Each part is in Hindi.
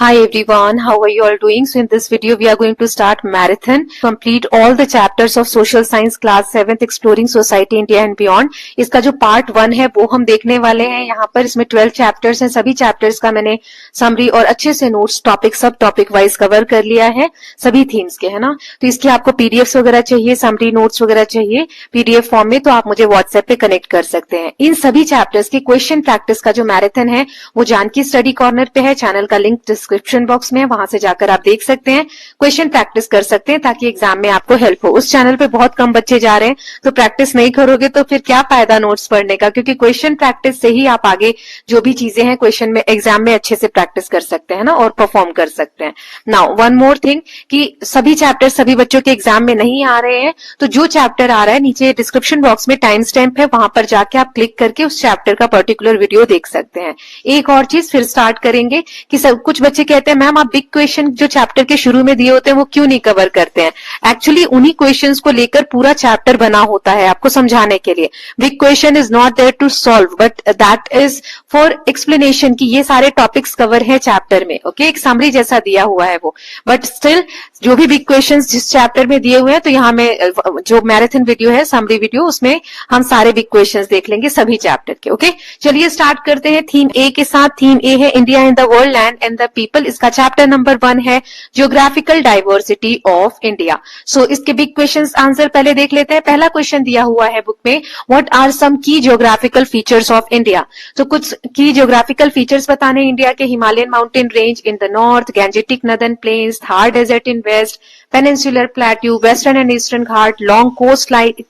Hi everyone, how are you all doing? So in this video we are going to start marathon, complete all the chapters of social science class 7th exploring society India and beyond. इसका जो पार्ट 1 है वो हम देखने वाले हैं यहाँ पर. इसमें 12 चैप्टर्स हैं. सभी चैप्टर्स का मैंने समरी और अच्छे से नोट्स टॉपिक सब टॉपिक वाइज कवर कर लिया है सभी थीम्स के, है ना. तो इसके आपको पीडीएफ्स वगैरह चाहिए, समरी नोट्स वगैरह चाहिए पीडीएफ फॉर्म में, तो आप मुझे व्हाट्सएप पे कनेक्ट कर सकते हैं. इन सभी चैप्टर्स की क्वेश्चन प्रैक्टिस का जो मैराथन है वो जानकी स्टडी कॉर्नर पे है. चैनल का लिंक डिस्क्रिप्शन बॉक्स में है, वहां से जाकर आप देख सकते हैं, क्वेश्चन प्रैक्टिस कर सकते हैं ताकि एग्जाम में आपको हेल्प हो. उस चैनल पे बहुत कम बच्चे जा रहे हैं, तो प्रैक्टिस नहीं करोगे तो फिर क्या फायदा नोट्स पढ़ने का, क्योंकि क्वेश्चन प्रैक्टिस से ही आप आगे जो भी चीजें हैं क्वेश्चन में एग्जाम में अच्छे से प्रैक्टिस कर सकते हैं ना, और परफॉर्म कर सकते हैं. नाउ वन मोर थिंग कि सभी चैप्टर सभी बच्चों के एग्जाम में नहीं आ रहे हैं, तो जो चैप्टर आ रहा है नीचे डिस्क्रिप्शन बॉक्स में टाइम स्टैम्प है, वहां पर जाके आप क्लिक करके उस चैप्टर का पर्टिकुलर वीडियो देख सकते हैं. एक और चीज फिर स्टार्ट करेंगे कि सब कुछ बच्चे कहते हैं मैम आप बिग क्वेश्चन जो चैप्टर के शुरू में दिए होते हैं वो क्यों नहीं कवर करते हैं. एक्चुअली उन्हीं क्वेश्चंस को लेकर पूरा चैप्टर बना होता है आपको समझाने के लिए. Big question is not there to solve but that is for explanation कि ये सारे टॉपिक्स कवर है चैप्टर में. ओके, एक समरी जैसा दिया हुआ है वो, बट स्टिल जो भी बिग क्वेश्चंस जिस चैप्टर में दिए हुए हैं, तो यहाँ में जो मैराथन वीडियो है समरी वीडियो, उसमें हम सारे बिग क्वेश्चंस देख लेंगे सभी चैप्टर के. ओके, चलिए स्टार्ट करते हैं थीम ए के साथ. थीम ए है India in the world land and the people. इसका चैप्टर नंबर 1 है ज्योग्राफिकल डाइवर्सिटी ऑफ इंडिया. सो इसके बिग क्वेश्चंस आंसर पहले देख लेते हैं. पहला क्वेश्चन दिया हुआ है बुक में, व्हाट आर सम की ज्योग्राफिकल फीचर्स ऑफ इंडिया. तो कुछ की ज्योग्राफिकल फीचर्स बताने इंडिया के. Himalayan mountain range in the north, Gangetic northern plains, Thar desert in west, peninsular plateau, western and eastern Ghat, long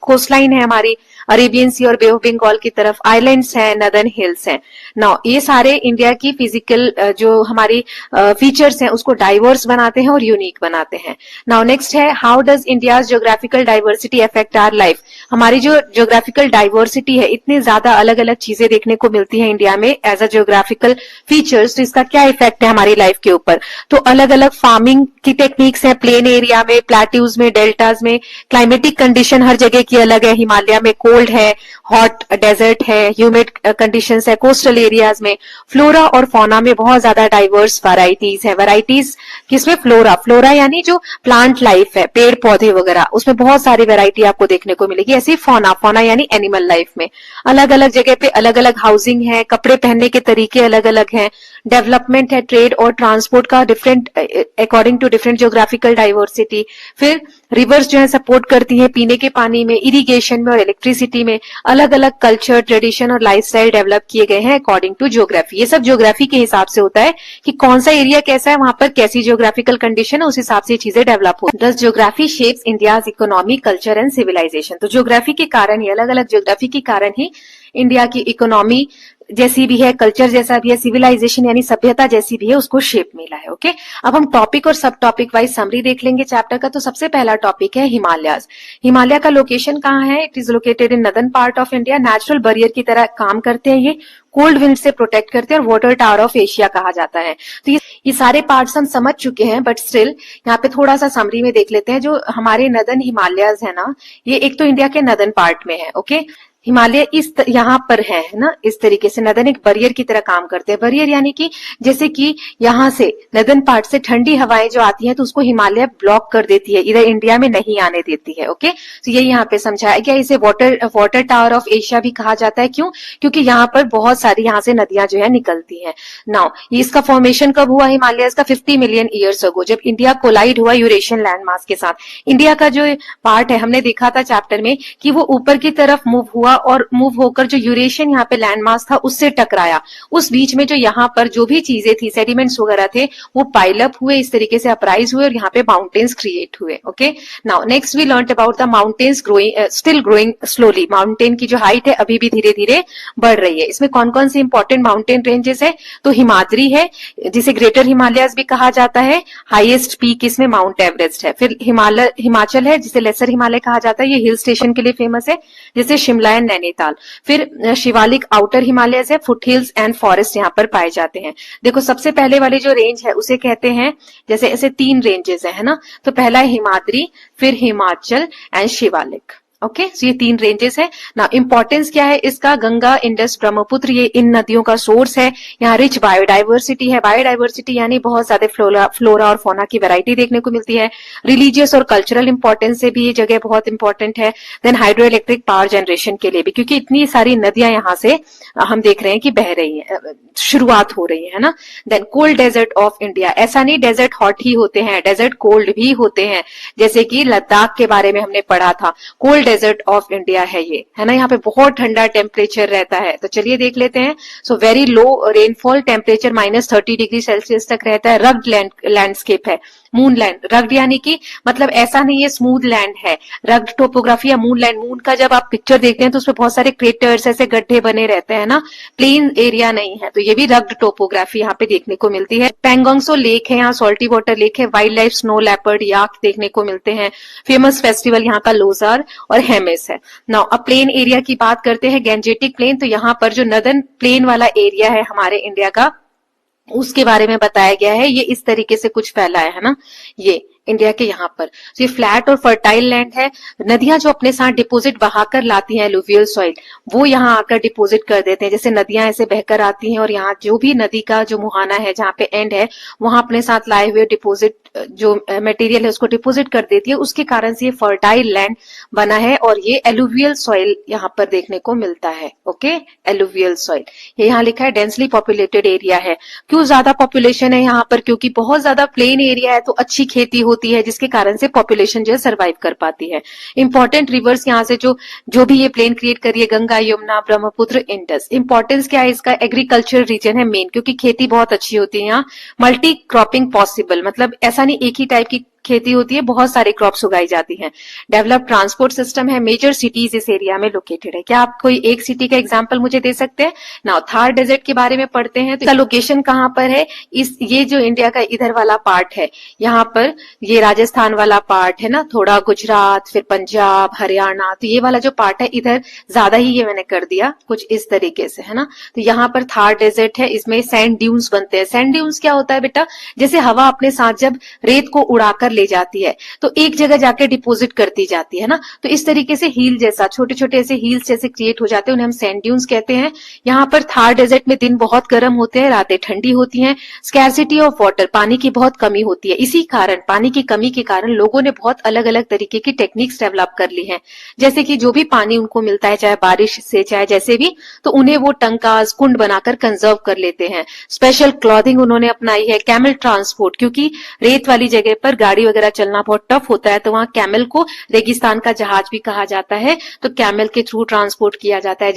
coastline है हमारी अरेबियन सी और बे ऑफ बंगाल की तरफ, आइलैंड्स हैं, नदर्न हिल्स हैं. नाउ ये सारे इंडिया की फिजिकल जो हमारी फीचर्स हैं उसको डाइवर्स बनाते हैं और यूनिक बनाते हैं. नाउ नेक्स्ट है how does India's geographical diversity affect our life. हमारी जो ज्योग्राफिकल डाइवर्सिटी है, इतनी ज्यादा अलग अलग चीजें देखने को मिलती है इंडिया में एज अ ज्योग्राफिकल फीचर्स, तो इसका क्या इफेक्ट है हमारी लाइफ के ऊपर. तो अलग अलग फार्मिंग की टेक्निक्स है, प्लेन एरिया में, प्लेट्यूज में, डेल्टाज में, क्लाइमेटिक कंडीशन हर जगह की अलग है. हिमालय में कोल्ड है, हॉट डेजर्ट है, ह्यूमिड कंडीशंस है. कोस्टल एरियाज में फ्लोरा और फौना में बहुत ज्यादा डाइवर्स वैरायटीज है. वैरायटीज किसमें? फ्लोरा यानी जो प्लांट लाइफ है, पेड़ पौधे वगैरह, उसमें बहुत सारी वैरायटी आपको देखने को मिलेगी. ऐसे फौना यानी एनिमल लाइफ में अलग अलग जगह पे अलग अलग हाउसिंग है, कपड़े पहनने के तरीके अलग अलग हैं, डेवलपमेंट है, ट्रेड और ट्रांसपोर्ट का different according to different geographical diversity. फिर रिवर्स जो है सपोर्ट करती है पीने के पानी में, इरिगेशन में और इलेक्ट्रिसिटी में. अलग अलग कल्चर, ट्रेडिशन और लाइफस्टाइल डेवलप किए गए हैं अकॉर्डिंग टू ज्योग्राफी. ये सब ज्योग्राफी के हिसाब से होता है कि कौन सा एरिया कैसा है, वहां पर कैसी ज्योग्राफिकल कंडीशन है, उस हिसाब से चीजें डेवलप होती है. Thus geography shapes India's economy, culture and civilization. तो ज्योग्राफी के कारण ही, अलग अलग ज्योग्राफी के कारण ही इंडिया की इकोनॉमी जैसी भी है, कल्चर जैसा भी है, सिविलाइजेशन यानी सभ्यता जैसी भी है, उसको शेप मिला है. ओके, अब हम टॉपिक और सब टॉपिक वाइज समरी देख लेंगे चैप्टर का. तो सबसे पहला टॉपिक है हिमालयाज. हिमालय का लोकेशन कहाँ है? It is located in northern part of India. Natural barrier की तरह काम करते हैं ये, कोल्ड विंड से प्रोटेक्ट करते हैं और वाटर टावर ऑफ एशिया कहा जाता है. तो ये सारे पार्ट्स हम समझ चुके हैं, बट स्टिल यहाँ पे थोड़ा सा समरी में देख लेते हैं. जो हमारे नदर्न हिमालयाज है ना, ये एक तो इंडिया के नदर्न पार्ट में है. ओके, हिमालय यहाँ पर है ना, इस तरीके से नदर्न एक बैरियर की तरह काम करते हैं. बैरियर यानी कि जैसे कि यहाँ से नदर्न पार्ट से ठंडी हवाएं जो आती हैं तो उसको हिमालय ब्लॉक कर देती है, इधर इंडिया में नहीं आने देती है. ओके, तो ये यहाँ पे समझाया गया. इसे वाटर टावर ऑफ एशिया भी कहा जाता है. क्यों? क्योंकि यहाँ पर बहुत सारी यहाँ से नदियां जो है निकलती हैं. नाउ इसका फॉर्मेशन कब हुआ हिमालय का? 50 मिलियन ईयर्स अगो, जब इंडिया कोलाइड हुआ यूरेशियन लैंड मास के साथ. इंडिया का जो पार्ट है, हमने देखा था चैप्टर में कि वो ऊपर की तरफ मूव हुआ और मूव होकर जो यूरेशियन यहाँ पे लैंडमास था उससे टकराया. उस बीच में जो यहाँ पर जो भी चीजें थी, सेडिमेंट्स वगैरह थे, वो पाइलअप हुए, इस तरीके से अपराइज हुए और यहाँ पे माउंटेन्स क्रिएट हुए. Okay, now next we learn about the mountains still growing slowly. Mountain की जो हाइट है अभी भी धीरे धीरे बढ़ रही है. इसमें कौन कौन सी इंपॉर्टेंट माउंटेन रेंजेस है? तो हिमाद्री है, जिसे ग्रेटर हिमालयाज भी कहा जाता है. हाईएस्ट पीक इसमें माउंट एवरेस्ट है. फिर हिमाचल है, जिसे लेसर हिमालय कहा जाता है. ये हिल स्टेशन के लिए फेमस है, जैसे शिमला एंड नैनीताल. फिर शिवालिक आउटर हिमालयस है, फुट हिल्स एंड फॉरेस्ट यहाँ पर पाए जाते हैं. देखो सबसे पहले वाली जो रेंज है उसे कहते हैं, जैसे ऐसे 3 रेंजेस है ना. तो पहला है हिमाद्री, फिर Himachal and Shivalik. Okay so ये 3 रेंजेस है ना। इंपॉर्टेंस क्या है इसका, गंगा इंडस ब्रह्मपुत्र ये इन नदियों का सोर्स है। यहाँ रिच बायोडाइवर्सिटी है, बायोडाइवर्सिटी यानी बहुत ज्यादा फ्लोरा और फोना की वैरायटी देखने को मिलती है। रिलीजियस और कल्चरल इंपॉर्टेंस से भी ये जगह बहुत इंपॉर्टेंट है। Then hydro electric power generation के लिए भी, क्योंकि इतनी सारी नदियां यहाँ से हम देख रहे हैं कि बह रही है, शुरुआत हो रही है ना। Then cold desert of India, ऐसा नहीं डेजर्ट हॉट ही होते हैं, डेजर्ट कोल्ड भी होते हैं, जैसे कि लद्दाख के बारे में हमने पढ़ा था, कोल्ड डेजर्ट ऑफ इंडिया है ये, है ना। यहाँ पे बहुत ठंडा टेम्परेचर रहता है। तो चलिए देख लेते हैं। So very low rainfall, temperature -30 degree Celsius तक रहता है। रग्ड लैंडस्केप है, मून लैंड। रग्ड यानी कि मतलब ऐसा नहीं है स्मूथ लैंड है, रग्ड टोपोग्राफी या मून लैंड। मून का जब आप पिक्चर देखते हैं तो उसमें बहुत सारे क्रेटर्स, ऐसे गड्ढे बने रहते हैं ना, प्लेन एरिया नहीं है। तो ये भी रग्ड टोपोग्राफी यहाँ पे देखने को मिलती है। पेंगोंगसो लेक है, यहाँ सॉल्टी वाटर लेक है। वाइल्ड लाइफ स्नो लेपर्ड, याक देखने को मिलते हैं। फेमस फेस्टिवल यहाँ का लोसार और हेमिस है। नाउ अब प्लेन एरिया की बात करते हैं, गैंजेटिक प्लेन। तो यहाँ पर जो नदर्न प्लेन वाला एरिया है हमारे इंडिया का, उसके बारे में बताया गया है। ये इस तरीके से कुछ फैला है ना, ये इंडिया के यहाँ पर। तो ये फ्लैट और फर्टाइल लैंड है। नदियां जो अपने साथ डिपोजिट बहाकर लाती हैं, एलुवियल सॉइल, वो यहाँ आकर डिपोजिट कर देते हैं। जैसे नदियां ऐसे बहकर आती हैं और यहाँ जो भी नदी का जो मुहाना है, जहाँ पे एंड है, वहां अपने साथ लाए हुए डिपोजिट जो मटेरियल है उसको डिपोजिट कर देती है। उसके कारण से ये फर्टाइल लैंड बना है और ये एलुवियल सॉइल यहाँ पर देखने को मिलता है। ओके, एलुवियल सॉइल ये यहाँ लिखा है। डेंसली पॉपुलेटेड एरिया है। क्यों ज्यादा पॉपुलेशन है यहाँ पर? क्योंकि बहुत ज्यादा प्लेन एरिया है तो अच्छी खेती होती है, जिसके कारण से पॉपुलेशन जो है सर्वाइव कर पाती है। इंपॉर्टेंट रिवर्स यहाँ से जो भी ये प्लेन क्रिएट करिए, गंगा, यमुना, ब्रह्मपुत्र, इंडस। इंपॉर्टेंस क्या है इसका? एग्रीकल्चर रीजन है मेन, क्योंकि खेती बहुत अच्छी होती है यहाँ। मल्टी क्रॉपिंग पॉसिबल, मतलब ऐसा नहीं एक ही टाइप की खेती होती है, बहुत सारे क्रॉप्स उगाई जाती हैं। डेवलप ट्रांसपोर्ट सिस्टम है। मेजर सिटीज इस एरिया में लोकेटेड है। क्या आप कोई एक सिटी का एग्जांपल मुझे दे सकते हैं? नाउ थार डेजर्ट के बारे में पढ़ते हैं। तो इसका लोकेशन कहाँ पर है? ये जो इंडिया का इधर वाला पार्ट है, यहाँ पर ये राजस्थान वाला पार्ट है ना, थोड़ा गुजरात, फिर पंजाब, हरियाणा। तो ये वाला जो पार्ट है इधर ज्यादा ही ये मैंने कर दिया कुछ इस तरीके से, है ना। तो यहाँ पर थार डेजर्ट है, इसमें सैंड ड्यून्स बनते हैं। सैंड ड्यून्स क्या होता है बेटा? जैसे हवा अपने साथ जब रेत को उड़ाकर ले जाती है तो एक जगह जाके डिपोजिट करती जाती है ना, तो इस तरीके से हील जैसा, छोटे छोटे ऐसे हील्स जैसे क्रिएट हो जाते हैं, उन्हें हम सैंड ड्यून्स कहते हैं। यहाँ पर थार डेजर्ट में दिन बहुत गर्म होते हैं, रातें ठंडी होती हैं। स्कैरसिटी ऑफ वाटर, पानी की बहुत कमी होती है। इसी कारण, पानी की कमी के कारण लोगों ने बहुत अलग अलग तरीके की टेक्निक्स डेवलप कर ली हैं। जैसे कि जो भी पानी उनको मिलता है, चाहे बारिश से चाहे जैसे भी, तो उन्हें वो टंकास, कुंड बनाकर कंजर्व कर लेते हैं। स्पेशल क्लॉथिंग उन्होंने अपनाई है। कैमल ट्रांसपोर्ट, क्योंकि रेत वाली जगह पर गाड़ी वगैरह चलना बहुत टफ होता है, तो वहां कैमल को रेगिस्तान का जहाज भी कहा जाता है, तो कैमल के थ्रू ट्रांसपोर्ट किया जाता है।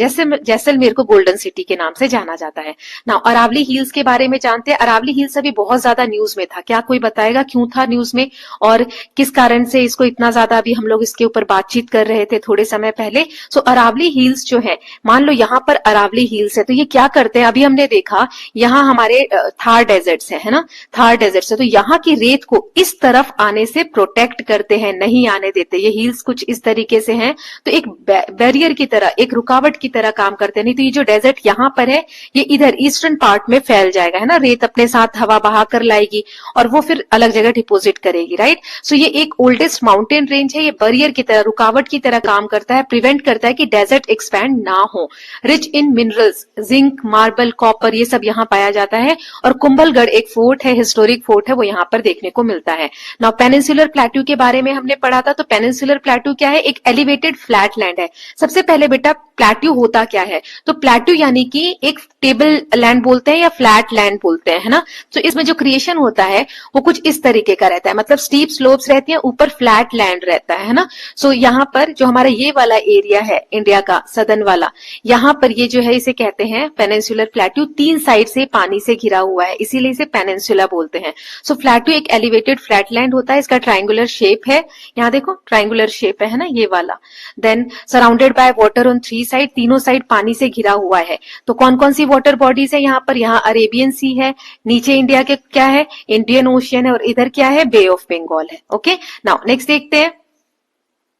जैसलमेर को गोल्डन सिटी के नाम से जाना जाता है। नाउ अरावली हिल्स के बारे में जानते हैं। अरावली हिल्स अभी बहुत ज्यादा न्यूज में था। क्या कोई बताएगा क्यों था न्यूज में और किस कारण से इसको इतना ज्यादा अभी हम लोग इसके ऊपर बातचीत कर रहे थे थोड़े समय पहले? सो अरावली हिल्स जो है, मान लो यहाँ पर अरावली हिल्स है, तो ये क्या करते हैं? अभी हमने देखा यहाँ हमारे थार डेजर्ट्स है ना, थार डेजर्ट्स है, तो यहाँ की रेत को इस तरफ आने से प्रोटेक्ट करते हैं, नहीं आने देते। ये हिल्स कुछ इस तरीके से हैं, तो एक बैरियर की तरह, एक रुकावट की तरह काम करते हैं। नहीं तो ये जो डेजर्ट यहाँ पर है, ये इधर ईस्टर्न पार्ट में फैल जाएगा, है ना। रेत अपने साथ हवा बहा कर लाएगी और वो फिर अलग जगह डिपोजिट करेगी, राइट। सो ये एक ओल्डेस्ट माउंटेन रेंज है। ये बैरियर की तरह, रुकावट की तरह काम करता है, प्रिवेंट करता है कि डेजर्ट एक्सपैंड ना हो। Rich in minerals, zinc, marble, copper, ये सब यहाँ पाया जाता है। और कुंभलगढ़ एक फोर्ट है, हिस्टोरिक फोर्ट है, वो यहाँ पर देखने को मिलता है। नाउ पेनिनसुलर प्लेट्यू के बारे में हमने पढ़ा था। तो पेनिनसुलर प्लेट्यू क्या है? एक एलिवेटेड फ्लैट लैंड है। सबसे पहले बेटा प्लेट्यू होता क्या है? तो प्लेट्यू यानी कि एक टेबल लैंड बोलते हैं या फ्लैट लैंड बोलते हैं, है ना। तो इसमें जो क्रिएशन होता है वो कुछ इस तरीके का रहता है, मतलब स्टीप स्लोप्स रहती हैं, ऊपर फ्लैट लैंड रहता है ना। सो यहाँ पर जो हमारा ये वाला एरिया है इंडिया का सदर्न वाला, यहाँ पर ये जो है इसे कहते हैं पेनिनसुलर प्लेट्यू। 3 साइड से पानी से घिरा हुआ है, इसीलिए इसे पेनिनसुला बोलते हैं। सो प्लेट्यू एक एलिवेटेड फ्लैट लैंड होता है। इसका ट्रायंगुलर शेप है, यहाँ देखो ट्रायंगुलर शेप है ना, ये वाला। Then surrounded by water on 3 side, तीनों साइड पानी से घिरा हुआ है। तो कौन कौन सी वाटर बॉडीज है यहाँ पर? यहाँ अरेबियन सी है, नीचे इंडिया के क्या है? इंडियन ओशियन है, और इधर क्या है? बे ऑफ बंगाल है। ओके, नाउ नेक्स्ट देखते हैं।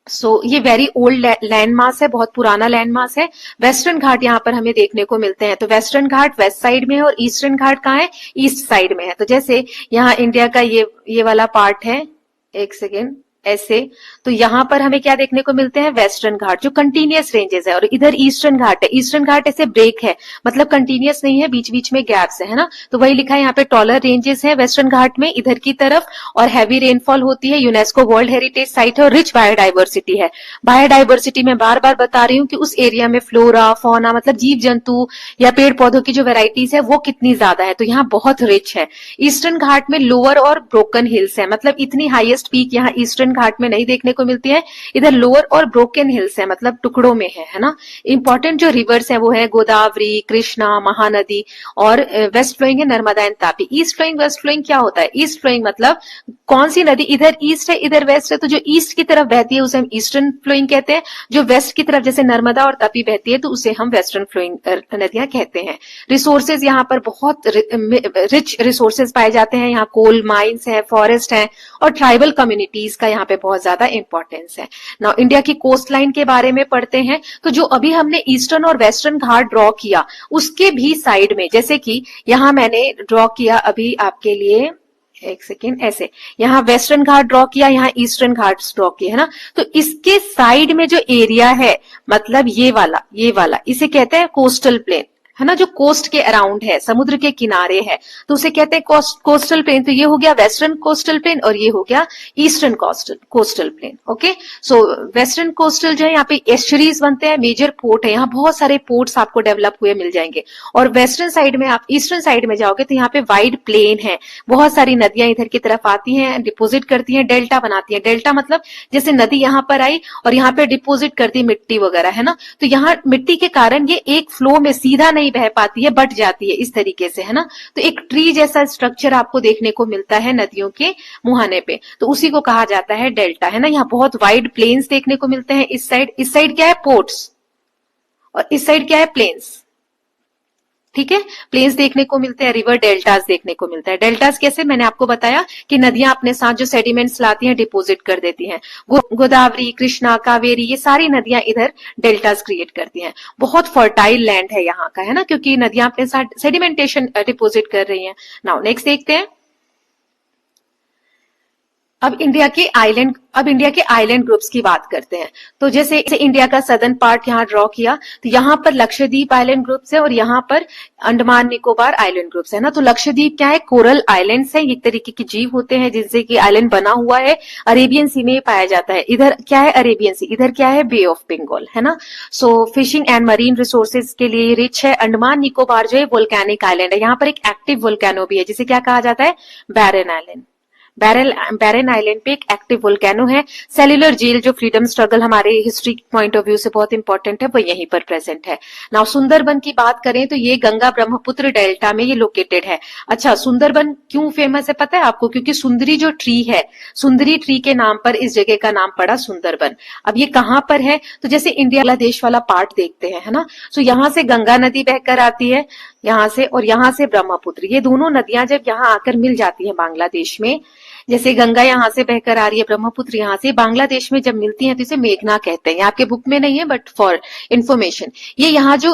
सो ये वेरी ओल्ड लैंडमास है, बहुत पुराना लैंडमास है। वेस्टर्न घाट यहाँ पर हमें देखने को मिलते हैं। तो वेस्टर्न घाट वेस्ट साइड में है और ईस्टर्न घाट कहाँ है? ईस्ट साइड में है। तो जैसे यहाँ इंडिया का ये वाला पार्ट है, एक सेकेंड, ऐसे। तो यहाँ पर हमें क्या देखने को मिलते हैं, वेस्टर्न घाट जो कंटिन्यूअस रेंजेस है, और इधर ईस्टर्न घाट है। ईस्टर्न घाट ऐसे ब्रेक है, मतलब कंटिन्यूअस नहीं है, बीच बीच में गैप्स है ना। तो वही लिखा है यहाँ पे, टॉलर रेंजेस है वेस्टर्न घाट में इधर की तरफ, और हैवी रेनफॉल होती है, यूनेस्को वर्ल्ड हेरिटेज साइट है, और रिच बायोडाइवर्सिटी है। बायोडाइवर्सिटी में बार बार बता रही हूँ कि उस एरिया में फ्लोरा फौना, मतलब जीव जंतु या पेड़ पौधों की जो वेराइटीज है वो कितनी ज्यादा है, तो यहाँ बहुत रिच है। ईस्टर्न घाट में लोअर और ब्रोकन हिल्स है, मतलब इतनी हाईएस्ट पीक यहाँ ईस्टर्न घाट में नहीं देखने को मिलती है। इधर लोअर और ब्रोकन हिल्स है, मतलब टुकड़ों में है ना। इंपॉर्टेंट जो रिवर्स है वो है गोदावरी, कृष्णा, महानदी, और वेस्ट फ्लोइंग है Narmada and Tapi. East flowing west flowing क्या होता है, ईस्ट फ्लोइंग मतलब कौन सी नदी, इधर ईस्ट है इधर वेस्ट है, तो जो ईस्ट की तरफ बहती है उसे हम ईस्टर्न फ्लोइंग कहते हैं। जो वेस्ट की तरफ जैसे नर्मदा और तापी बहती है तो उसे हम वेस्टर्न फ्लोइंग नदियां कहते हैं। रिसोर्सेज यहाँ पर बहुत रिच रिसोर्सेज पाए जाते हैं। यहाँ कोल माइंस है, फॉरेस्ट है, और ट्राइबल कम्युनिटीज का यहाँ पे बहुत ज्यादा इंपॉर्टेंस है। नाउ इंडिया की कोस्ट लाइन के बारे में पढ़ते हैं। तो जो अभी हमने ईस्टर्न और वेस्टर्न घाट ड्रॉ किया उसके भी साइड में, जैसे कि यहाँ मैंने ड्रॉ किया अभी आपके लिए, एक सेकेंड, ऐसे यहाँ वेस्टर्न घाट ड्रॉ किया, यहाँ ईस्टर्न घाट ड्रॉ किया है ना। तो इसके साइड में जो एरिया है, मतलब ये वाला इसे कहते हैं कोस्टल प्लेन, है ना, जो कोस्ट के अराउंड है, समुद्र के किनारे है, तो उसे कहते हैं कोस्टल प्लेन। तो ये हो गया वेस्टर्न कोस्टल प्लेन और ये हो गया ईस्टर्न कोस्टल प्लेन। ओके, सो वेस्टर्न कोस्टल जो है यहाँ पे एस्चुरीज बनते हैं, मेजर पोर्ट है, यहाँ बहुत सारे पोर्ट्स आपको डेवलप हुए मिल जाएंगे। और वेस्टर्न साइड में, आप ईस्टर्न साइड में जाओगे तो यहाँ पे वाइड प्लेन है, बहुत सारी नदियां इधर की तरफ आती हैं, डिपोजिट करती हैं, डेल्टा बनाती हैं। डेल्टा मतलब जैसे नदी यहाँ पर आई और यहाँ पे डिपोजिट करती है मिट्टी वगैरह, है ना। तो यहाँ मिट्टी के कारण ये एक फ्लो में सीधा नहीं बह पाती है, बट जाती है इस तरीके से, है ना। तो एक ट्री जैसा स्ट्रक्चर आपको देखने को मिलता है नदियों के मुहाने पे, तो उसी को कहा जाता है डेल्टा, है ना। यहाँ बहुत वाइड प्लेन्स देखने को मिलते हैं। इस साइड क्या है, पोर्ट्स, और इस साइड क्या है, प्लेन्स। ठीक है, प्लेन्स देखने को मिलते हैं, रिवर डेल्टास देखने को मिलता है। डेल्टास कैसे, मैंने आपको बताया कि नदियां अपने साथ जो सेडिमेंट्स लाती हैं डिपोजिट कर देती हैं। गोदावरी, कृष्णा, कावेरी, ये सारी नदियां इधर डेल्टास क्रिएट करती हैं। बहुत फर्टाइल लैंड है यहाँ का, है ना, क्योंकि नदियां अपने साथ सेडिमेंटेशन डिपोजिट कर रही हैं। नाउ नेक्स्ट देखते हैं। अब इंडिया के आइलैंड ग्रुप्स की बात करते हैं। तो जैसे इंडिया का सदर्न पार्ट यहाँ ड्रॉ किया, तो यहाँ पर लक्षद्वीप आइलैंड ग्रुप्स है और यहाँ पर अंडमान निकोबार आइलैंड ग्रुप्स है ना। तो लक्षद्वीप क्या है, कोरल आइलैंड्स है, एक तरीके के जीव होते हैं जिनसे कि आइलैंड बना हुआ है, अरेबियन सी में पाया जाता है। इधर क्या है, अरेबियन सी, इधर क्या है, बे ऑफ बंगाल, है ना। सो फिशिंग एंड मरीन रिसोर्सेज के लिए रिच है। अंडमान निकोबार जो है वोल्केनिक आइलैंड है, यहाँ पर एक एक्टिव वोल्केनो भी है जिसे क्या कहा जाता है, बैरन आइलैंड। बैरन आइलैंड पे एक एक्टिव वोल्केनो है। सेल्यूलर जेल जो फ्रीडम स्ट्रगल हमारे हिस्ट्री पॉइंट ऑफ व्यू से बहुत इंपॉर्टेंट है, वो यहीं पर प्रेजेंट है। नाउ सुंदरबन की बात करें तो ये गंगा ब्रह्मपुत्र डेल्टा में ये लोकेटेड है। अच्छा, सुंदरबन क्यों फेमस है पता है आपको, क्योंकि सुंदरी जो ट्री है, सुंदरी ट्री के नाम पर इस जगह का नाम पड़ा सुंदरबन। अब ये कहाँ पर है, तो जैसे इंडिया बांग्लादेश वाला पार्ट देखते हैं, है ना। तो यहाँ से गंगा नदी बहकर आती है यहाँ से, और यहाँ से ब्रह्मपुत्र, ये दोनों नदियां जब यहाँ आकर मिल जाती हैं बांग्लादेश में, जैसे गंगा यहाँ से बहकर आ रही है, ब्रह्मपुत्र यहाँ से, बांग्लादेश में जब मिलती है तो इसे मेघना कहते हैं। आपके बुक में नहीं है बट फॉर इंफॉर्मेशन, ये यहाँ जो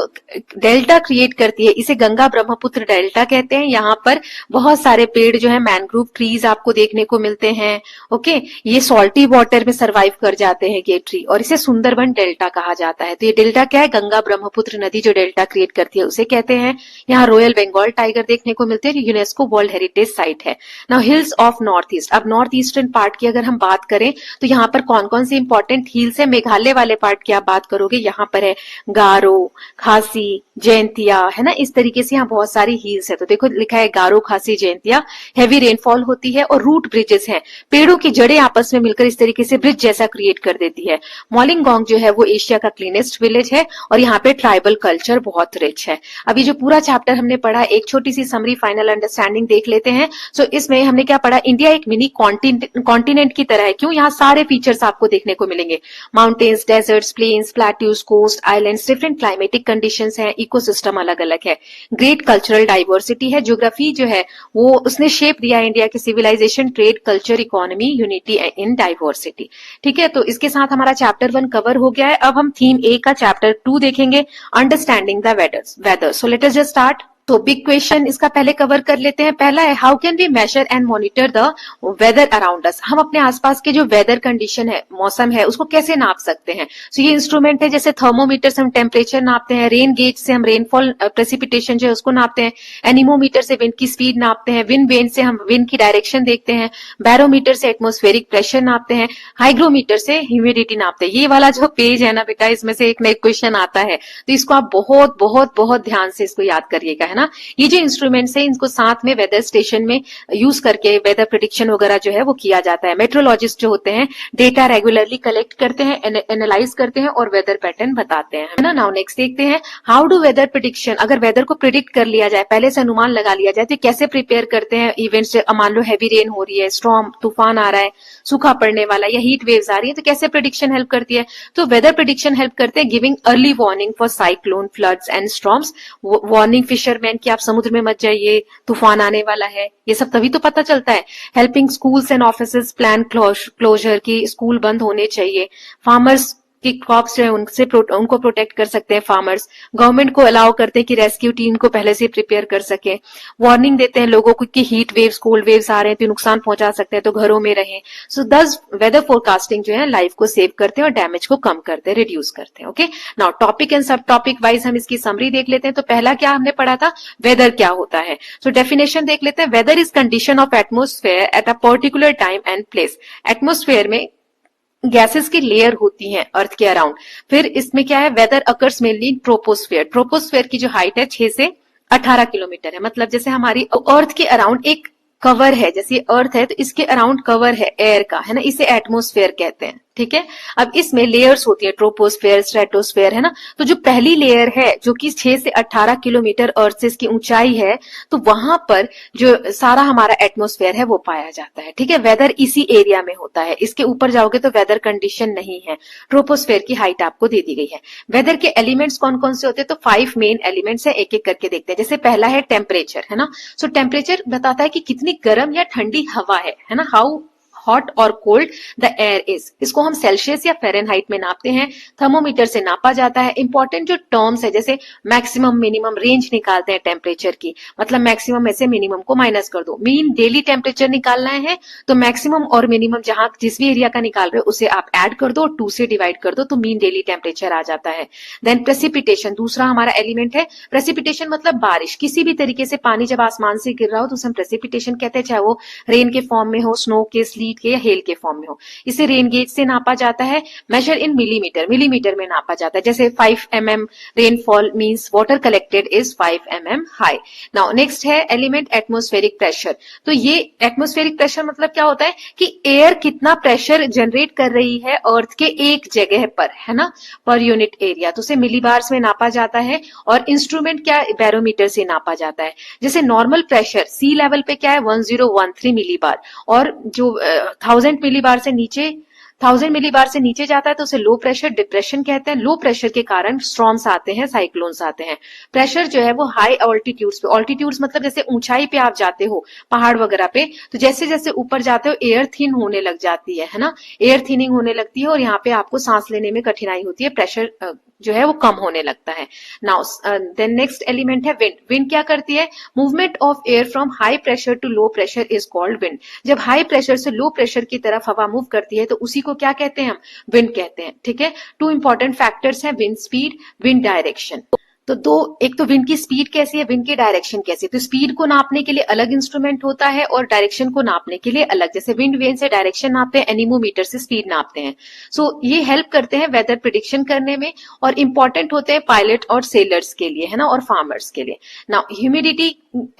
डेल्टा क्रिएट करती है इसे गंगा ब्रह्मपुत्र डेल्टा कहते हैं। यहाँ पर बहुत सारे पेड़ जो है, मैनग्रोव ट्रीज आपको देखने को मिलते हैं। ओके, ये सॉल्टी वाटर में सर्वाइव कर जाते हैं ये ट्री, और इसे सुंदरबन डेल्टा कहा जाता है। तो ये डेल्टा क्या है, गंगा ब्रह्मपुत्र नदी जो डेल्टा क्रिएट करती है उसे कहते हैं। यहाँ रॉयल बंगाल टाइगर देखने को मिलते हैं, यूनेस्को वर्ल्ड हेरिटेज साइट है। Now hills of north east, अब नॉर्थ ईस्टर्न पार्ट की अगर हम बात करें तो यहाँ पर कौन कौन सी इंपॉर्टेंट हिल्स है, मेघालय वाले पार्ट की आप बात करोगे, यहाँ पर है गारो, खासी, जयंतिया, है ना। इस तरीके से यहाँ बहुत सारी हिल्स है। तो देखो लिखा है गारो, खासी, जयंतिया। हैवी रेनफॉल होती है और रूट ब्रिजेस हैं, पेड़ों की जड़ें आपस में मिलकर इस तरीके से ब्रिज जैसा क्रिएट कर देती है। मॉलिंगोंग जो है वो एशिया का क्लीनेस्ट विलेज है और यहाँ पे ट्राइबल कल्चर बहुत रिच है। अभी जो पूरा चैप्टर हमने पढ़ा, एक छोटी सी समरी फाइनल अंडरस्टैंडिंग देख लेते हैं। सो इसमें हमने क्या पढ़ा, इंडिया एक मिनी कॉन्टिनेंट की तरह है। क्यों, यहाँ सारे फीचर्स आपको देखने को मिलेंगे, mountains, deserts, plains, plateaus, coast, islands, different climatic conditions हैं, इकोसिस्टम अलग अलग है, ग्रेट कल्चरल डाइवर्सिटी है। ज्योग्राफी जो है वो उसने शेप दिया इंडिया की civilization, trade, culture, economy, unity in diversity. ठीक है, तो इसके साथ हमारा चैप्टर 1 कवर हो गया है। अब हम थीम ए का चैप्टर 2 देखेंगे, understanding the weather. So let us just start. तो बिग क्वेश्चन इसका पहले कवर कर लेते हैं। पहला है, how can we measure and monitor the weather around us. हम अपने आसपास के जो वेदर कंडीशन है, मौसम है, उसको कैसे नाप सकते हैं। तो ये इंस्ट्रूमेंट है, जैसे थर्मोमीटर से हम टेम्परेचर नापते हैं, रेन गेज से हम रेनफॉल प्रेसिपिटेशन जो है उसको नापते हैं, एनीमोमीटर से विंड की स्पीड नापते हैं, विंड वेन से हम विंड की डायरेक्शन देखते हैं, बैरोमीटर से एटमोस्फेरिक प्रेशर नापते हैं, हाइग्रोमीटर से ह्यूमिडिटी नापते हैं। ये वाला जो पेज है ना बेटा, इसमें से एक ना एक क्वेश्चन आता है, तो इसको आप बहुत बहुत बहुत ध्यान से इसको याद करिएगा, है ना। ये जो इंस्ट्रूमेंट्स है, इनको साथ में वेदर स्टेशन में यूज करके वेदर प्रेडिक्शन वगैरह जो है वो किया जाता है। मेट्रोलॉजिस्ट जो होते हैं, डेटा रेगुलरली कलेक्ट करते हैं, एनालाइज करते हैं और वेदर पैटर्न बताते हैं, है ना। नाउ नेक्स्ट देखते हैं, हाउ डू वेदर प्रेडिक्शन, अगर वेदर को प्रिडिक्ट कर लिया जाए, पहले से अनुमान लगा लिया जाए, तो कैसे प्रिपेयर करते हैं इवेंट्स। मान लो हैवी रेन हो रही है, स्टॉर्म तूफान आ रहा है, सूखा पड़ने वाला या हीट वेव्स आ रही है, तो कैसे प्रेडिक्शन हेल्प करती है। तो वेदर प्रेडिक्शन हेल्प करते हैं giving early warning for cyclone, floods and storms. Warning fisherman की आप समुद्र में मत जाइए, तूफान आने वाला है, ये सब तभी तो पता चलता है। Helping schools and offices plan closure, की स्कूल बंद होने चाहिए। फार्मर्स की क्रॉप्स जो है उनको प्रोटेक्ट कर सकते हैं फार्मर्स। गवर्नमेंट को अलाउ करते हैं कि रेस्क्यू टीम को पहले से प्रिपेयर कर सके। वार्निंग देते हैं लोगों को कि हीट वेव्स, कोल्ड वेव्स आ रहे हैं तो नुकसान पहुंचा सकते हैं, तो घरों में रहें। सो दस वेदर फोरकास्टिंग जो है लाइफ को सेव करते हैं और डैमेज को कम करते हैं, रिड्यूस करते हैं। ओके, नाउ टॉपिक एंड सब टॉपिक वाइज हम इसकी समरी देख लेते हैं। तो पहला क्या हमने पढ़ा था, वेदर क्या होता है। सो डेफिनेशन देख लेते हैं। Weather is condition of atmosphere at a particular time and place. Atmosphere में गैसेस की लेयर होती हैं अर्थ के अराउंड। फिर इसमें क्या है, weather occurs mainly in troposphere. Troposphere की जो हाइट है 6 से 18 किलोमीटर है। मतलब जैसे हमारी अर्थ के अराउंड एक कवर है, जैसे अर्थ है तो इसके अराउंड कवर है एयर का, है ना, इसे एटमोस्फेयर कहते हैं। ठीक है, अब इसमें लेयर्स होती है, ट्रोपोस्फेयर, स्ट्रेटोस्फेयर, है ना। तो जो पहली लेयर है जो कि 6 से 18 किलोमीटर अर्थ से इसकी ऊंचाई है, तो वहां पर जो सारा हमारा एटमोस्फेयर है वो पाया जाता है। ठीक है, वेदर इसी एरिया में होता है। इसके ऊपर जाओगे तो वेदर कंडीशन नहीं है। ट्रोपोस्फेयर की हाइट आपको दे दी गई है। वेदर के एलिमेंट्स कौन कौन से होते हैं, तो 5 मेन एलिमेंट्स है, एक एक करके देखते हैं। जैसे पहला है टेम्परेचर, है ना। सो टेम्परेचर बताता है कि कितनी गर्म या ठंडी हवा है ना, हाउ हॉट और कोल्ड द एयर इज। इसको हम सेल्सियस या फ़ारेनहाइट में नापते हैं, थर्मोमीटर से नापा जाता है। इंपॉर्टेंट जो टर्म्स है, जैसे मैक्सिमम मिनिमम रेंज निकालते हैं टेम्परेचर की, मतलब मैक्सिमम में से मिनिमम को माइनस कर दो। मीन डेली टेम्परेचर निकालना है तो मैक्सिमम और मिनिमम जहां जिस भी एरिया का निकाल रहे हो उसे आप ऐड कर दो, 2 से डिवाइड कर दो, तो मीन डेली टेम्परेचर आ जाता है। देन प्रेसिपिटेशन दूसरा हमारा एलिमेंट है। प्रेसिपिटेशन मतलब बारिश, किसी भी तरीके से पानी जब आसमान से गिर रहा हो तो उसे हम प्रेसिपिटेशन कहते हैं, चाहे वो रेन के फॉर्म में हो, स्नो के, स्लीट के या हेल के फॉर्म में हो। इसे रेन गेज से नापा जाता है। मेजर इन मिलीमीटर, मिलीमीटर में नापा जाता है। जैसे 5 mm rainfall means water collected is 5 mm high. Now next है एलिमेंट एटमॉस्फेरिक प्रेशर। तो ये एटमॉस्फेरिक प्रेशर मतलब क्या होता है कि एयर कितना प्रेशर जनरेट कर रही है अर्थ के एक जगह पर, है ना, पर यूनिट एरिया। तो उसे मिलीबार्स में नापा जाता है। और इंस्ट्रूमेंट क्या, बैरोमीटर से नापा जाता है। जैसे नॉर्मल प्रेशर सी लेवल पे क्या है, 1013 मिलीबार, और जो 1000 मिलीबार से नीचे 1000 मिलीबार से नीचे जाता है तो उसे लो प्रेशर डिप्रेशन कहते हैं। लो प्रेशर के कारण स्टॉर्म्स आते हैं, साइक्लोन्स आते हैं। प्रेशर जो है वो हाई ऑल्टीट्यूड्स पे, ऑल्टीट्यूड्स मतलब जैसे ऊंचाई पे आप जाते हो पहाड़ वगैरह पे, तो जैसे जैसे ऊपर जाते हो एयर थिन होने लग जाती है ना, एयर थिनिंग होने लगती है और यहाँ पे आपको सांस लेने में कठिनाई होती है, प्रेशर जो है वो कम होने लगता है। नाउ देन नेक्स्ट एलिमेंट है विंड। विंड क्या करती है, movement of air from high pressure to low pressure is called wind. जब हाई प्रेशर से लो प्रेशर की तरफ हवा मूव करती है तो उसी को क्या कहते हैं, हम विंड कहते हैं। ठीक है, 2 इंपॉर्टेंट फैक्टर्स हैं, विंड स्पीड, विंड डायरेक्शन। तो एक तो विंड की स्पीड कैसी है, विंड की डायरेक्शन कैसी है। तो स्पीड को नापने के लिए अलग इंस्ट्रूमेंट होता है और डायरेक्शन को नापने के लिए अलग। जैसे विंड वेन से डायरेक्शन नापते हैं, एनीमोमीटर से स्पीड नापते हैं। सो ये हेल्प करते हैं वेदर प्रिडिक्शन करने में और इंपॉर्टेंट होते हैं पायलट और सेलर्स के लिए, है ना, और फार्मर्स के लिए। नाउ ह्यूमिडिटी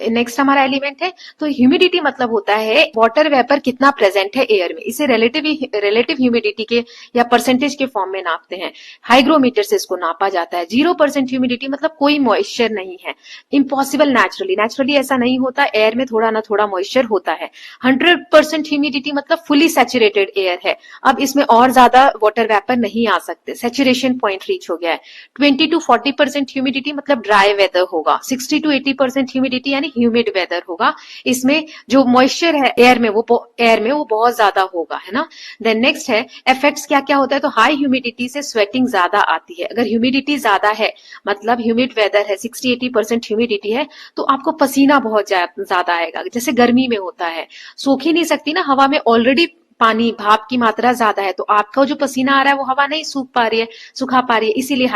नेक्स्ट हमारा एलिमेंट है। तो ह्यूमिडिटी मतलब होता है वाटर वेपर कितना प्रेजेंट है एयर में, इसे रिलेटिव ह्यूमिडिटी के या परसेंटेज के फॉर्म में नापते हैं। हाइग्रोमीटर से इसको नापा जाता है। 0% ह्यूमिडिटी मतलब कोई मॉइस्चर नहीं है, इम्पॉसिबल। नेचुरली ऐसा नहीं होता, एयर में थोड़ा ना थोड़ा मॉइस्चर होता है। 100% ह्यूमिडिटी मतलब फुली सैचुरेटेड एयर है, अब इसमें और ज्यादा वाटर वेपर नहीं आ सकते, सैचुरेशन पॉइंट रीच हो गया है। 20 to 40% ह्यूमिडिटी मतलब ड्राई वेदर होगा। 60 to 80% ह्यूमिडिटी यानी ह्यूमिड वेदर होगा, इसमें जो मॉइस्चर है एयर में वो बहुत ज्यादा होगा, है ना। देन नेक्स्ट है इफेक्ट्स क्या क्या होता है। तो हाई ह्यूमिडिटी से स्वेटिंग ज्यादा आती है। अगर ह्यूमिडिटी ज्यादा है मतलब ह्यूमिड वेदर है, 60-80% ह्यूमिडिटी है, तो आपको पसीना बहुत ज्यादा आएगा, जैसे गर्मी में होता है। सूख ही नहीं सकती ना, हवा में ऑलरेडी पानी भाप की मात्रा ज्यादा है, तो आपका जो पसीना आ रहा है वो हवा नहीं सूख पा रही है, सुखा पा रही है, इसीलिए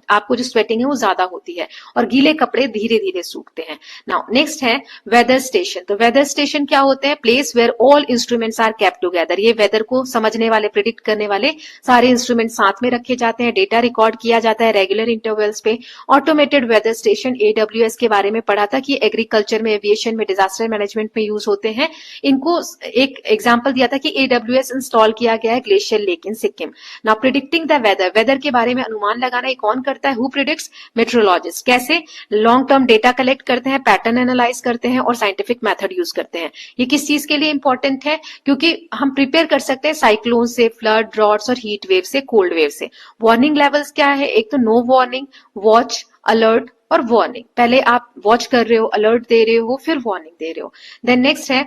आपको जो स्वेटिंग है वो ज्यादा होती है, और गीले कपड़े धीरे धीरे सूखते हैं। नाउ नेक्स्ट है वेदर स्टेशन। तो वेदर स्टेशन क्या होते हैं? Place where all instruments are kept together. ये वेदर को समझने वाले, प्रिडिक्ट करने वाले सारे इंस्ट्रूमेंट साथ में रखे जाते हैं, डेटा रिकॉर्ड किया जाता है रेगुलर इंटरवल्स पे। ऑटोमेटेड वेदर स्टेशन, AWS के बारे में पढ़ा था कि एग्रीकल्चर में, एविएशन में, डिजास्टर मैनेजमेंट में यूज होते हैं। इनको एक एग्जाम्पल दिया था कि AWS इंस्टॉल किया गया है glacier lake in Sikkim. Now predicting the weather, weather के बारे में अनुमान लगाना ये कौन करता है? Who predicts? मेट्रोलॉजिस्ट। कैसे? लॉन्ग टर्म डेटा कलेक्ट करते हैं, पैटर्न एनालाइज करते हैं और साइंटिफिक मेथड यूज करते हैं। ये किस चीज के लिए इंपॉर्टेंट है? क्योंकि हम प्रिपेयर कर सकते हैं साइक्लोन से, फ्लड, ड्रॉट्स और हीट वेव से, कोल्ड वेव से। वार्निंग लेवल्स क्या है? एक तो नो वार्निंग, वॉच, अलर्ट और वार्निंग। पहले आप वॉच कर रहे हो, अलर्ट दे रहे हो, फिर वार्निंग दे रहे हो। देन नेक्स्ट है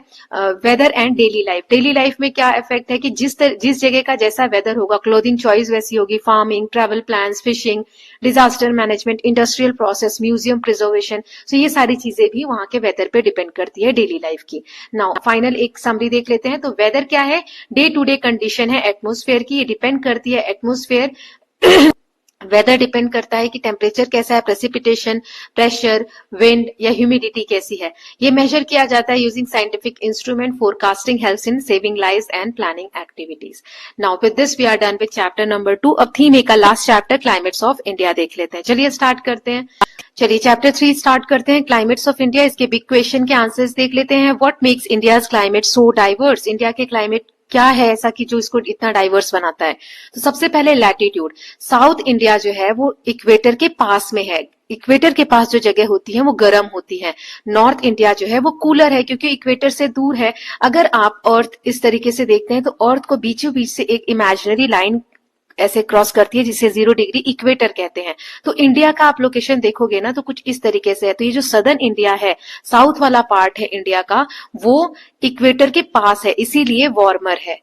weather and daily life. Daily life में क्या इफेक्ट है कि जिस जगह का जैसा वेदर होगा, क्लोथिंग चॉइस वैसी होगी, farming, travel plans, fishing, disaster management, industrial process, museum preservation, so ये सारी चीजें भी वहां के वेदर पे डिपेंड करती है डेली लाइफ की। नाउ फाइनल एक समरी देख लेते हैं। तो वेदर क्या है? डे टू डे कंडीशन है एटमोस्फेयर की, ये डिपेंड करती है एटमोस्फेयर वेदर डिपेंड करता है कि टेम्परेचर कैसा है, प्रेसिपिटेशन, प्रेशर, विंड या ह्यूमिडिटी कैसी है। ये मेजर किया जाता है using scientific instrument. Forecasting helps in saving lives and planning activities. Now with this we are done with chapter number 2। अब थीम ए का last chapter climates of India देख लेते हैं। चलिए स्टार्ट करते हैं। चलिए चैप्टर 3 स्टार्ट करते हैं, क्लाइमेट्स ऑफ इंडिया। इसके बिग क्वेश्चन के आंसर्स देख लेते हैं। What makes India's climate so diverse? India के क्लाइमेट क्या है ऐसा कि जो इसको इतना डाइवर्स बनाता है? तो सबसे पहले लैटिट्यूड। साउथ इंडिया जो है वो इक्वेटर के पास में है। इक्वेटर के पास जो जगह होती है वो गर्म होती है। नॉर्थ इंडिया जो है वो कूलर है क्योंकि इक्वेटर से दूर है। अगर आप अर्थ इस तरीके से देखते हैं तो अर्थ को बीचों बीच से एक इमेजिनरी लाइन ऐसे क्रॉस करती है जिसे 0 डिग्री इक्वेटर कहते हैं। तो इंडिया का आप लोकेशन देखोगे ना तो कुछ इस तरीके से है। तो ये जो सदर्न इंडिया है, साउथ वाला पार्ट है इंडिया का, वो इक्वेटर के पास है, इसीलिए वार्मर है।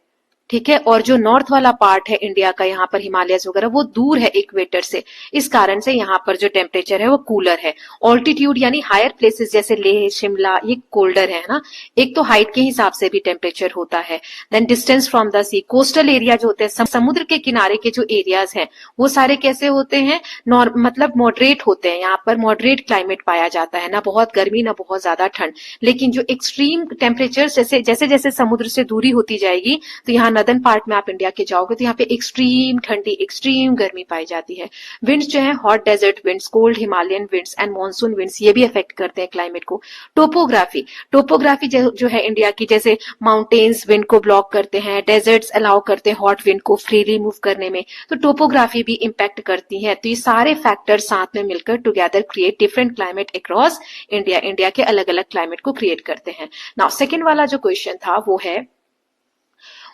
ठीक है, और जो नॉर्थ वाला पार्ट है इंडिया का, यहाँ पर हिमालयस वगैरह, वो दूर है इक्वेटर से, इस कारण से यहाँ पर जो टेम्परेचर है वो कूलर है। ऑल्टीट्यूड यानी हायर प्लेसेस जैसे लेह, शिमला, ये कोल्डर है ना। एक तो हाइट के हिसाब से भी टेम्परेचर होता है। Then distance from the sea, coastal area जो होते हैं, समुद्र के किनारे के जो एरियाज हैं वो सारे कैसे होते हैं? मतलब मॉडरेट होते हैं। यहाँ पर मॉडरेट क्लाइमेट पाया जाता है, ना बहुत गर्मी ना बहुत ज्यादा ठंड। लेकिन जो एक्सट्रीम टेम्परेचर जैसे जैसे समुद्र से दूरी होती जाएगी, तो यहाँ नदर्न पार्ट में आप इंडिया के जाओगे तो यहाँ पे एक्सट्रीम ठंडी, एक्सट्रीम गर्मी पाई जाती है। विंड्स जो है hot desert winds, cold Himalayan winds and monsoon winds, ये भी अफेक्ट करते हैं क्लाइमेट को। टोपोग्राफी, टोपोग्राफी जो है इंडिया की, जैसे माउंटेन्स विंड को ब्लॉक करते हैं, डेजर्ट्स अलाउ करते हैं हॉट विंड को फ्रीली मूव करने में, तो टोपोग्राफी भी इम्पैक्ट करती है। तो ये सारे फैक्टर्स साथ में मिलकर together create different climate across India. India के अलग अलग क्लाइमेट को क्रिएट करते हैं। नाउ सेकेंड वाला जो क्वेश्चन था वो है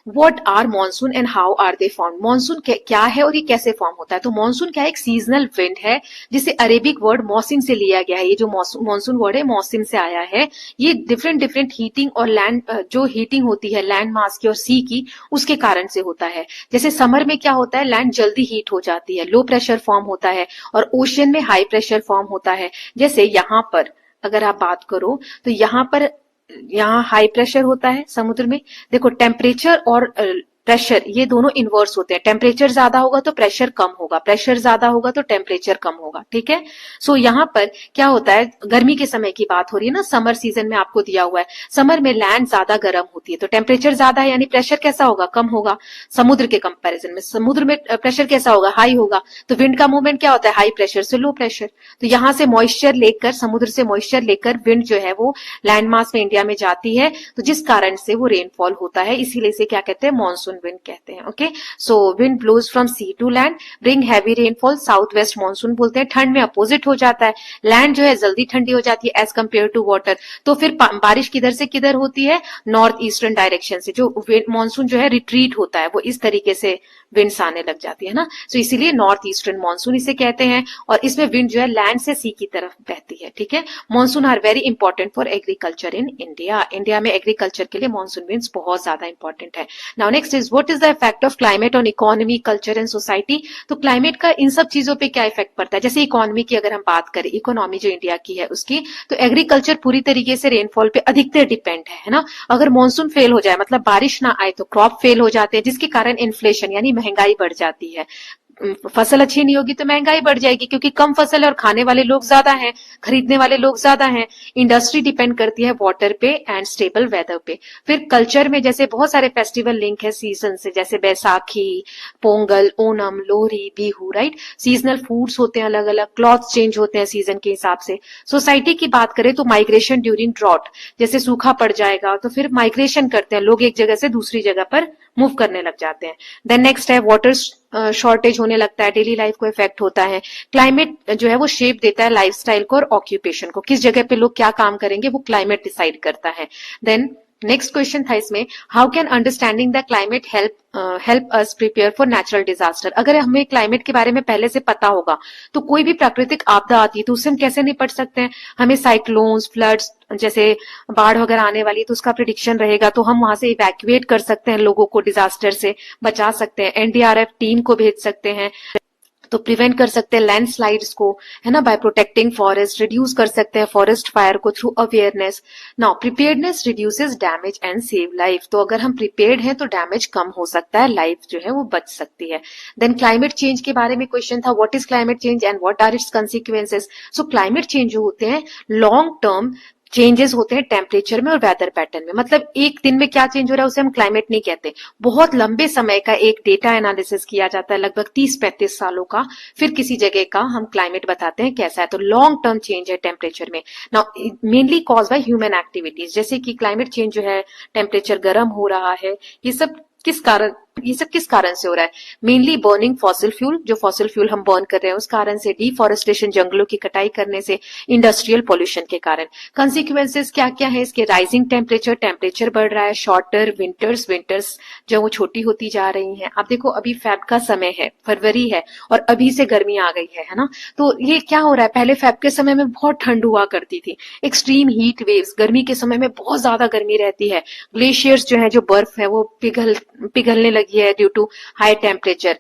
What are monsoon and how are they formed? Monsoon क्या है और ये कैसे फॉर्म होता है? तो मॉनसून क्या है? एक सीजनल विंड है जिसे अरेबिक वर्ड मौसिम से लिया गया है। ये जो मॉनसून वर्ड है मौसिम से आया है। ये डिफरेंट हीटिंग और लैंड, जो हीटिंग होती है लैंड मास की और सी की, उसके कारण से होता है। जैसे समर में क्या होता है, लैंड जल्दी हीट हो जाती है, लो प्रेशर फॉर्म होता है, और ओशन में हाई प्रेशर फॉर्म होता है। जैसे यहाँ पर अगर आप बात करो तो यहाँ हाई प्रेशर होता है समुद्र में। देखो टेम्परेचर और प्रेशर ये दोनों इनवर्स होते हैं। टेम्परेचर ज्यादा होगा तो प्रेशर कम होगा, प्रेशर ज्यादा होगा तो टेम्परेचर कम होगा। ठीक है, सो यहाँ पर क्या होता है, गर्मी के समय की बात हो रही है ना, समर सीजन में आपको दिया हुआ है। समर में लैंड ज्यादा गर्म होती है तो टेम्परेचर ज्यादा है, यानी प्रेशर कैसा होगा, कम होगा। समुद्र के कंपैरिजन में समुद्र में प्रेशर कैसा होगा, हाई होगा। तो विंड का मूवमेंट क्या होता है, हाई प्रेशर से लो प्रेशर। तो यहाँ से मॉइस्चर लेकर, समुद्र से मॉइस्चर लेकर विंड जो है वो लैंड मास में इंडिया में जाती है, तो जिस कारण से वो रेनफॉल होता है। इसीलिए इसे क्या कहते हैं, मॉनसून विंड कहते हैं। Okay, so wind blows from sea to land, bring heavy rainfall, south west monsoon बोलते हैं। ठंड में अपोजिट हो जाता है, लैंड जो है जल्दी ठंडी हो जाती है एज कंपेयर टू वाटर। तो फिर बारिश किधर से किधर होती है, नॉर्थ ईस्टर्न डायरेक्शन से। जो मॉनसून जो है रिट्रीट होता है, वो इस तरीके से विंड्स आने लग जाती है ना। सो इसीलिए नॉर्थ ईस्टर्न मॉनसून इसे कहते हैं। और इसमें विंड जो है लैंड से सी की तरफ बहती है। ठीक है, monsoon are very important for agriculture in India. India में एग्रीकल्चर के लिए मॉनसून विंड्स बहुत ज्यादा इंपॉर्टेंट है। Now next is is what is the effect of climate on economy, culture and society. तो क्लाइमेट का इन सब चीजों पे क्या इफेक्ट पड़ता है, जैसे इकोनॉमी की अगर हम बात करें, इकोनॉमी जो इंडिया की है उसकी, तो एग्रीकल्चर पूरी तरीके से रेनफॉल पे अधिकतर डिपेंड है ना। अगर मानसून फेल हो जाए, मतलब बारिश ना आए, तो क्रॉप फेल हो जाते हैं, जिसके कारण इन्फ्लेशन यानी महंगाई बढ़ जाती है। फसल अच्छी नहीं होगी तो महंगाई बढ़ जाएगी, क्योंकि कम फसल है और खाने वाले लोग ज्यादा हैं, खरीदने वाले लोग ज्यादा हैं। इंडस्ट्री डिपेंड करती है वाटर पे एंड स्टेबल वेदर पे। फिर कल्चर में जैसे बहुत सारे फेस्टिवल लिंक है सीजन से, जैसे Baisakhi, Pongal, Onam, Lohri, Bihu, right. Seasonal foods होते हैं अलग अलग, क्लॉथ चेंज होते हैं सीजन के हिसाब से। सोसाइटी की बात करें तो माइग्रेशन ड्यूरिंग ड्रॉट, जैसे सूखा पड़ जाएगा तो फिर माइग्रेशन करते हैं लोग, एक जगह से दूसरी जगह पर मूव करने लग जाते हैं। देन नेक्स्ट है वाटर शॉर्टेज होने लगता है, डेली लाइफ को इफेक्ट होता है। क्लाइमेट जो है वो शेप देता है लाइफस्टाइल को और ऑक्यूपेशन को, किस जगह पे लोग क्या काम करेंगे वो क्लाइमेट डिसाइड करता है। देन नेक्स्ट क्वेश्चन था इसमें, how can understanding the climate help us prepare for natural disaster. अगर हमें क्लाइमेट के बारे में पहले से पता होगा तो कोई भी प्राकृतिक आपदा आती है तो उससे हम कैसे निपट सकते हैं। हमें साइक्लोन्स, फ्लड्स, जैसे बाढ़ वगैरह आने वाली तो उसका प्रिडिक्शन रहेगा, तो हम वहां से इवैक्यूएट कर सकते हैं, लोगों को डिजास्टर से बचा सकते हैं, एनडीआरएफ टीम को भेज सकते हैं, तो प्रिवेंट कर सकते हैं लैंडस्लाइड्स को, है ना, बाय प्रोटेक्टिंग फॉरेस्ट, रिड्यूस कर सकते हैं फॉरेस्ट फायर को through awareness. Now preparedness reduces damage and save life, तो अगर हम प्रिपेयर्ड हैं तो डैमेज कम हो सकता है, लाइफ जो है वो बच सकती है। देन क्लाइमेट चेंज के बारे में क्वेश्चन था, what is climate change and what are its consequences. So climate change जो होते हैं लॉन्ग टर्म चेंजेस होते हैं टेम्परेचर में और वेदर पैटर्न में, मतलब एक दिन में क्या चेंज हो रहा है उसे हम क्लाइमेट नहीं कहते, बहुत लंबे समय का एक डेटा एनालिसिस किया जाता है, लगभग 30-35 सालों का, फिर किसी जगह का हम क्लाइमेट बताते हैं कैसा है। तो लॉन्ग टर्म चेंज है टेम्परेचर में। Now mainly cause by human activities, जैसे कि क्लाइमेट चेंज जो है, टेम्परेचर गर्म हो रहा है, ये सब किस कारण से हो रहा है। मेनली बर्निंग फॉसिल फ्यूल, जो फॉसिल फ्यूल हम बर्न कर रहे हैं उस कारण से, डिफॉरेस्टेशन, जंगलों की कटाई करने से, इंडस्ट्रियल पोल्यूशन के कारण। कंसिक्वेंसेस क्या क्या है इसके, राइजिंग टेम्परेचर, टेम्परेचर बढ़ रहा है, शॉर्टर विंटर्स जो वो छोटी होती जा रही हैं। आप देखो अभी फेब का समय है, फरवरी है और अभी से गर्मी आ गई है ना। तो ये क्या हो रहा है, पहले फेब के समय में बहुत ठंड हुआ करती थी, एक्सट्रीम हीट वेव्स, गर्मी के समय में बहुत ज्यादा गर्मी रहती है, ग्लेशियर्स जो है, जो बर्फ है वो पिघलने लगी है ड्यू टू हाई टेम्परेचर,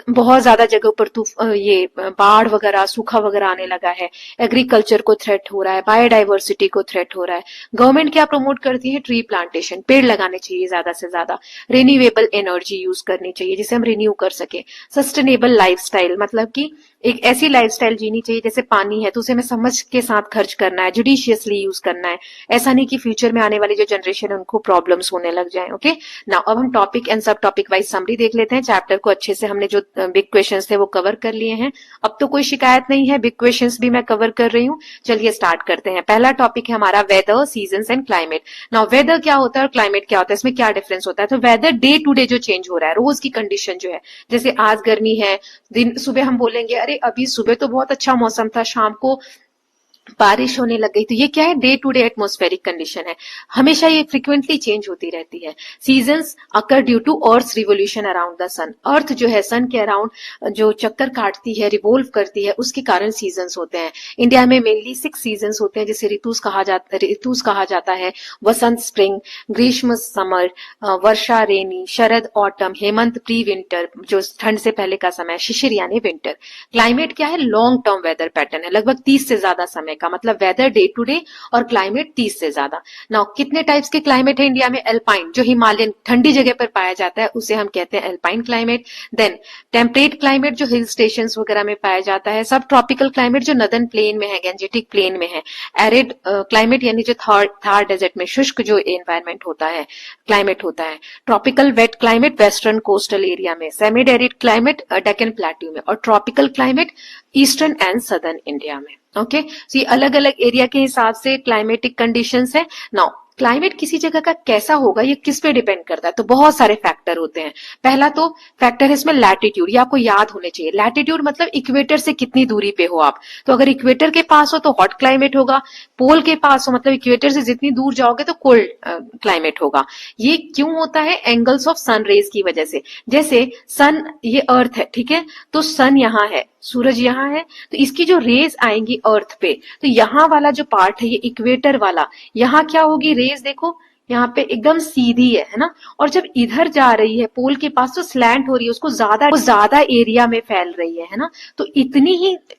बहुत ज्यादा जगहों पर ये बाढ़ वगैरह, सूखा वगैरह आने लगा है, एग्रीकल्चर को थ्रेट हो रहा है, बायोडाइवर्सिटी को थ्रेट हो रहा है। गवर्नमेंट क्या प्रमोट करती है, ट्री प्लांटेशन, पेड़ लगाने चाहिए ज्यादा से ज्यादा, रिन्यूएबल एनर्जी यूज करनी चाहिए जिसे हम रिन्यू कर सके, सस्टेनेबल लाइफस्टाइल, मतलब कि एक ऐसी लाइफस्टाइल जीनी चाहिए, जैसे पानी है तो उसे हमें समझ के साथ खर्च करना है, जुडिशियसली यूज करना है, ऐसा नहीं कि फ्यूचर में आने वाली जो जनरेशन है उनको प्रॉब्लम्स होने लग जाए। ओके, नाउ अब हम टॉपिक एंड सब टॉपिक वाइज समरी देख लेते हैं। चैप्टर को अच्छे से हमने जो बिग क्वेश्चंस थे वो कवर कर लिए हैं, अब तो कोई शिकायत नहीं है, बिग क्वेश्चंस भी मैं कवर कर रही हूँ। चलिए स्टार्ट करते हैं। पहला टॉपिक है हमारा weather, seasons and climate. Now weather क्या होता है और क्लाइमेट क्या होता है, इसमें क्या डिफरेंस होता है। तो वेदर डे टू डे जो चेंज हो रहा है, रोज की कंडीशन जो है, जैसे आज गर्मी है, दिन सुबह हम बोलेंगे अरे अभी सुबह तो बहुत अच्छा मौसम था, शाम को बारिश होने लग गई, तो ये क्या है, day to day atmospheric condition है, हमेशा ये फ्रिक्वेंटली चेंज होती रहती है। Seasons occur due to earth revolution around the sun, earth जो है सन के अराउंड जो चक्कर काटती है, रिवोल्व करती है, उसके कारण सीजन्स होते हैं। इंडिया में मेनली 6 सीजन्स होते हैं, जिसे ऋतुस कहा जाता है, वसंत स्प्रिंग, ग्रीष्म समर, वर्षा रेनी, शरद ऑटम, हेमंत प्री विंटर जो ठंड से पहले का समय, शिशिर यानी विंटर। क्लाइमेट क्या है, लॉन्ग टर्म वेदर पैटर्न है, लगभग 30 से ज्यादा समय का, मतलब वेदर डे टू डे, और क्लाइमेट 30 से ज्यादा। नाउ कितने टाइप्स के क्लाइमेट है इंडिया में, एल्पाइन जो हिमालयन ठंडी जगह पर पाया जाता है उसे हम कहते हैं alpine climate. Then temperate climate जो हिल स्टेशन वगैरह में पाया जाता है, सब ट्रॉपिकल क्लाइमेट जो नदर्न प्लेन में है, गैंजेटिक प्लेन में है। एरिड क्लाइमेट यानी जो थार डेजर्ट में शुष्क जो एनवायरमेंट होता है, क्लाइमेट होता है। Tropical wet climate western coastal area में, semi arid climate Deccan plateau में, और tropical climate eastern and southern India में। ओके, सो ये अलग अलग एरिया के हिसाब से क्लाइमेटिक कंडीशंस है। नाउ क्लाइमेट किसी जगह का कैसा होगा ये किस पे डिपेंड करता है, तो बहुत सारे फैक्टर होते हैं। पहला तो फैक्टर है इसमें लैटिट्यूड, ये आपको याद होने चाहिए। लैटिट्यूड मतलब इक्वेटर से कितनी दूरी पे हो आप, तो अगर इक्वेटर के पास हो तो हॉट क्लाइमेट होगा, पोल के पास हो मतलब इक्वेटर से जितनी दूर जाओगे तो कोल्ड क्लाइमेट होगा। ये क्यों होता है, एंगल्स ऑफ सन रेज की वजह से। जैसे सन, ये अर्थ है, ठीक है, तो सन यहाँ है, सूरज यहाँ है, तो इसकी जो रेज आएंगी अर्थ पे, तो यहाँ वाला जो पार्ट है ये इक्वेटर वाला, यहाँ क्या होगी रेज, देखो यहाँ पे एकदम सीधी है ना। और जब इधर जा रही है पोल के पास तो स्लैंट हो रही है, उसको ज्यादा एरिया में फैल रही है ना। तो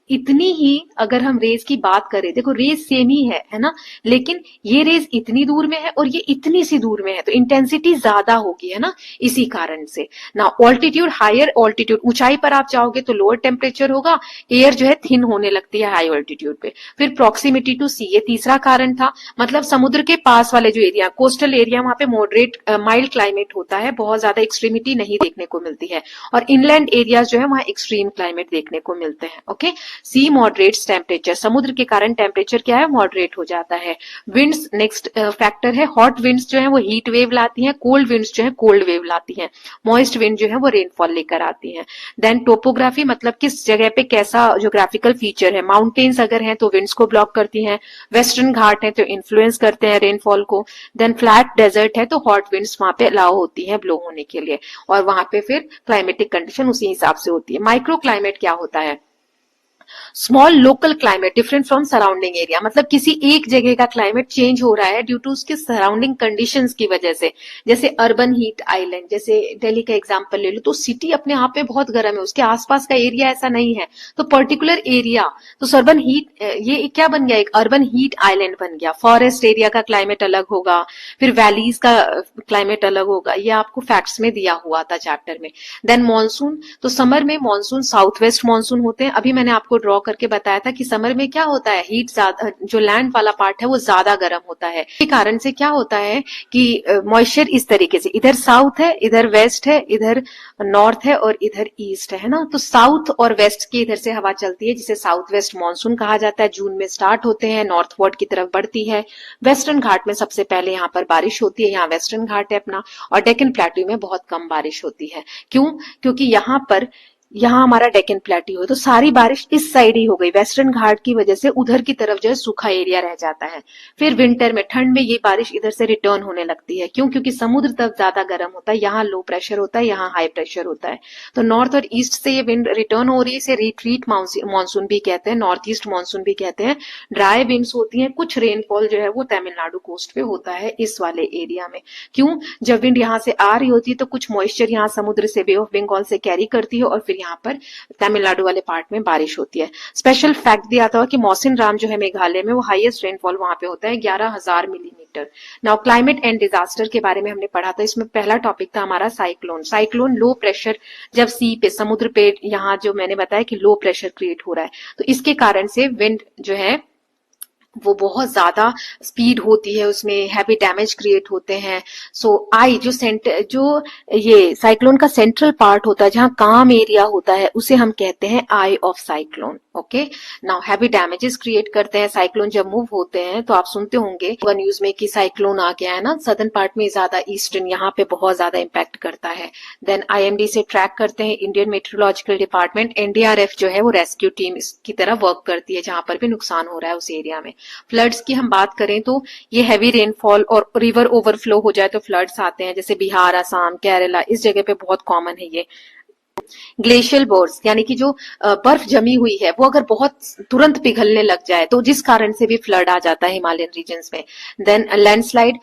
इतनी ही अगर हम रेज की बात करें, देखो रेज सेम ही है ना, लेकिन ये रेज इतनी दूर में है और ये इतनी सी दूर में है, तो इंटेंसिटी ज्यादा होगी, है ना, इसी कारण से ना। ऑल्टीट्यूड, हायर ऑल्टीट्यूड, ऊंचाई पर आप जाओगे तो लोअर टेम्परेचर होगा, एयर जो है थिन होने लगती है हाई ऑल्टीट्यूड पे। फिर प्रॉक्सिमिटी टू सी, ये तीसरा कारण था, मतलब समुद्र के पास वाले जो एरिया, कोस्टल एरिया, वहां पे मॉडरेट माइल्ड क्लाइमेट होता है, बहुत ज्यादा एक्सट्रीमिटी नहीं देखने को मिलती है। और इनलैंड एरियाज जो है वहां एक्सट्रीम क्लाइमेट देखने को मिलते हैं। ओके, सी मॉडरेट्स टेम्परेचर, समुद्र के कारण टेम्परेचर क्या है, मॉडरेट हो जाता है। विंड्स नेक्स्ट फैक्टर है, हॉट विंड्स जो है वो हीट वेव लाती हैं, कोल्ड विंड्स जो है कोल्ड वेव लाती हैं, मॉइस्ट विंड जो है वो रेनफॉल लेकर आती हैं। देन टोपोग्राफी, मतलब किस जगह पे कैसा ज्योग्राफिकल फीचर है, माउंटेन्स अगर हैं तो विंड्स को ब्लॉक करती हैं, वेस्टर्न घाट है तो इन्फ्लुएंस करते हैं रेनफॉल को, देन फ्लैट डेजर्ट है तो हॉट विंड्स वहां पे अलाउ होती है ब्लो होने के लिए, और वहां पे फिर क्लाइमेटिक कंडीशन उसी हिसाब से होती है। माइक्रो क्लाइमेट क्या होता है, small local climate different from surrounding area, मतलब किसी एक जगह का क्लाइमेट चेंज हो रहा है ड्यू टू उसके सराउंडिंग कंडीशंस की वजह से। जैसे अर्बन हीट आइलैंड, जैसे दिल्ली का एग्जांपल ले लो, तो सिटी अपने आप में बहुत गर्म है, उसके आसपास का एरिया ऐसा नहीं है, तो पर्टिकुलर एरिया, तो अर्बन हीट, ये क्या बन गया, एक अर्बन हीट आइलैंड बन गया। फॉरेस्ट एरिया का क्लाइमेट अलग होगा, फिर वैलीज का क्लाइमेट अलग होगा, ये आपको फैक्ट्स में दिया हुआ था चैप्टर में। देन मानसून, तो समर में मानसून साउथ वेस्ट मानसून होते हैं, अभी मैंने आपको ड्रॉ करके बताया था कि समर में क्या होता है, हीट ज्यादा, जो लैंड वाला पार्ट है वो ज्यादा गर्म होता है, के कारण से क्या होता है कि मॉइस्चर इस तरीके से, इधर साउथ है, इधर वेस्ट है, इधर नॉर्थ है और इधर ईस्ट है ना, तो साउथ और वेस्ट की इधर से हवा चलती है जिसे साउथ वेस्ट मानसून कहा जाता है। जून में स्टार्ट होते हैं, नॉर्थवर्ड की तरफ बढ़ती है, वेस्टर्न घाट में सबसे पहले यहाँ पर बारिश होती है, यहाँ वेस्टर्न घाट है अपना, और डेक्कन प्लेट्यू में बहुत कम बारिश होती है। क्यों, क्योंकि यहाँ हमारा डेक्कन प्लेट्यू है, तो सारी बारिश इस साइड ही हो गई, वेस्टर्न घाट की वजह से उधर की तरफ जो है सूखा एरिया रह जाता है। फिर विंटर में, ठंड में, ये बारिश इधर से रिटर्न होने लगती है। क्यों, क्योंकि समुद्र तब ज्यादा गर्म होता है, यहाँ लो प्रेशर होता है, यहाँ हाई प्रेशर होता है, तो नॉर्थ और ईस्ट से ये विंड रिटर्न हो रही है, इसे रिट्रीट मानसून भी कहते हैं, नॉर्थ ईस्ट मानसून भी कहते हैं। ड्राई विंड्स होती हैं, कुछ रेनफॉल जो है वो तमिलनाडु कोस्ट पे होता है इस वाले एरिया में। क्यों, जब विंड यहाँ से आ रही होती है तो कुछ मॉइस्चर यहाँ समुद्र से, बे ऑफ बंगाल से कैरी करती है, और फिर यहाँ पर तमिलनाडु वाले पार्ट में बारिश होती है। स्पेशल फैक्ट दिया था कि मौसिन राम जो है मेघालय में, वो हाईएस्ट रेनफॉल वहां पे होता है 11,000 millimetre. Now climate and disaster के बारे में हमने पढ़ा था, इसमें पहला टॉपिक था हमारा साइक्लोन। साइक्लोन लो प्रेशर, जब सी पे, समुद्र पे, यहाँ जो मैंने बताया कि लो प्रेशर क्रिएट हो रहा है, तो इसके कारण से विंड जो है वो बहुत ज्यादा स्पीड होती है, उसमें हैवी डैमेज क्रिएट होते हैं। सो आई जो ये साइक्लोन का सेंट्रल पार्ट होता है, जहां काम एरिया होता है, उसे हम कहते हैं eye of cyclone. Okay, now heavy damages create करते हैं साइक्लोन जब मूव होते हैं, तो आप सुनते होंगे न्यूज में कि साइक्लोन आ गया है ना, सदर्न पार्ट में ज्यादा, ईस्टर्न यहाँ पे बहुत ज्यादा इंपैक्ट करता है। देन आईएमडी से ट्रैक करते हैं, इंडियन मेट्रोलॉजिकल डिपार्टमेंट, एनडीआरएफ जो है वो रेस्क्यू टीम की तरह वर्क करती है जहां पर भी नुकसान हो रहा है उस एरिया में। फ्लड्स की हम बात करें तो ये हैवी रेनफॉल और रिवर ओवरफ्लो हो जाए तो फ्लड्स आते हैं, जैसे बिहार, असम, केरला, इस जगह पे बहुत कॉमन है ये। ग्लेशियल बोर्स, यानी कि जो बर्फ जमी हुई है वो अगर बहुत तुरंत पिघलने लग जाए तो जिस कारण से भी फ्लड आ जाता है हिमालयन रीजन्स में। देन लैंडस्लाइड,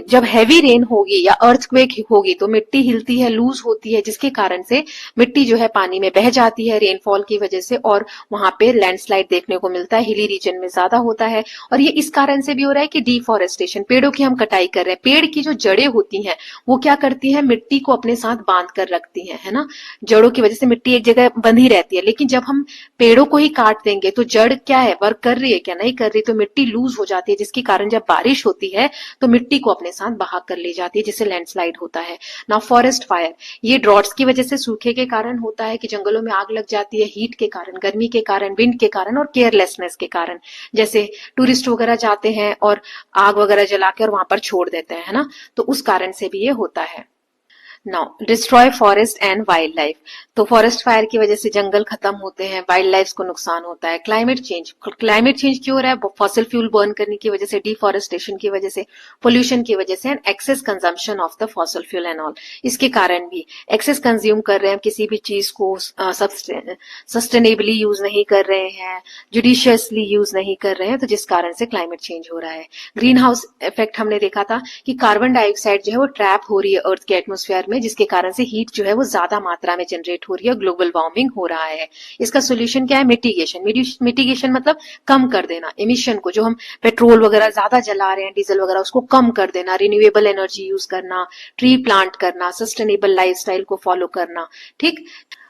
जब हैवी रेन होगी या अर्थक्वेक होगी तो मिट्टी हिलती है, लूज होती है, जिसके कारण से मिट्टी जो है पानी में बह जाती है रेनफॉल की वजह से, और वहां पे लैंडस्लाइड देखने को मिलता है, हिली रीजन में ज्यादा होता है। और ये इस कारण से भी हो रहा है कि डिफॉरेस्टेशन, पेड़ों की हम कटाई कर रहे हैं, पेड़ की जो जड़ें होती हैं वो क्या करती है, मिट्टी को अपने साथ बांध कर रखती है ना, जड़ों की वजह से मिट्टी एक जगह बंधी रहती है। लेकिन जब हम पेड़ों को ही काट देंगे तो जड़ क्या है, वर्क कर रही है क्या, नहीं कर रही, तो मिट्टी लूज हो जाती है, जिसके कारण जब बारिश होती है तो मिट्टी को अपने साथ बहा कर ले जाती है, जिससे लैंडस्लाइड होता है। नाउ फॉरेस्ट फायर, ये ड्रॉट्स की वजह से, सूखे के कारण होता है कि जंगलों में आग लग जाती है, हीट के कारण, गर्मी के कारण, विंड के कारण और केयरलेसनेस के कारण। जैसे टूरिस्ट वगैरह जाते हैं और आग वगैरह जला के और वहां पर छोड़ देते हैं, है ना, तो उस कारण से भी ये होता है। Now destroy forest and wild life. तो फॉरेस्ट फायर की वजह से जंगल खत्म होते हैं, वाइल्ड लाइफ को नुकसान होता है। क्लाइमेट चेंज क्यों हो रहा है? फॉसिल फ्यूल बर्न करने की वजह से, डिफॉरेस्टेशन की वजह से, पोल्यूशन की वजह से, and excess consumption of the fossil fuel and all. इसके कारण भी एक्सेस कंज्यूम कर रहे हैं, किसी भी चीज को सस्टेनेबली यूज नहीं कर रहे हैं, जुडिशियसली यूज नहीं कर रहे हैं, तो जिस कारण से क्लाइमेट चेंज हो रहा है। ग्रीन हाउस इफेक्ट हमने देखा था कि कार्बन डाइऑक्साइड जो है वो ट्रैप हो रही है अर्थ के एटमोस्फेयर में, जिसके कारण से हीट जो है वो ज्यादा मात्रा में जनरेट हो रही है, ग्लोबल वार्मिंग हो रहा है। इसका सोल्यूशन क्या है? मिटिगेशन मतलब कम कर देना एमिशन को, जो हम पेट्रोल वगैरह ज्यादा जला रहे हैं, डीजल वगैरह, उसको कम कर देना, रिन्यूएबल एनर्जी यूज करना, ट्री प्लांट करना, सस्टेनेबल लाइफस्टाइल को फॉलो करना। ठीक,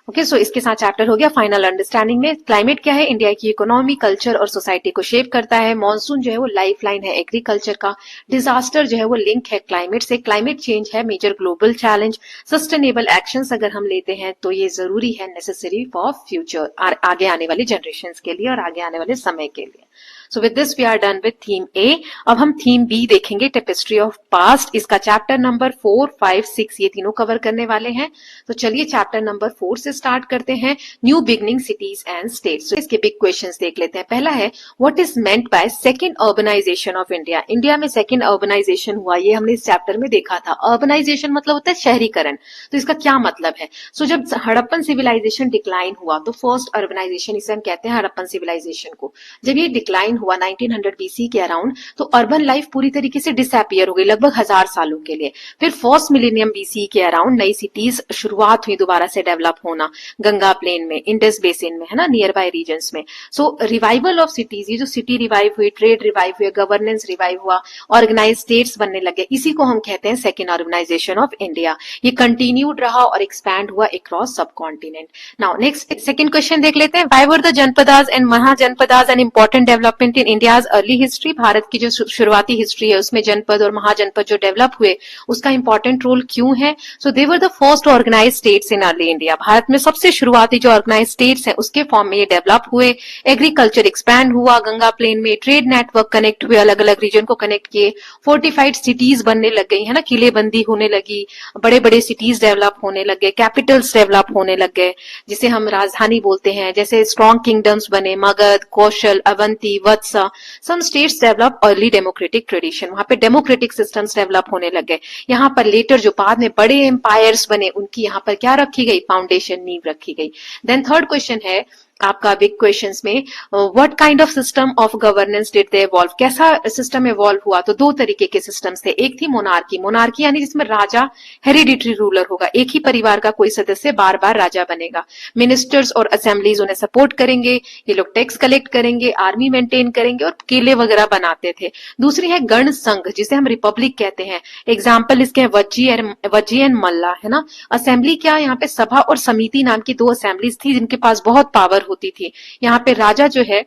ओके, सो इसके साथ चैप्टर हो गया फाइनल अंडरस्टैंडिंग में। क्लाइमेट क्या है? इंडिया की इकोनॉमी, कल्चर और सोसाइटी को शेप करता है। मॉनसून जो है वो लाइफ लाइन है एग्रीकल्चर का। डिजास्टर जो है वो लिंक है क्लाइमेट से। क्लाइमेट चेंज है major global challenge. Sustainable actions अगर हम लेते हैं तो ये जरूरी है, नेसेसरी फॉर फ्यूचर, आगे आने वाली जनरेशन के लिए और आगे आने वाले समय के लिए। So with this we are done with theme A. अब हम थीम बी देखेंगे, टेपेस्ट्री ऑफ पास्ट। इसका चैप्टर नंबर 4, 5, 6 ये तीनों कवर करने वाले हैं। तो चलिए चैप्टर नंबर 4 से स्टार्ट करते हैं, new beginning cities and states. इसके बिग क्वेश्चंस देख लेते हैं। पहला है, what is meant by second urbanization of India? India में सेकंड अर्बनाइजेशन हुआ, ये हमने इस चैप्टर में देखा था। अर्बनाइजेशन मतलब होता है शहरीकरण, तो इसका क्या मतलब है? सो जब हड़प्पन सिविलाइजेशन डिक्लाइन हुआ तो फर्स्ट अर्बनाइजेशन, इसे हम कहते हैं हड़प्पन सिविलाइजेशन को। जब ये डिक्लाइन हुआ 1900 बीसी के अराउंड, तो अर्बन लाइफ पूरी तरीके से डिसअपियर हो गई लगभग 1000 सालों के लिए। फिर फर्स्ट मिलेनियम बीसी के अराउंड नई सिटीज शुरुआत हुई दोबारा से डेवलप होना, गंगा प्लेन में, इंडस बेसिन में, है ना, नियर बाय रीजन्स में। सो रिवाइवल ऑफ सिटीज, ये जो सिटी रिवाइव हुई, ट्रेड रिवाइव हुई, गवर्नेंस रिवाइव हुआ, ऑर्गेनाइज स्टेट्स बनने लगे, इसी को हम कहते हैं सेकेंड अर्बनाइजेशन ऑफ इंडिया। ये कंटिन्यूड रहा और एक्सपैंड हुआ across subcontinent. Now next second question देख लेते हैं, why were the janapadas and mahajanapadas an important development in India's early history? Bharat की जो शुरुआती हिस्ट्री है उसमें जनपद और महाजनपद जो डेवलप हुए, उसका इंपॉर्टेंट रोल क्यों है? So they were the first organise states in early India. Bharat में सबसे शुरुआती जो ऑर्गेनाइज स्टेट्स हैं उसके फॉर्म में ये डेवलप हुए। एग्रीकल्चर एक्सपैंड हुआ गंगा प्लेन में, ट्रेड नेटवर्क कनेक्ट हुए, अलग अलग रीजन को कनेक्ट किए, फोर्टिफाइड सिटीज बनने लग गई, है ना, किलेबंदी होने लगी, बड़े बड़े सिटीज डेवलप होने लग गए, कैपिटल्स डेवलप होने लग गए जिसे हम राजधानी बोलते हैं। जैसे स्ट्रॉन्ग किंगडम्स बने, Magadha, Kaushal, Avanti, Vatsa. Some states develop early democratic tradition, वहां पे डेमोक्रेटिक सिस्टम्स डेवलप होने लग गए। यहाँ पर लेटर जो बाद में बड़े एम्पायर्स बने, उनकी यहाँ पर क्या रखी गई? फाउंडेशन, नींव रखी गई। देन थर्ड क्वेश्चन है आपका बिग क्वेश्चंस में, what kind of system of governance did they evolve? कैसा सिस्टम इवॉल्व हुआ? तो दो तरीके के सिस्टम्स थे। एक थी मोनार्की यानी जिसमें राजा हेरिडिटरी रूलर होगा, एक ही परिवार का कोई सदस्य बार बार राजा बनेगा। मिनिस्टर्स और असेंबलीज उन्हें सपोर्ट करेंगे, ये लोग टैक्स कलेक्ट करेंगे, आर्मी मेंटेन करेंगे और किले वगैरह बनाते थे। दूसरी है गण संघ, जिसे हम रिपब्लिक कहते हैं। एग्जाम्पल इसके हैं वज्जी एंड मल्ला, है ना। असेंबली क्या, यहाँ पे सभा और समिति नाम की दो असेंबलीज थी जिनके पास बहुत पावर होती थी। यहाँ पे राजा जो है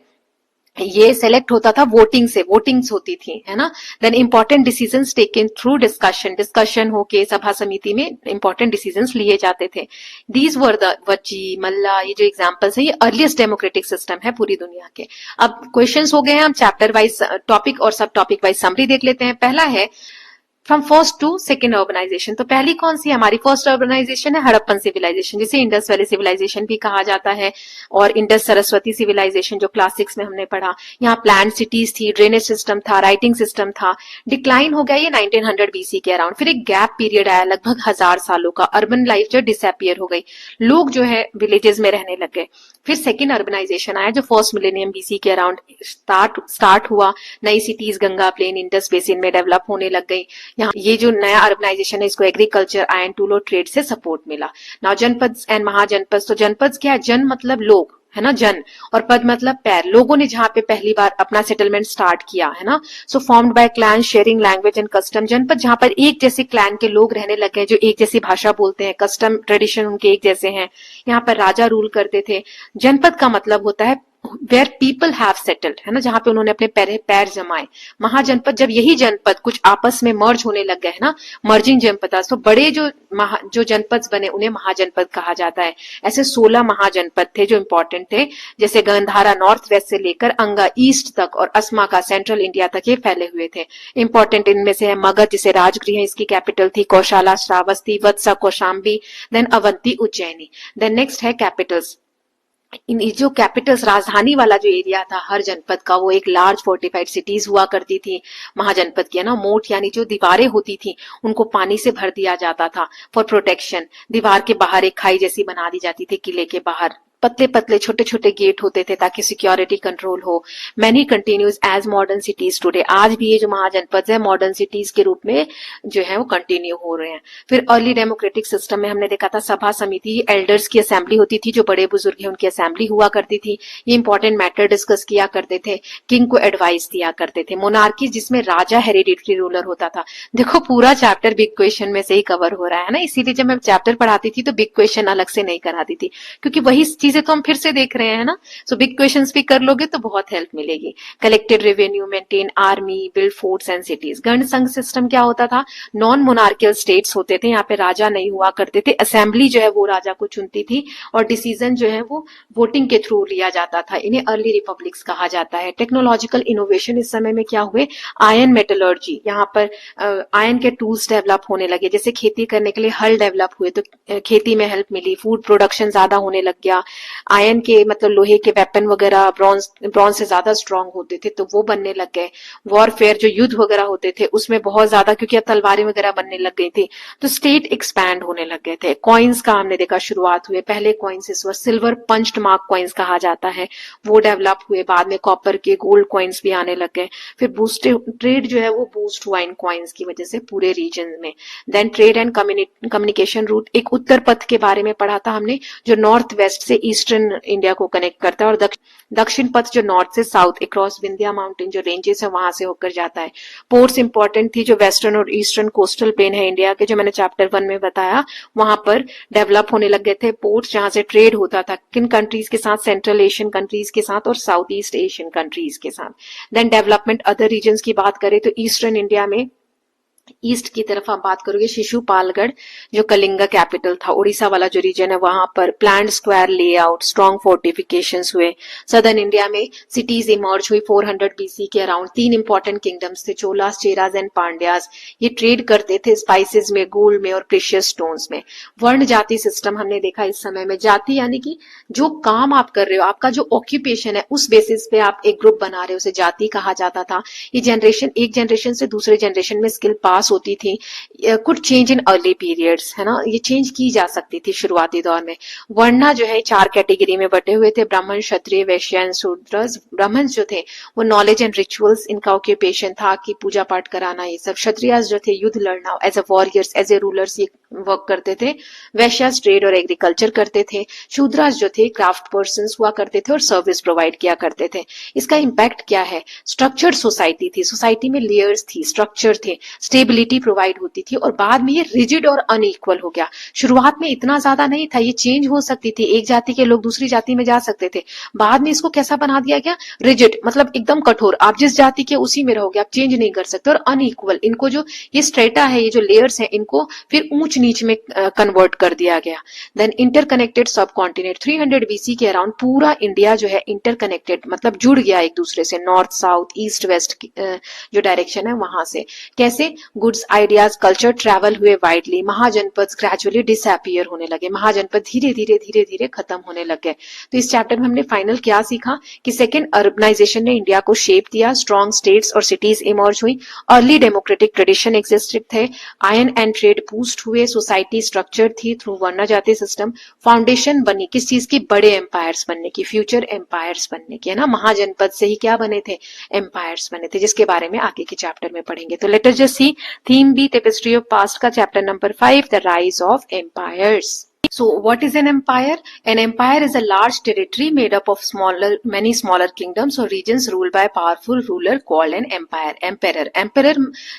ये सेलेक्ट होता था वोटिंग से, वोटिंग्स होती थी, है ना। Then important decisions taken through discussion होके सभा समिति में इंपॉर्टेंट डिसीजंस लिए जाते थे। These were the Vajji Malla, ये जो एग्जांपल्स है, ये अर्लीस्ट डेमोक्रेटिक सिस्टम है पूरी दुनिया के। अब क्वेश्चंस हो गए हैं, हम चैप्टर वाइज टॉपिक और सब टॉपिक वाइज समरी देख लेते हैं। पहला है from first to second urbanization. तो पहली कौन सी हमारी फर्स्ट अर्बनाइजेशन है? हड़प्पन सिविलाइजेशन, जिसे इंडस वैली सिविलाइजेशन भी कहा जाता है, और इंडस सरस्वती सिविलाइजेशन जो क्लासिक्स में हमने पढ़ा। यहाँ प्लान सिटीज थी, ड्रेनेज सिस्टम था, राइटिंग सिस्टम था। डिक्लाइन हो गया ये 1900 बीसी के अराउंड। फिर एक गैप पीरियड आया लगभग 1000 सालों का, अर्बन लाइफ जो डिसअपियर हो गई, लोग जो है विलेजेस में रहने लग गए। फिर सेकेंड अर्बनाइजेशन आया जो फर्स्ट मिलेनियम बीसी के अराउंड स्टार्ट हुआ। नई cities Ganga plain, Indus basin में डेवलप होने लग गई। यहाँ ये जो नया अर्बनाइजेशन है इसको एग्रीकल्चर, आयरन टूल और ट्रेड से सपोर्ट मिला। नाउ जनपद एंड महाजनपद। तो जनपद क्या है? जन मतलब लोग, है ना, जन, और पद मतलब पैर, लोगों ने जहां पे पहली बार अपना सेटलमेंट स्टार्ट किया, है ना। So formed by clan sharing language and custom. जनपद जहां पर एक जैसे क्लैन के लोग रहने लगे हैं जो एक जैसी भाषा बोलते हैं, कस्टम ट्रेडिशन उनके एक जैसे हैं। यहाँ पर राजा रूल करते थे। जनपद का मतलब होता है वेयर पीपल हैव सेटल्ड, है ना, जहां पे उन्होंने अपने पैर जमाए। महाजनपद, जब यही जनपद कुछ आपस में मर्ज होने लग गए, है ना, मर्जिंग जनपद, तो बड़े जो जनपद बने उन्हें महाजनपद कहा जाता है। ऐसे 16 महाजनपद थे जो इंपॉर्टेंट थे, जैसे गंधारा नॉर्थ वेस्ट से लेकर अंगा ईस्ट तक और असमा का सेंट्रल इंडिया तक ये फैले हुए थे। इंपॉर्टेंट इनमें से है मगध, जिसे राजगृह इसकी कैपिटल थी, Kaushala, Shravasti, Vatsa, Kaushambi, then Avanti, Ujjaini. Then next है कैपिटल्स। इन जो कैपिटल्स, राजधानी वाला जो एरिया था हर जनपद का, वो एक लार्ज फोर्टिफाइड सिटीज हुआ करती थी महाजनपद की, है ना। मोट यानी जो दीवारें होती थी उनको पानी से भर दिया जाता था फॉर प्रोटेक्शन। दीवार के बाहर एक खाई जैसी बना दी जाती थी, किले के बाहर पतले पतले छोटे छोटे गेट होते थे ताकि सिक्योरिटी कंट्रोल हो। Many continues as modern cities today, आज भी ये जो महाजनपद है मॉडर्न सिटीज के रूप में जो है वो कंटिन्यू हो रहे हैं। फिर अर्ली डेमोक्रेटिक सिस्टम में हमने देखा था सभा समिति, एल्डर्स की असेंबली होती थी, जो बड़े बुजुर्ग हैं उनकी असेंबली हुआ करती थी। ये इंपॉर्टेंट मैटर डिस्कस किया करते थे, किंग को एडवाइस दिया करते थे। मोनार्की, जिसमें राजा हेरिडिटरी रूलर होता था। देखो पूरा चैप्टर बिग क्वेश्चन में से ही कवर हो रहा है ना, इसीलिए जब मैं चैप्टर पढ़ाती थी तो बिग क्वेश्चन अलग से नहीं कराती थी, क्योंकि वही चीजें तो हम फिर से देख रहे हैं ना। सो बिग क्वेश्चंस भी कर लोगे तो बहुत हेल्प मिलेगी। Collected revenue, maintain army, build forts and cities. गण संघ सिस्टम क्या होता था, नॉन मोनार्कियल स्टेट्स होते थे, यहाँ पे राजा नहीं हुआ करते थे। असेंबली जो है वो राजा को चुनती थी और डिसीजन जो है वो वोटिंग के थ्रू लिया जाता था। इन्हें अर्ली रिपब्लिक्स कहा जाता है। टेक्नोलॉजिकल इनोवेशन इस समय में क्या हुए, आयन मेटलर्जी, यहाँ पर आयन के टूल्स डेवलप होने लगे, जैसे खेती करने के लिए हल डेवलप हुए तो खेती में हेल्प मिली। फूड प्रोडक्शन ज्यादा होने लग गया। आयन के मतलब लोहे के वेपन वगैरह ब्रॉन्ज से ज्यादा स्ट्रांग होते थे तो वो बनने लग गए। वॉरफेयर, जो युद्ध वगैरह होते थे उसमें बहुत ज्यादा, क्योंकि अब तलवारें वगैरह बनने लग गई थी तो स्टेट एक्सपैंड होने लग गए थे। कॉइन्स का हमने देखा शुरुआत हुए, पहले कॉइन्स इस बार सिल्वर पंच्ड मार्क कॉइन्स कहा जाता है, वो डेवलप हुए। बाद में कॉपर के, गोल्ड कॉइन्स भी आने लग गए। फिर बूस्ट ट्रेड जो है वो बूस्ट हुआ इन कॉइन्स की वजह से पूरे रीजन में। Then trade and communication route, एक उत्तर पथ के बारे में पढ़ा था हमने, जो नॉर्थ वेस्ट से ईस्टर्न इंडिया को कनेक्ट करता है, और दक्षिण पथ जो नॉर्थ से साउथ अक्रॉस विंध्या माउंटेन जो रेंजेस है वहां से होकर जाता है। पोर्ट्स इंपॉर्टेंट थी, जो वेस्टर्न और ईस्टर्न कोस्टल प्लेन है इंडिया के, जो मैंने चैप्टर 1 में बताया, वहां पर डेवलप होने लग गए थे पोर्ट्स, जहां से ट्रेड होता था किन कंट्रीज के साथ, सेंट्रल एशियन कंट्रीज के साथ और साउथ ईस्ट एशियन कंट्रीज के साथ। देन डेवलपमेंट अदर रीजन की बात करें तो ईस्टर्न इंडिया में, ईस्ट की तरफ आप बात करोगे, शिशुपालगढ़ जो कलिंगा कैपिटल था, उड़ीसा वाला जो रीजन है वहां पर planned square layout, strong fortifications हुए। सदर्न इंडिया में सिटीज इमर्ज हुई 400 बीसी के अराउंड। 3 इंपॉर्टेंट किंगडम्स थे, चोलास, चेराज एंड पांड्यास। ये ट्रेड करते थे स्पाइसेस में, गोल्ड में और प्रेशियस स्टोन्स में। वर्ण जाति सिस्टम हमने देखा इस समय में। जाति यानी कि जो काम आप कर रहे हो, आपका जो ऑक्यूपेशन है, उस बेसिस पे आप एक ग्रुप बना रहे हो, उसे जाति कहा जाता था। ये जनरेशन, एक जनरेशन से दूसरे जनरेशन में स्किल पास होती थी। Could change in early periods, है ना, ये चेंज की जा सकती थी शुरुआती दौर में। वर्णा जो है 4 कैटेगरी में बटे हुए थे, ब्राह्मण, क्षत्रिय, वैश्य एंड शूद्र। ब्राह्मण जो थे वो नॉलेज एंड रिचुअल्स, इनका ऑक्यूपेशन था कि पूजा पाठ कराना ये सब। क्षत्रिय जो थे युद्ध लड़ना, as a warriors, as a rulers ये वर्क करते थे। वैश्यास ट्रेड और एग्रीकल्चर करते थे। शूद्रास जो थे क्राफ्ट पर्संस हुआ करते थे और सर्विस प्रोवाइड किया करते थे। इसका इम्पैक्ट क्या है, स्ट्रक्चर्ड सोसाइटी थी, सोसाइटी में लेयर्स थी, स्ट्रक्चर थे, स्टेबिलिटी प्रोवाइड होती थी, और बाद में ये रिजिड और अनइक्वल हो गया। शुरुआत में इतना ज्यादा नहीं था, ये चेंज हो सकती थी, एक जाति के लोग दूसरी जाति में जा सकते थे। बाद में इसको कैसा बना दिया गया, रिजिड, मतलब एकदम कठोर, आप जिस जाति के उसी में रहोगे, आप चेंज नहीं कर सकते। और अनइक्वल, इनको जो ये स्ट्रेटा है, ये जो लेयर्स है, इनको फिर ऊंच नीच में कन्वर्ट कर दिया गया। देन इंटरकनेक्टेड सब कॉन्टिनेंट, 300 बीसी के अराउंड पूरा इंडिया जो है इंटरकनेक्टेड, मतलब जुड़ गया एक दूसरे से, नॉर्थ साउथ ईस्ट वेस्ट जो डायरेक्शन है वहां से। कैसे, गुड्स, आइडियाज, कल्चर ट्रैवल हुए वाइडली। महाजनपद ग्रेजुअली डिसअपियर होने लगे, महाजनपद धीरे धीरे खत्म होने लग गए। तो इस चैप्टर में हमने फाइनल क्या सीखा कि सेकेंड अर्बनाइजेशन ने इंडिया को शेप दिया, स्ट्रॉन्ग स्टेट्स और सिटीज इमर्ज हुई, अर्ली डेमोक्रेटिक ट्रेडिशन एग्जिस्टेड थे, आयन एंड ट्रेड बूस्ट हुए, सोसाइटी स्ट्रक्चर थी थ्रू वर्ण जाति सिस्टम, फाउंडेशन बनी किस चीज की, बड़े एम्पायर्स बनने की, फ्यूचर एम्पायर्स बनने की, है ना। महाजनपद से ही क्या बने थे, एम्पायर्स बने थे, जिसके बारे में आगे के चैप्टर में पढ़ेंगे। तो let us just see theme B tapestry of past का chapter number 5, the rise of empires. So what is an empire? An empire is a large territory made up of many smaller kingdoms or regions ruled by a powerful ruler called an empire. Emperor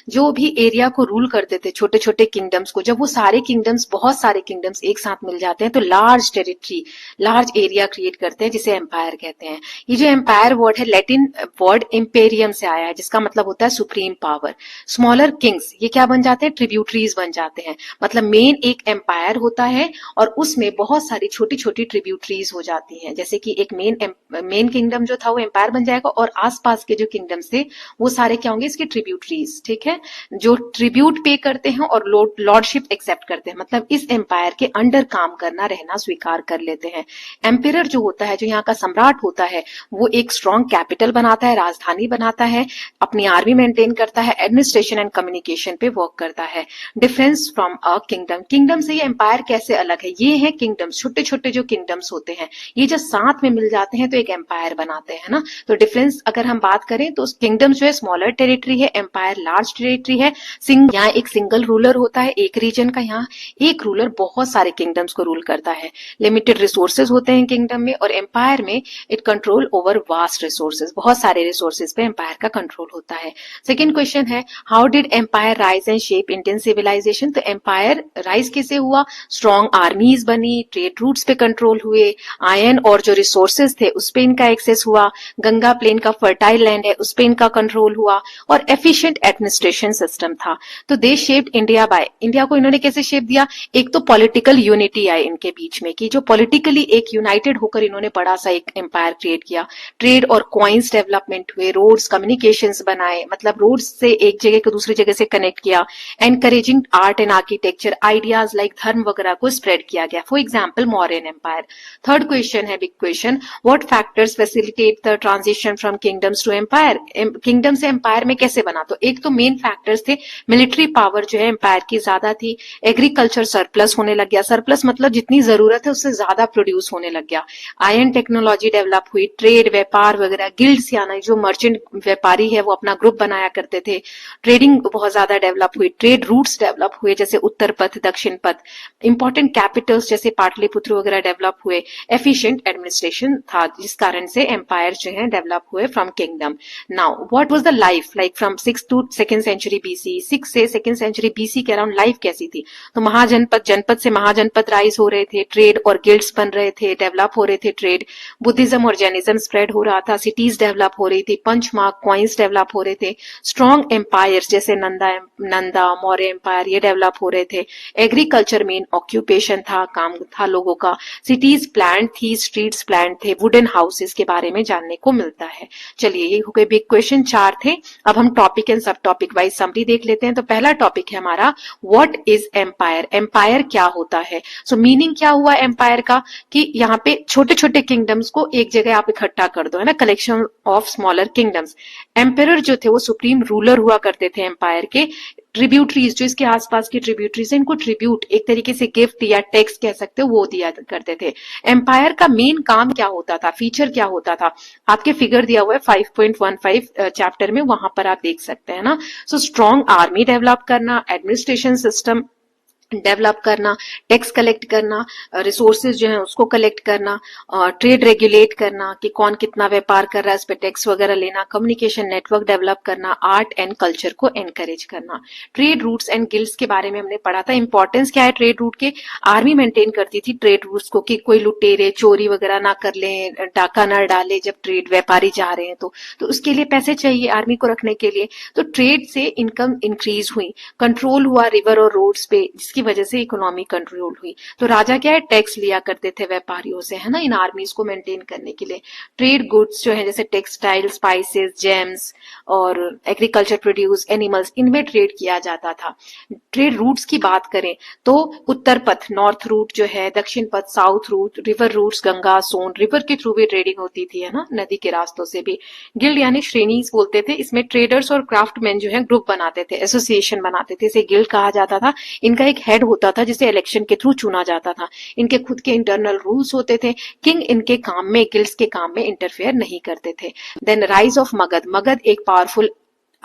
जो भी एरिया को रूल करते थे, छोटे छोटे किंगडम्स को, जब वो सारे किंगडम्स, बहुत सारे किंगडम्स एक साथ मिल जाते हैं तो large territory, large area create करते हैं, जिसे एम्पायर कहते हैं। ये जो एम्पायर वर्ड है लैटिन वर्ड इम्पेरियम से आया है, जिसका मतलब होता है सुप्रीम पावर। स्मॉलर किंग्स ये क्या बन जाते हैं? ट्रिब्यूटरीज बन जाते हैं। मतलब मेन एक एम्पायर होता है और उसमें बहुत सारी छोटी छोटी ट्रिब्यूटरीज हो जाती हैं। जैसे कि एक मेन किंगडम जो था वो एम्पायर बन जाएगा और आसपास के जो किंगडम्स थे वो सारे क्या होंगे? इसके ट्रिब्यूटरीज। ठीक है, जो ट्रिब्यूट पे करते हैं और लॉर्डशिप एक्सेप्ट करते हैं, मतलब इस एम्पायर के अंडर काम करना, रहना स्वीकार कर लेते हैं। एम्पियर जो होता है, जो यहाँ का सम्राट होता है, वो एक स्ट्रॉन्ग कैपिटल बनाता है, राजधानी बनाता है, अपनी आर्मी मेंटेन करता है, एडमिनिस्ट्रेशन एंड कम्युनिकेशन पे वर्क करता है। Difference from a kingdom, kingdom से ये एम्पायर कैसे अलग है? ये है किंगडम्स, छोटे छोटे जो किंगडम्स होते हैं, ये जब साथ में मिल जाते हैं तो एक एम्पायर बनाते हैं ना। तो डिफरेंस अगर हम बात करें तो किंगडम जो है स्मॉलर टेरिटरी है, एम्पायर लार्ज टेरिटरी है। यहाँ एक सिंगल रूलर होता है एक रीजन का, यहाँ एक रूलर बहुत सारे किंगडम्स को रूल करता है। लिमिटेड रिसोर्सेज होते हैं किंगडम में, और एम्पायर में it control over vast resources, बहुत सारे रिसोर्सेज पे एम्पायर का कंट्रोल होता है। सेकंड क्वेश्चन है, how did empire rise and shape Indian civilization? तो एम्पायर राइज कैसे हुआ? स्ट्रॉन्ग आर्मीज बनी, ट्रेड रूट्स पे कंट्रोल हुए, आयरन और जो रिसोर्सेज थे उस पे इनका एक्सेस हुआ, गंगा प्लेन का फर्टाइल लैंड है उस पे इनका कंट्रोल हुआ, और एफिशिएंट एडमिनिस्ट्रेशन सिस्टम था। तो दे शेप्ड इंडिया बाय, इंडिया को इन्होंने कैसे शेप दिया? एक तो पॉलिटिकल यूनिटी आई इनके बीच में, कि जो पॉलिटिकली एक यूनाइटेड होकर इन्होंने बड़ा सा एक एम्पायर क्रिएट किया। ट्रेड और कॉइन्स डेवलपमेंट हुए, रोड्स, कम्युनिकेशंस बनाए, मतलब रोड्स से एक जगह को दूसरी जगह से कनेक्ट किया। Encouraging art and architecture, ideas like dharma वगैरह को स्प्रेड किया गया। For example Mauryan empire. Third question है big question, what factors facilitate the transition from kingdoms to empire? Kingdom से एम्पायर में कैसे बना? तो एक तो मेन फैक्टर्स थे, मिलिट्री पावर जो है एम्पायर की ज्यादा थी, एग्रीकल्चर सरप्लस होने लग गया, सरप्लस मतलब जितनी जरूरत है उससे ज्यादा प्रोड्यूस होने लग गया। आयरन टेक्नोलॉजी डेवलप हुई, ट्रेड, व्यापार वगैरह, गिल्ड्स यानी जो मर्चेंट व्यापारी है वो अपना ग्रुप बनाया करते थे, ट्रेडिंग बहुत ज्यादा डेवलप हुई, ट्रेड रूट्स डेवलप हुए जैसे उत्तर पथ, दक्षिण पथ, इंपॉर्टेंट कैपिटल्स जैसे पाटलिपुत्र वगैरह डेवलप हुए, एफिशिएंट एडमिनिस्ट्रेशन था, जिस कारण से एम्पायर जो है डेवलप हुए from kingdom. Now what was the life like from 6 to 2nd century BC? 6 से 2nd century BC के अराउंड लाइफ कैसी थी? तो महाजनपद, जनपद से महाजनपद राइज हो रहे थे, ट्रेड और गिल्ड्स बन रहे थे, डेवलप हो रहे थे ट्रेड, बुद्धिज्म और जैनिज्म स्प्रेड हो रहा था, सिटीज डेवलप हो रही थी, पंचमार्क कॉइन्स डेवलप हो रहे थे, स्ट्रॉन्ग एम्पायर्स जैसे नंदा मौर्य एम्पायर ये डेवलप हो रहे थे, एग्रीकल्चर मेन ऑक्यूपेशन था, काम था लोगों का, सिटीज प्लान थी, स्ट्रीट्स प्लान थे, वुडन हाउसेस के बारे में जानने को मिलता है। चलिए ये हो गए बिग क्वेश्चन, 4 थे। अब हम टॉपिक एंड सब टॉपिक वाइज समरी देख लेते हैं। तो पहला टॉपिक है हमारा, व्हाट इज एम्पायर? एम्पायर क्या होता है? सो मीनिंग क्या हुआ एम्पायर का, कि यहाँ पे छोटे छोटे किंगडम्स को एक जगह आप इकट्ठा कर दो, है ना, collection of smaller kingdoms. Empire जो थे वो सुप्रीम रूलर हुआ करते थे एम्पायर के। ट्रिब्यूटरीज जो इसके आसपास की ट्रिब्यूटरीज है, इनको ट्रिब्यूट एक तरीके से गिफ्ट या टैक्स कह सकते हो, वो दिया करते थे। एम्पायर का मेन काम क्या होता था, फीचर क्या होता था? आपके फिगर दिया हुआ है 5.15 चैप्टर में, वहां पर आप देख सकते हैं ना। सो स्ट्रॉन्ग आर्मी डेवलप करना, एडमिनिस्ट्रेशन सिस्टम डेवलप करना, टैक्स कलेक्ट करना, रिसोर्सेज जो है उसको कलेक्ट करना, ट्रेड रेगुलेट करना कि कौन कितना व्यापार कर रहा है, इस पे टैक्स वगैरह लेना, कम्युनिकेशन नेटवर्क डेवलप करना, आर्ट एंड कल्चर को एनकरेज करना। ट्रेड रूट्स एंड गिल्ड्स के बारे में हमने पढ़ा था। इंपॉर्टेंस क्या है ट्रेड रूट के? आर्मी मेंटेन करती थी ट्रेड रूट्स को, कि कोई लुटेरे चोरी वगैरह ना कर ले, डाका ना डाले जब ट्रेड व्यापारी जा रहे हैं तो उसके लिए पैसे चाहिए आर्मी को रखने के लिए। तो ट्रेड से इनकम इंक्रीज हुई, कंट्रोल हुआ रिवर और रोड्स पे, जिसकी वजह से इकोनॉमी कंट्रोल हुई। तो राजा क्या है, टैक्स लिया करते थे व्यापारियों से, है ना, इन आर्मीज को मेंटेन करने के लिए। ट्रेड गुड्स जो है जैसे टेक्सटाइल, स्पाइसेस, जेम्स और एग्रीकल्चर प्रोड्यूस, एनिमल्स, इनमें ट्रेड किया जाता था। ट्रेड रूट्स की बात करें तो उत्तर पथ नॉर्थ रूट जो है, Dakshinapatha south route, river routes Ganga Son river के थ्रू भी ट्रेडिंग होती थी, है ना, नदी के रास्तों से भी। गिल्ड यानी श्रेणीज बोलते थे, इसमें ट्रेडर्स और क्राफ्टमैन जो है ग्रुप बनाते थे, एसोसिएशन बनाते थे, इसे गिल्ड कहा जाता था। इनका एक हेड होता था जिसे इलेक्शन के थ्रू चुना जाता था। इनके खुद के इंटरनल रूल्स होते थे। किंग इनके काम में, गिल्ड्स के काम में इंटरफेयर नहीं करते थे। Then rise of Magadha, Magadha एक पावरफुल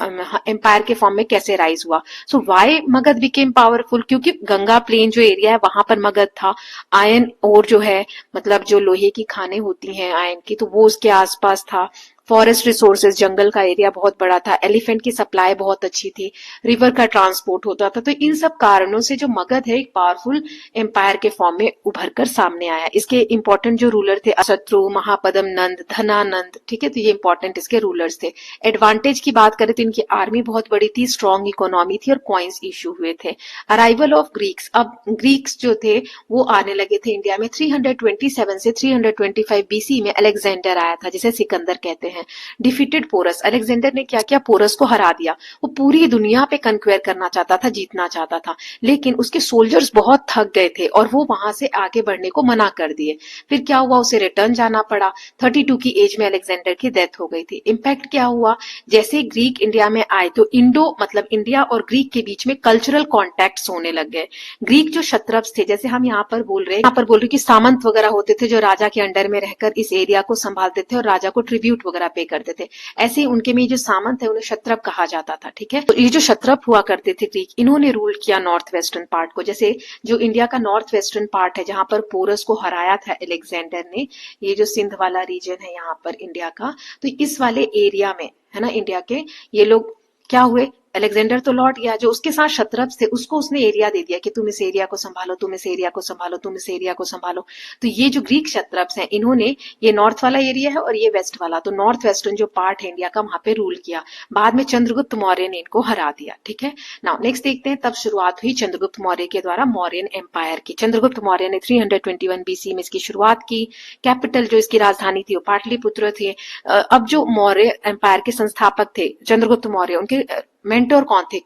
एम्पायर के फॉर्म में कैसे राइज हुआ। So why Magadha became powerful, क्योंकि गंगा प्लेन जो एरिया है वहां पर मगध था। आयरन और जो है मतलब जो लोहे की खानें होती हैं आयरन की, तो वो उसके आसपास था। फॉरेस्ट रिसोर्सेज, जंगल का एरिया बहुत बड़ा था। एलिफेंट की सप्लाई बहुत अच्छी थी। रिवर का ट्रांसपोर्ट होता था। तो इन सब कारणों से जो मगध है एक पावरफुल एम्पायर के फॉर्म में उभर कर सामने आया। इसके इंपॉर्टेंट जो रूलर थे अशत्रु, महापदम नंद, धनानंद, ठीक है, तो ये इंपॉर्टेंट इसके रूलर्स थे। एडवांटेज की बात करें तो इनकी आर्मी बहुत बड़ी थी, स्ट्रॉन्ग इकोनॉमी थी और कॉइन्स इशू हुए थे। अराइवल ऑफ ग्रीक्स, अब ग्रीक्स जो थे वो आने लगे थे इंडिया में 327 से 325 बीसी में। अलेक्जेंडर आया था जिसे सिकंदर कहते हैं। डिफीटेड पोरस, अलेक्जेंडर ने क्या किया, पोरस को हरा दिया। वो पूरी दुनिया पे कंक्वेयर करना चाहता था, जीतना चाहता था, लेकिन उसके सोल्जर्स बहुत थक गए थे और वो वहां से आगे बढ़ने को मना कर दिए। फिर क्या हुआ, उसे रिटर्न जाना पड़ा। 32 की एज में अलेक्जेंडर की डेथ हो गई थी। इम्पैक्ट क्या हुआ, जैसे ग्रीक इंडिया में आए तो इंडो मतलब इंडिया और ग्रीक के बीच में कल्चरल कॉन्टैक्ट्स होने लग गए। ग्रीक जो क्षत्रप्स थे, जैसे हम यहाँ पर बोल रहे हैं कि सामंत वगैरह होते थे जो राजा के अंडर में रहकर इस एरिया को संभालते थे और राजा को ट्रिब्यूट वगैरह पे करते थे। ऐसे ही उनके में जो सामंत है उन्हें क्षत्रप कहा जाता था। ठीक है, तो ये जो क्षत्रप हुआ करते थे ग्रीक, इन्होंने रूल किया नॉर्थ वेस्टर्न पार्ट को। जैसे जो इंडिया का नॉर्थ वेस्टर्न पार्ट है जहां पर पोरस को हराया था अलेक्जेंडर ने, ये जो सिंध वाला रीजन है यहाँ पर इंडिया का, तो इस वाले एरिया में है ना इंडिया के, ये लोग क्या हुए, अलेक्जेंडर तो लौट गया, जो उसके साथ क्षत्रप थे उसको उसने एरिया दे दिया कि तुम इस एरिया को संभालो, तुम इस एरिया को संभालो, तुम इस एरिया को संभालो। तो ये जो ग्रीक क्षत्रप्स हैं इन्होंने ये नॉर्थ वाला एरिया है और ये वेस्ट वाला, तो नॉर्थ वेस्टर्न जो पार्ट है इंडिया का वहां पे रूल किया। बाद में चंद्रगुप्त मौर्य ने इनको हरा दिया। ठीक है, नाउ नेक्स्ट देखते हैं, तब शुरुआत हुई चंद्रगुप्त मौर्य के द्वारा मौर्यन एम्पायर की। चंद्रगुप्त मौर्य ने 321 बीसी में इसकी शुरुआत की। कैपिटल जो इसकी राजधानी थी वो पाटलिपुत्र थी। अब जो मौर्य एम्पायर के संस्थापक थे चंद्रगुप्त मौर्य, उनके मेंटोर कौन थे,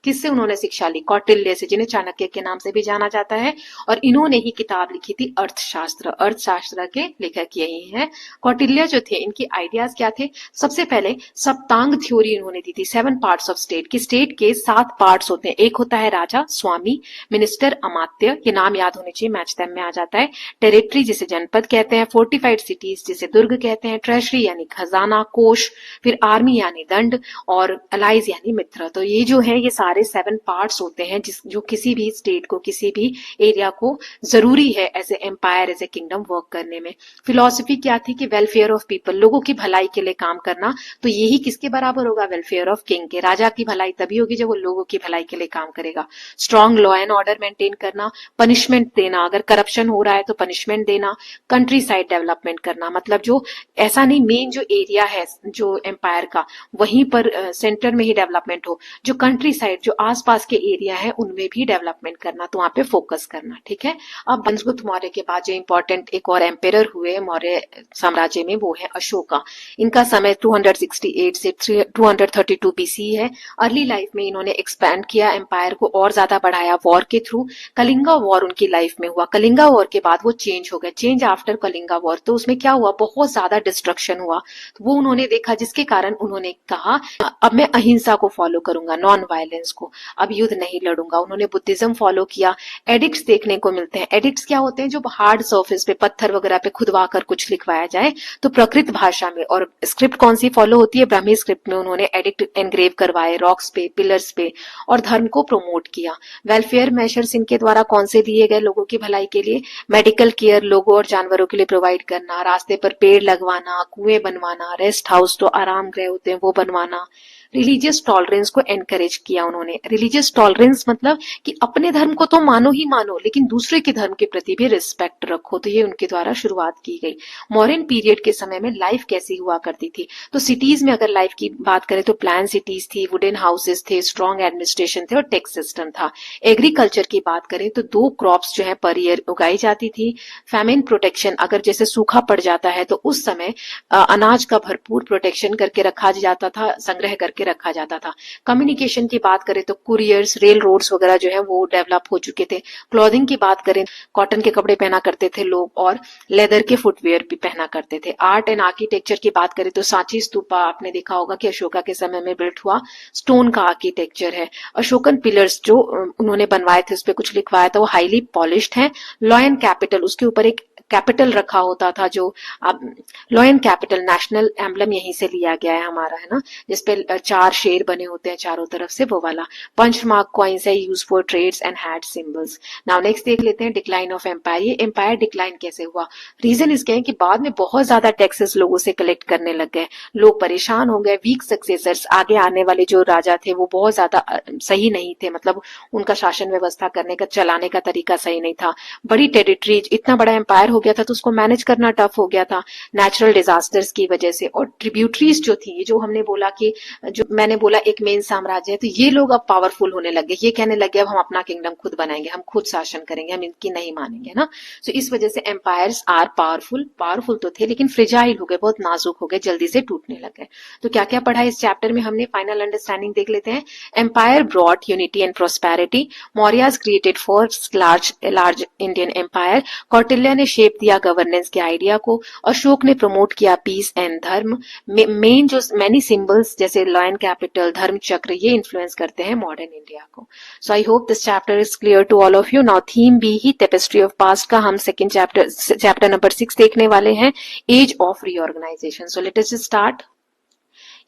किससे उन्होंने शिक्षा ली, कौटिल्य से, जिन्हें चाणक्य के नाम से भी जाना जाता है। और इन्होंने ही किताब लिखी थी अर्थशास्त्र। अर्थशास्त्र के लेखक यही हैं। कौटिल्य जो थे, इनकी आइडियाज क्या थे, सबसे पहले सप्तांग थ्योरी इन्होंने दी थी। 7 पार्ट्स ऑफ स्टेट, की स्टेट के 7 पार्ट्स होते हैं। एक होता है राजा, स्वामी, मिनिस्टर, अमात्य, ये नाम याद होने चाहिए, मैच तैम में आ जाता है। टेरिटरी जिसे जनपद कहते हैं, फोर्टिफाइड सिटीज जिसे दुर्ग कहते हैं, ट्रेजरी यानी खजाना कोष, फिर आर्मी यानी दंड, और अलाइज यानी मित्र। तो ये जो है ये सारे 7 पार्ट्स होते हैं जो किसी भी स्टेट को, किसी भी एरिया को जरूरी है as a empire, as a kingdom work करने में। फिलॉसफी क्या थी कि वेलफेयर ऑफ पीपल, लोगों की भलाई के लिए काम करना। तो यही किसके बराबर होगा, वेलफेयर ऑफ किंग के। राजा की भलाई तभी होगी जब वो लोगों की भलाई के लिए काम करेगा। Strong law and order maintain करना, पनिशमेंट देना, अगर करप्शन हो रहा है तो पनिशमेंट देना। कंट्री साइड डेवलपमेंट करना, मतलब जो ऐसा नहीं मेन जो एरिया है जो एम्पायर का वहीं पर सेंटर में ही डेवलपमेंट हो, जो कंट्री साइड जो आसपास के एरिया है उनमें भी डेवलपमेंट करना, तो वहां पे फोकस करना। ठीक है, अब चंद्रगुप्त मौर्य के बाद जो इंपॉर्टेंट एक और एम्पेरर हुए मौर्य साम्राज्य में वो है अशोका। इनका समय 268 से 232 बीसी है। अर्ली लाइफ में इन्होंने एक्सपैंड किया एम्पायर को और ज्यादा बढ़ाया वॉर के थ्रू। कलिंगा वॉर उनकी लाइफ में हुआ। कलिंगा वॉर के बाद वो चेंज हो गए, चेंज आफ्टर कलिंगा वॉर। तो उसमें क्या हुआ, बहुत ज्यादा डिस्ट्रक्शन हुआ। तो वो उन्होंने देखा, जिसके कारण उन्होंने कहा अब मैं अहिंसा को फॉलो करूंगा, नॉन वायलेंस को, अब युद्ध नहीं लड़ूंगा। उन्होंने बुद्धिज्म फॉलो किया। एडिक्ट्स देखने को मिलते हैं। एडिक्ट्स क्या होते हैं, जो हार्ड सर्फेस पे पत्थर वगैरह पे खुदवा कर कुछ लिखवाया जाए, तो प्रकृत भाषा में। और स्क्रिप्ट कौन सी फॉलो होती है, ब्राह्मी स्क्रिप्ट में उन्होंने एडिक्ट एनग्रेव करवाए रॉक्स पे, पिलर्स पे, और धर्म को प्रमोट किया। वेलफेयर मेजर्स इनके द्वारा कौन से लिए गए लोगों की भलाई के लिए, मेडिकल केयर लोगों और जानवरों के लिए प्रोवाइड करना, रास्ते पर पेड़ लगवाना, कुएं बनवाना, रेस्ट हाउस तो आराम गृह होते हैं वो बनवाना। रिलीजियस टॉलरेंस को एनकरेज किया उन्होंने। रिलीजियस टॉलरेंस मतलब कि अपने धर्म को तो मानो ही मानो, लेकिन दूसरे के धर्म के प्रति भी रिस्पेक्ट रखो। तो ये उनके द्वारा शुरुआत की गई। मॉडर्न पीरियड के समय में लाइफ कैसी हुआ करती थी, तो सिटीज में अगर लाइफ की बात करें तो प्लान सिटीज थी, वुडन हाउसेस थे, स्ट्रॉन्ग एडमिनिस्ट्रेशन थे और टैक्स सिस्टम था। एग्रीकल्चर की बात करें तो 2 क्रॉप्स जो है पर ईयर उगाई जाती थी। फैमिन प्रोटेक्शन, अगर जैसे सूखा पड़ जाता है तो उस समय अनाज का भरपूर प्रोटेक्शन करके रखा जाता था, संग्रह करके रखा जाता था। कम्युनिकेशन की बात करें तो कुरियर्स, रेल रोड्स वगैरह जो है वो डेवलप हो चुके थे। क्लॉथिंग की बात करें, कॉटन के कपड़े पहना करते थे लोग और लेदर के फुटवेयर भी पहना करते थे। आर्ट एंड आर्किटेक्चर की बात करें तो सांची स्तूपा आपने देखा होगा कि अशोका के समय में बिल्ट हुआ, स्टोन का आर्किटेक्चर है। अशोकन पिलर्स जो उन्होंने बनवाए थे, उस पर कुछ लिखवाया था, वो हाईली पॉलिश्ड है। लॉ एंड कैपिटल, उसके ऊपर एक कैपिटल रखा होता था, जो लॉयन कैपिटल, नेशनल एम्बलम यहीं से लिया गया है हमारा, है ना, जिसपे 4 शेर बने होते हैं चारों तरफ से, वो वाला। पंच मार्क कॉइन्स है, use for trades and had symbols. Now next देख लेते हैं डिक्लाइन ऑफ एम्पायर। ये एम्पायर डिक्लाइन कैसे हुआ? रीजन इसके है कि बाद में बहुत ज्यादा टैक्सेस लोगों से कलेक्ट करने लग गए, लोग परेशान हो गए, वीक सक्सेसर्स, आगे आने वाले जो राजा थे वो बहुत ज्यादा सही नहीं थे, मतलब उनका शासन व्यवस्था करने का, चलाने का तरीका सही नहीं था। बड़ी टेरिटरीज, इतना बड़ा एम्पायर हो गया था तो उसको मैनेज करना टफ हो गया था नेचुरल डिजास्टर्स की वजह से। और ट्रिब्यूटरीज जो थी, जो हमने बोला कि जो मैंने बोला एक मेन साम्राज्य है, तो ये लोग अब पावरफुल होने लगे, ये कहने लगे अब हम अपना किंगडम खुद बनाएंगे, हम खुद शासन करेंगे, हम इनकी नहीं मानेंगे ना। सो इस वजह से एम्पायर्स आर पावरफुल, पावरफुल तो थे लेकिन फ्रिजाइल हो गए, बहुत नाजुक हो गए, जल्दी से टूटने लगे। तो क्या क्या पढ़ा इस चैप्टर में हमने, फाइनल अंडरस्टैंडिंग देख लेते हैं। Empire brought unity and prosperity, Mauryas created first large Indian empire, Kautilya ने शेप दिया गवर्नेंस के आइडिया को, अशोक ने प्रमोट किया पीस एंड धर्म। मेन जो मैनी सिंबल्स जैसे लॉयन कैपिटल, धर्म चक्र, ये इन्फ्लुएंस करते हैं मॉडर्न इंडिया को। So I hope this chapter is clear to all of you. Now theme B ही टेपेस्ट्री ऑफ पास्ट का हम सेकंड चैप्टर नंबर 6 देखने वाले हैं, age of reorganisation. So let us start.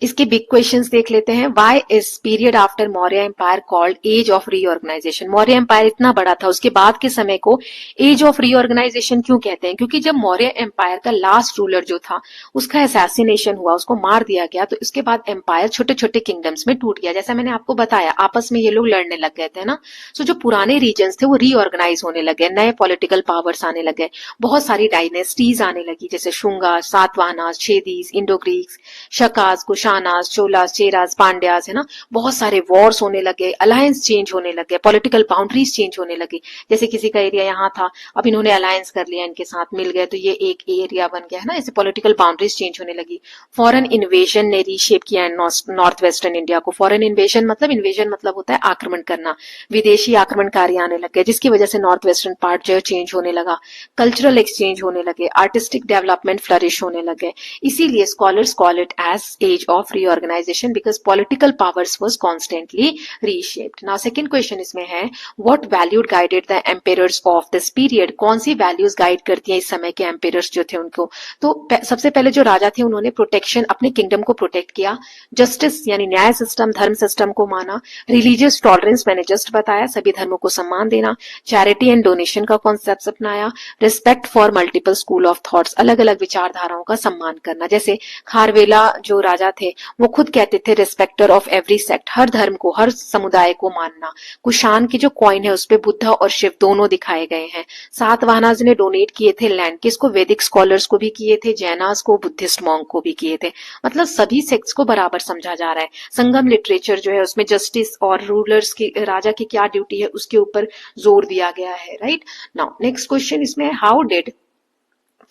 इसके बिग क्वेश्चंस देख लेते हैं। Why is period after Maurya empire called as of reorganization? Maurya empire इतना बड़ा था, उसके बाद के समय को एज ऑफ रीऑर्गेनाइजेशन क्यों कहते हैं? क्योंकि जब मौर्य एम्पायर का लास्ट रूलर जो था उसका असैसिनेशन हुआ, उसको मार दिया गया, तो इसके बाद एम्पायर छोटे छोटे किंगडम्स में टूट गया। जैसा मैंने आपको बताया, आपस में ये लोग लड़ने लग गए थे ना। सो जो पुराने रीजन्स थे वो रीऑर्गेनाइज होने लगे, नए पॉलिटिकल पावर्स आने लगे, बहुत सारी डायनेस्टीज आने लगी, जैसे शुंगा, सातवाहनास, छेदीज, इंडो ग्रीक्स, शकाज, कुशानास, चोलास, चेरास, पांड्यास, है ना। बहुत सारे वॉर्स होने लगे, अलायंस चेंज होने लगे, पॉलिटिकल बाउंड्रीज चेंज होने लगी। जैसे किसी का एरिया यहाँ था, अब इन्होंने अलायंस कर लिया, इनके साथ मिल गए तो ये एक एरिया बन गया, है ना। ऐसे पॉलिटिकल बाउंड्रीज चेंज होने लगी। फॉरेन इन्वेजन ने रीशेप किया नॉर्थ वेस्टर्न इंडिया को। फॉरेन इन्वेजन मतलब होता है आक्रमण करना, विदेशी आक्रमणकारी आने लग गए, जिसकी वजह से नॉर्थ वेस्टर्न पार्ट जो है चेंज होने लगा, कल्चरल एक्सचेंज होने लगे, आर्टिस्टिक डेवलपमेंट फ्लरिश होने लगे। इसीलिए scholars call it as age of reorganization because political powers was constantly reshaped. Now second question इसमें है, what value guided the emperors of this period? कौन सी values guide करती हैं इस समय के emperors जो थे उनको? तो सबसे पहले जो राजा थे उन्होंने प्रोटेक्शन, अपने किंगडम को प्रोटेक्ट किया, जस्टिस यानी न्याय सिस्टम, धर्म सिस्टम को माना, रिलीजियस टॉलरेंस मैंने जस्ट बताया, सभी धर्मों को सम्मान देना, चैरिटी एंड डोनेशन का कॉन्सेप्ट अपनाया, respect for multiple school of thoughts, अलग अलग विचारधाराओं का सम्मान करना। जैसे खारवेला जो राजा थे वो खुद कहते थे रिस्पेक्टर ऑफ एवरी सेक्ट, हर धर्म को, हर समुदाय को मानना। कुशान की जो कॉइन है उसपे बुद्धा और शिव दोनों दिखाए गए हैं। सातवाहनाज ने डोनेट किए थे लैंड, किसको? वैदिक स्कॉलर्स को भी किए थे, जैनास को, बुद्धिस्ट मॉन्क को भी किए थे। मतलब सभी सेक्ट्स को बराबर समझा जा रहा है। संगम लिटरेचर जो है उसमें जस्टिस और रूलर्स की, राजा की क्या ड्यूटी है उसके ऊपर जोर दिया गया है, राइट। नाउ नेक्स्ट क्वेश्चन इसमें है, how did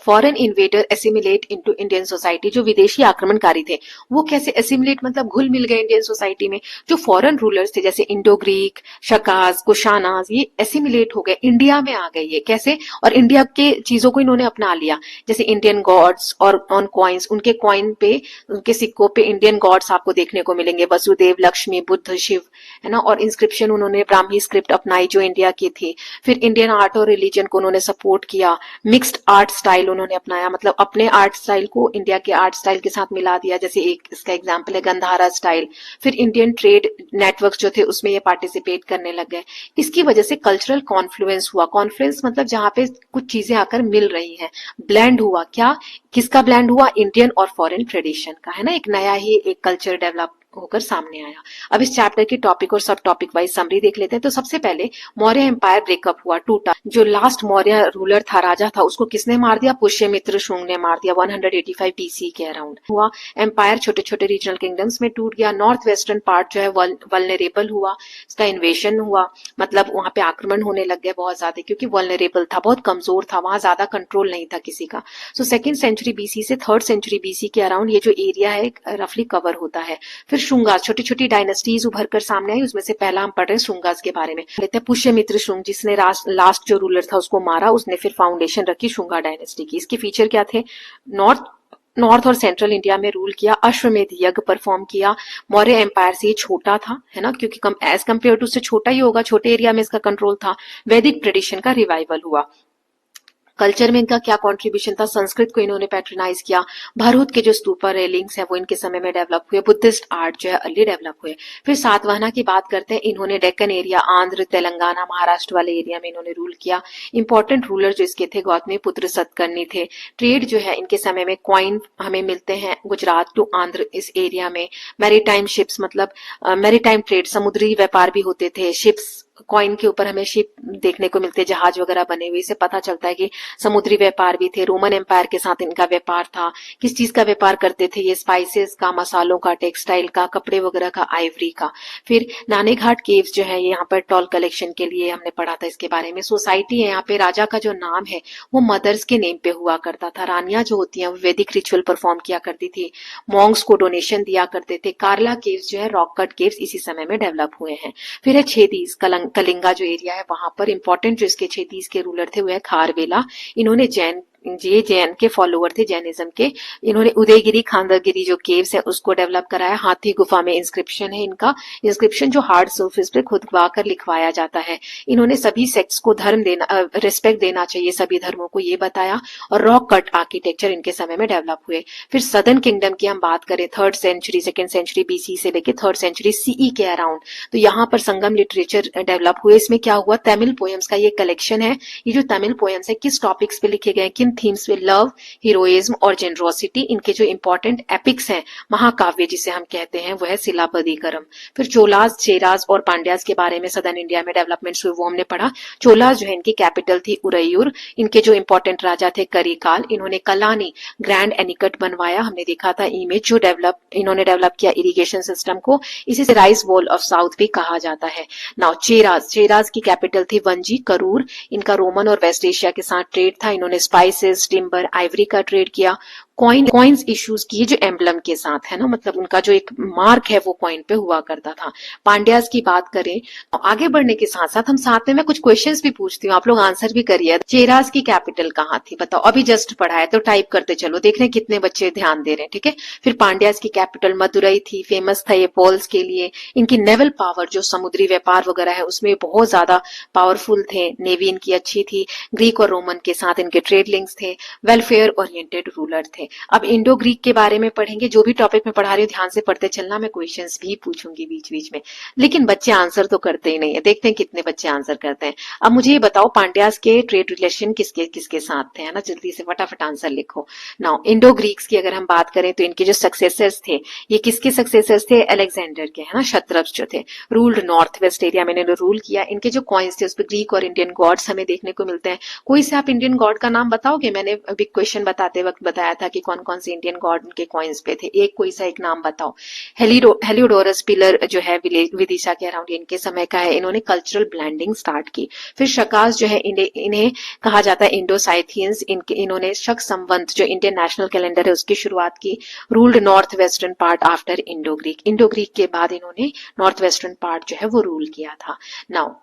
foreign invader assimilate into Indian society? जो विदेशी आक्रमणकारी थे वो कैसे एसिमिलेट, मतलब घुल मिल गए इंडियन सोसाइटी में। जो फॉरेन रूलर्स थे जैसे इंडो ग्रीक, शकाज, कुशानाज, ये एसिमिलेट हो गए, इंडिया में आ गए। ये कैसे? और इंडिया के चीजों को इन्होंने अपना लिया, जैसे इंडियन गॉड्स, और ऑन कॉइन्स, उनके कॉइन पे, उनके सिक्कों पे इंडियन गॉड्स आपको देखने को मिलेंगे, वसुदेव, लक्ष्मी, बुद्ध, शिव, है ना। और इंस्क्रिप्शन उन्होंने ब्राह्मी स्क्रिप्ट अपनाई जो इंडिया की थी। फिर इंडियन आर्ट और रिलीजन को उन्होंने सपोर्ट किया। मिक्स्ड आर्ट स्टाइल उन्होंने अपनाया, मतलब अपने आर्ट स्टाइल को इंडिया के आर्ट स्टाइल के साथ मिला दिया, जैसे एक इसका एग्जांपल है गंधारा स्टाइल। फिर इंडियन ट्रेड नेटवर्क जो थे उसमें ये पार्टिसिपेट करने लग गए। इसकी वजह से कल्चरल कॉन्फ्लुएंस हुआ। कॉन्फ्लुएंस मतलब जहां पे कुछ चीजें आकर मिल रही हैं। ब्लेंड हुआ, क्या, किसका ब्लेंड हुआ? इंडियन और फॉरेन ट्रेडिशन का, है ना। एक नया ही एक कल्चर डेवलप होकर सामने आया। अब इस चैप्टर की टॉपिक और सब टॉपिक वाइज समरी देख लेते हैं। तो सबसे पहले मौर्य एम्पायर ब्रेकअप हुआ, टूटा। जो लास्ट मौर्य रूलर था, राजा था, उसको किसने मार दिया? पुष्यमित्र शुंग ने मार दिया। 185 BC के अराउंड हुआ। एम्पायर छोटे छोटे रीजनल किंगडम्स में टूट गया। नॉर्थ वेस्टर्न पार्ट जो है वल्नरेबल हुआ, इसका इन्वेशन हुआ, मतलब वहां पे आक्रमण होने लग गए बहुत ज्यादा, क्योंकि वल्नरेबल था, बहुत कमजोर था, वहां ज्यादा कंट्रोल नहीं था किसी का। सो सेकेंड सेंचुरी बीसी से थर्ड सेंचुरी बीसी के अराउंड ये जो एरिया है रफली कवर होता है। फिर शुंगास, छोटी छोटी डायनेस्टीज उभर कर सामने आई, उसमें से पहला हम पढ़ रहे हैं शुंगास के बारे में। लेते हैं पुष्यमित्र शुंग, जिसने लास्ट जो रूलर था उसको मारा, उसने फिर फाउंडेशन रखी शुंगा डायनेस्टी की। इसके फीचर क्या थे? नॉर्थ और सेंट्रल इंडिया में रूल किया, अश्वमेध यज्ञ परफॉर्म किया। मौर्य एम्पायर से ये छोटा था, है ना, क्योंकि एज कम्पेयर टू उससे छोटा ही होगा, छोटे एरिया में इसका कंट्रोल था। वैदिक ट्रेडिशन का रिवाइवल हुआ। कल्चर में इनका क्या कंट्रीब्यूशन था, संस्कृत को इन्होंने पैट्रनाइज किया, भरूच के जो स्तूपा रेलिंग्स है वो इनके समय में डेवलप हुए, बुद्धिस्ट आर्ट जो है अर्ली डेवलप हुए। फिर सातवाहना की बात करते हैं, इन्होंने डेक्कन एरिया, आंध्र, तेलंगाना, महाराष्ट्र वाले एरिया में इन्होंने रूल किया। इंपॉर्टेंट रूलर जो इसके थे गौतमीपुत्र सतकर्णी थे। ट्रेड जो है इनके समय में कॉइन हमें मिलते हैं गुजरात टू आंध्र इस एरिया में। मैरीटाइम शिप्स मतलब मैरीटाइम ट्रेड, समुद्री व्यापार भी होते थे। शिप्स कॉइन के ऊपर हमें शिप देखने को मिलते हैं, जहाज वगैरह बने हुए, इससे पता चलता है कि समुद्री व्यापार भी थे। रोमन एम्पायर के साथ इनका व्यापार था। किस चीज का व्यापार करते थे ये, स्पाइसेस का, मसालों का, टेक्सटाइल का, कपड़े वगैरह का, आइवरी का। फिर नानेघाट केव्स जो है यहाँ पर टॉल कलेक्शन के लिए हमने पढ़ा था इसके बारे में। सोसाइटी है यहाँ पे, राजा का जो नाम है वो मदर्स के नेम पे हुआ करता था। रानियां जो होती हैं वो वैदिक रिचुअल परफॉर्म किया करती थी, मॉन्क्स को डोनेशन दिया करते थे। कार्ला केव्स जो है, रॉक कट केव्स इसी समय में डेवलप हुए हैं। फिर है छेदीज, कलिंगा जो एरिया है वहां पर इंपॉर्टेंट जो इसके छेदीज के रूलर थे वो है खारवेला। इन्होंने जैन के फॉलोअर थे, जैनिज्म के। इन्होंने उदयगिरी, खांदरगिरी जो केव्स है उसको डेवलप कराया। हाथी गुफा में इंस्क्रिप्शन है इनका, इंस्क्रिप्शन जो हार्ड सरफेस पे खुदवा कर लिखवाया जाता है। इन्होंने सभी सेक्ट्स को धर्म देना, रिस्पेक्ट देना चाहिए सभी धर्मों को, ये बताया। और रॉक कट आर्किटेक्चर इनके समय में डेवलप हुए। फिर सदर्न किंगडम की हम बात करें, 3rd century, 2nd century BC से लेकर 3rd सेंचुरी सीई के अराउंड, तो यहाँ पर संगम लिटरेचर डेवलप हुए। इसमें क्या हुआ, तमिल पोएम्स का ये कलेक्शन है। ये जो तमिल पोएम्स है किस टॉपिक्स पे लिखे गए, किन थीम्स पे, लव, हीरोइज्म और जेनरोसिटी। इनके जो इंपॉर्टेंट एपिक्स हैं, महाकाव्य जिसे हम कहते हैं, वह है शिलापदिकरम। फिर चोलास, चेरास और पांड्यास के बारे में सदर्न इंडिया में डेवलपमेंट्स हुए वो हमने पढ़ा। चोलास जो है इनकी कैपिटल थी उरैयूर। इनके जो इंपॉर्टेंट राजा थे करिकाल। इन्होंने कलानी ग्रैंड एनिकट बनवाया, हमने देखा था इमेज जो इन्होंने डेवलप किया इरिगेशन सिस्टम को। इसी से राइस वॉल ऑफ साउथ भी कहा जाता है। नाउ चेरास की कैपिटल थी वंजी, करूर। इनका रोमन और वेस्ट एशिया के साथ ट्रेड था। इन्होंने स्पाइसेस, टिम्बर, आइवरी का ट्रेड किया। कॉइन्स इश्यूज किए जो एम्बलम के साथ है ना, मतलब उनका जो एक मार्क है वो कॉइन पे हुआ करता था। पांड्यास की बात करें तो आगे बढ़ने के साथ साथ हम साथ में मैं कुछ क्वेश्चंस भी पूछती हूँ, आप लोग आंसर भी करिए। चेरास की कैपिटल कहाँ थी बताओ, अभी जस्ट पढ़ा है तो टाइप करते चलो, देख रहे कितने बच्चे ध्यान दे रहे हैं, ठीक है। फिर पांड्यास की कैपिटल मदुरई थी, फेमस था ये पॉल्स के लिए। इनकी नेवल पावर जो समुद्री व्यापार वगैरह है उसमें बहुत ज्यादा पावरफुल थे, नेवी इनकी अच्छी थी। ग्रीक और रोमन के साथ इनके ट्रेड लिंक्स थे, वेलफेयर ओरिएंटेड रूलर थे। अब इंडो ग्रीक के बारे में पढ़ेंगे, जो भी टॉपिक में पढ़ा रही हूँ ध्यान से पढ़ते चलना, मैं क्वेश्चंस भी पूछूंगी बीच बीच में, लेकिन बच्चे आंसर तो करते ही नहीं है। देखते हैं कितने बच्चे आंसर करते हैं। अब मुझे ये बताओ पांड्यास के ट्रेड रिलेशन किसके किसके साथ थे, है ना, जल्दी से फटाफट आंसर लिखो। नाउ इंडो ग्रीक्स की अगर हम बात करें तो इनके जो सक्सेसर्स थे, ये किसके सक्सेसर्स थे, अलेक्जेंडर के, है ना, शत्रप्स जो थे। रूल्ड नॉर्थ वेस्ट एरिया में इन्होंने रूल किया। इनके जो कॉइन्स थे उस पर ग्रीक और इंडियन गॉड्स हमें देखने को मिलते हैं। कोई से आप इंडियन गॉड का नाम बताओगे, मैंने अभी क्वेश्चन बताते वक्त बताया था कि कौन कौन से इंडियन गॉड उनके कॉइन्स पे थे, एक कोई सा एक नाम बताओ। हेलियोडोरस पिलर जो है विदिशा के अराउंड इनके समय का है। इन्होंने कल्चरल ब्लेंडिंग स्टार्ट की। फिर शकास जो है इन्हें कहा जाता है इंडो साइथियंस। इन्होंने शक संवंत जो इंडियन नेशनल कैलेंडर है उसकी शुरुआत की। Ruled north western part after Indo Greek के बाद इन्होंने नॉर्थ वेस्टर्न पार्ट जो है वो रूल किया था। नाउ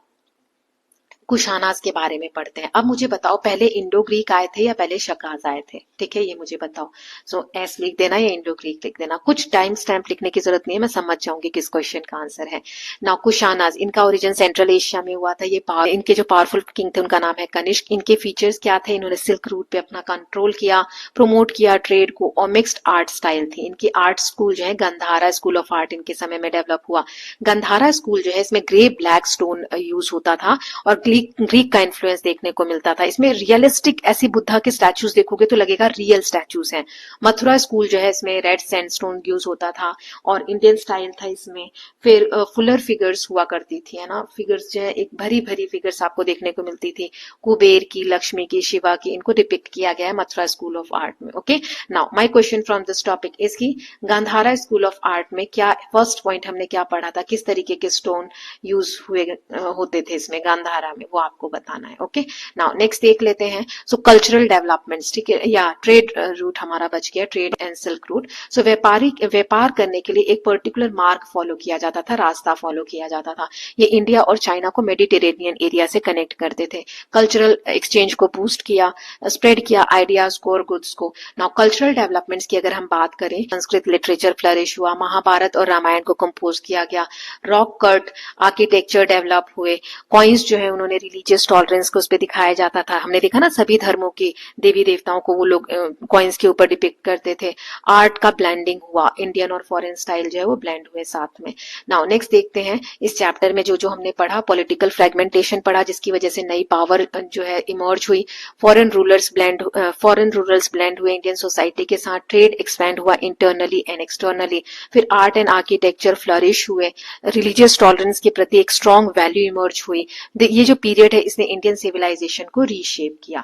कुशानास के बारे में पढ़ते हैं। अब मुझे बताओ पहले इंडो ग्रीक आए थे या पहले शकाज आए थे, ठीक है, ये मुझे बताओ। सो एस लिख देना या इंडो ग्रीक लिख देना, कुछ टाइम स्टैम्प लिखने की जरूरत नहीं है, मैं समझ जाऊंगी किस क्वेश्चन का आंसर है। नाउ कुशानास, इनका ओरिजिन सेंट्रल एशिया में हुआ था। इनके जो पावरफुल किंग थे उनका नाम है कनिष्क। इनके फीचर्स क्या थे, इन्होंने सिल्क रूट पे अपना कंट्रोल किया, प्रमोट किया ट्रेड को, और मिक्स्ड आर्ट स्टाइल थी। इनकी आर्ट स्कूल जो है गंधारा स्कूल ऑफ आर्ट इनके समय में डेवलप हुआ। गंधारा स्कूल जो है इसमें ग्रे ब्लैक स्टोन यूज होता था और ग्रीक का इन्फ्लुएंस देखने को मिलता था। इसमें रियलिस्टिक ऐसी बुद्धा के स्टैचूज देखोगे तो लगेगा रियल स्टैचूज हैं। मथुरा स्कूल जो है इसमें रेड सैंडस्टोन यूज होता था और इंडियन स्टाइल था इसमें। फिर फुलर फिगर्स हुआ करती थी, है ना, फिगर्स जो है एक भरी भरी फिगर्स आपको देखने को मिलती थी, कुबेर की, लक्ष्मी की, शिवा की, इनको डिपिक्ट किया गया है मथुरा स्कूल ऑफ आर्ट में। Okay, now my question from this topic is की गांधारा स्कूल ऑफ आर्ट में क्या फर्स्ट पॉइंट हमने क्या पढ़ा था, किस तरीके के स्टोन यूज हुए होते थे इसमें गांधारा में, वो आपको बताना है। ओके, नाउ नेक्स्ट देख लेते हैं। सो कल्चरल डेवलपमेंट्स, ठीक है, या ट्रेड रूट हमारा बच गया, ट्रेड एंड सिल्क रूट। सो व्यापार करने के लिए एक पर्टिकुलर मार्ग फॉलो किया जाता था, रास्ता फॉलो किया जाता था। ये इंडिया और चाइना को मेडिटेरेनियन एरिया से कनेक्ट करते थे। कल्चरल एक्सचेंज को बूस्ट किया, स्प्रेड किया आइडियाज को और गुड्स को। नाउ कल्चरल डेवलपमेंट्स की अगर हम बात करें, संस्कृत लिटरेचर फ्लरिश हुआ, महाभारत और रामायण को कंपोज किया गया, रॉक कट आर्किटेक्चर डेवलप हुए, कॉइन्स जो है उन्होंने में रिलीजियस टॉलरेंस को उस पर दिखाया जाता था। हमने देखा ना सभी धर्मों के देवी देवताओं को वो लोग कॉइन्स के ऊपर डिपिक्ट करते थे। आर्ट का ब्लेंडिंग हुआ, इंडियन और फॉरेन स्टाइल जो है वो ब्लेंड हुए साथ में। नाउ नेक्स्ट देखते हैं इस चैप्टर में जो जो हमने पढ़ा, पॉलिटिकल फ्रेगमेंटेशन पढ़ा जिसकी वजह से नई पावर जो है इमर्ज हुई, फॉरेन रूलर्स ब्लेंड हुए इंडियन सोसाइटी के साथ, ट्रेड एक्सपैंड हुआ इंटरनली एंड एक्सटर्नली, फिर आर्ट एंड आर्किटेक्चर फ्लरिश हुए, रिलीजियस टॉलरेंस के प्रति एक स्ट्रॉन्ग वैल्यू इमर्ज हुई। ये जो पीरियड है इसने इंडियन सिविलाइजेशन को रीशेप किया।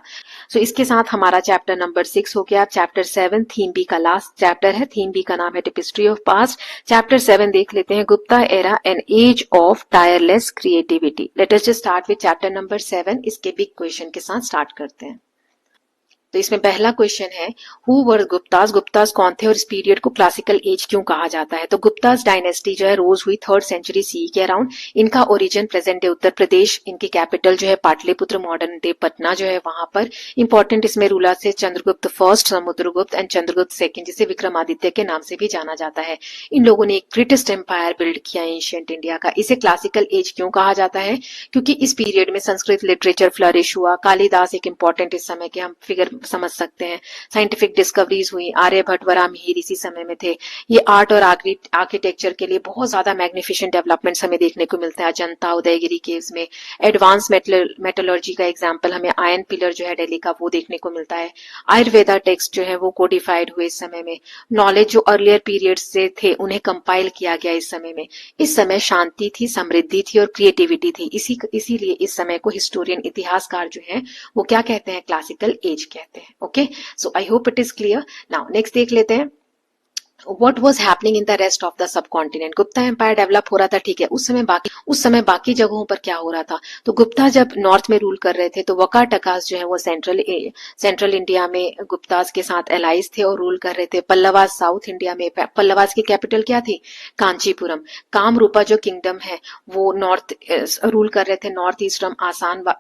सो इसके साथ हमारा चैप्टर नंबर 6 हो गया। चैप्टर 7 थीम बी का लास्ट चैप्टर है। थीम बी का नाम है टिपिस्ट्री ऑफ पास्ट। चैप्टर 7 देख लेते हैं, Gupta era an age of tireless creativity. Let us just start with chapter number 7। इसके बिग क्वेश्चन के साथ स्टार्ट करते हैं। तो इसमें पहला क्वेश्चन है, हु वर गुप्तास? गुप्तास कौन थे और इस पीरियड को क्लासिकल एज क्यों कहा जाता है? तो गुप्तास डायनेस्टी जो है रोज हुई 3rd सेंचुरी सी के अराउंड। इनका origin present day Uttar Pradesh, इनकी कैपिटल जो है पाटलिपुत्र, मॉडर्न डे पटना जो है वहां पर। इंपॉर्टेंट इसमें रूलर से Chandragupta first, Samudragupta and Chandragupta second, जिसे विक्रमादित्य के नाम से भी जाना जाता है। इन लोगों ने एक ग्रेटेस्ट एम्पायर बिल्ड किया एंशिएंट इंडिया का। इसे क्लासिकल एज क्यों कहा जाता है? क्योंकि इस पीरियड में संस्कृत लिटरेचर फ्लरिश हुआ। कालिदास एक इंपॉर्टेंट इस समय के हम फिगर समझ सकते हैं। साइंटिफिक डिस्कवरीज हुई, आर्यभट्ट, वराहमिहिर इसी समय में थे। ये आर्ट और आर्किटेक्चर के लिए बहुत ज्यादा मैग्निफिसेंट डेवलपमेंट्स हमें देखने को मिलते हैं। अजंता, उदयगिरी केव्स में एडवांस मेटलर्जी का एग्जांपल हमें आयरन पिलर जो है दिल्ली का वो देखने को मिलता है। आयुर्वेदा टेक्स्ट जो है वो कोडिफाइड हुए इस समय में। नॉलेज जो अर्लियर पीरियड से थे उन्हें कंपाइल किया गया इस समय में। इस समय शांति थी, समृद्धि थी और क्रिएटिविटी थी। इसीलिए इस समय को हिस्टोरियन, इतिहासकार जो है वो क्या कहते हैं? क्लासिकल एज कहते हैं। Okay, so I hope it is clear. Now next देख लेते हैं, What was happening in the rest of the subcontinent? Gupta empire develop हो रहा था, ठीक है। उस समय बाकी जगहों पर क्या हो रहा था? तो गुप्ता जब नॉर्थ में रूल कर रहे थे तो वकाटकास जो है वो सेंट्रल इंडिया में गुप्तास के साथ एलाइज थे और रूल कर रहे थे। पल्लवास साउथ इंडिया में, पल्लवास की कैपिटल क्या थी? कांचीपुरम। कामरूपा जो किंगडम है वो नॉर्थ रूल कर रहे थे, नॉर्थ ईस्टर्न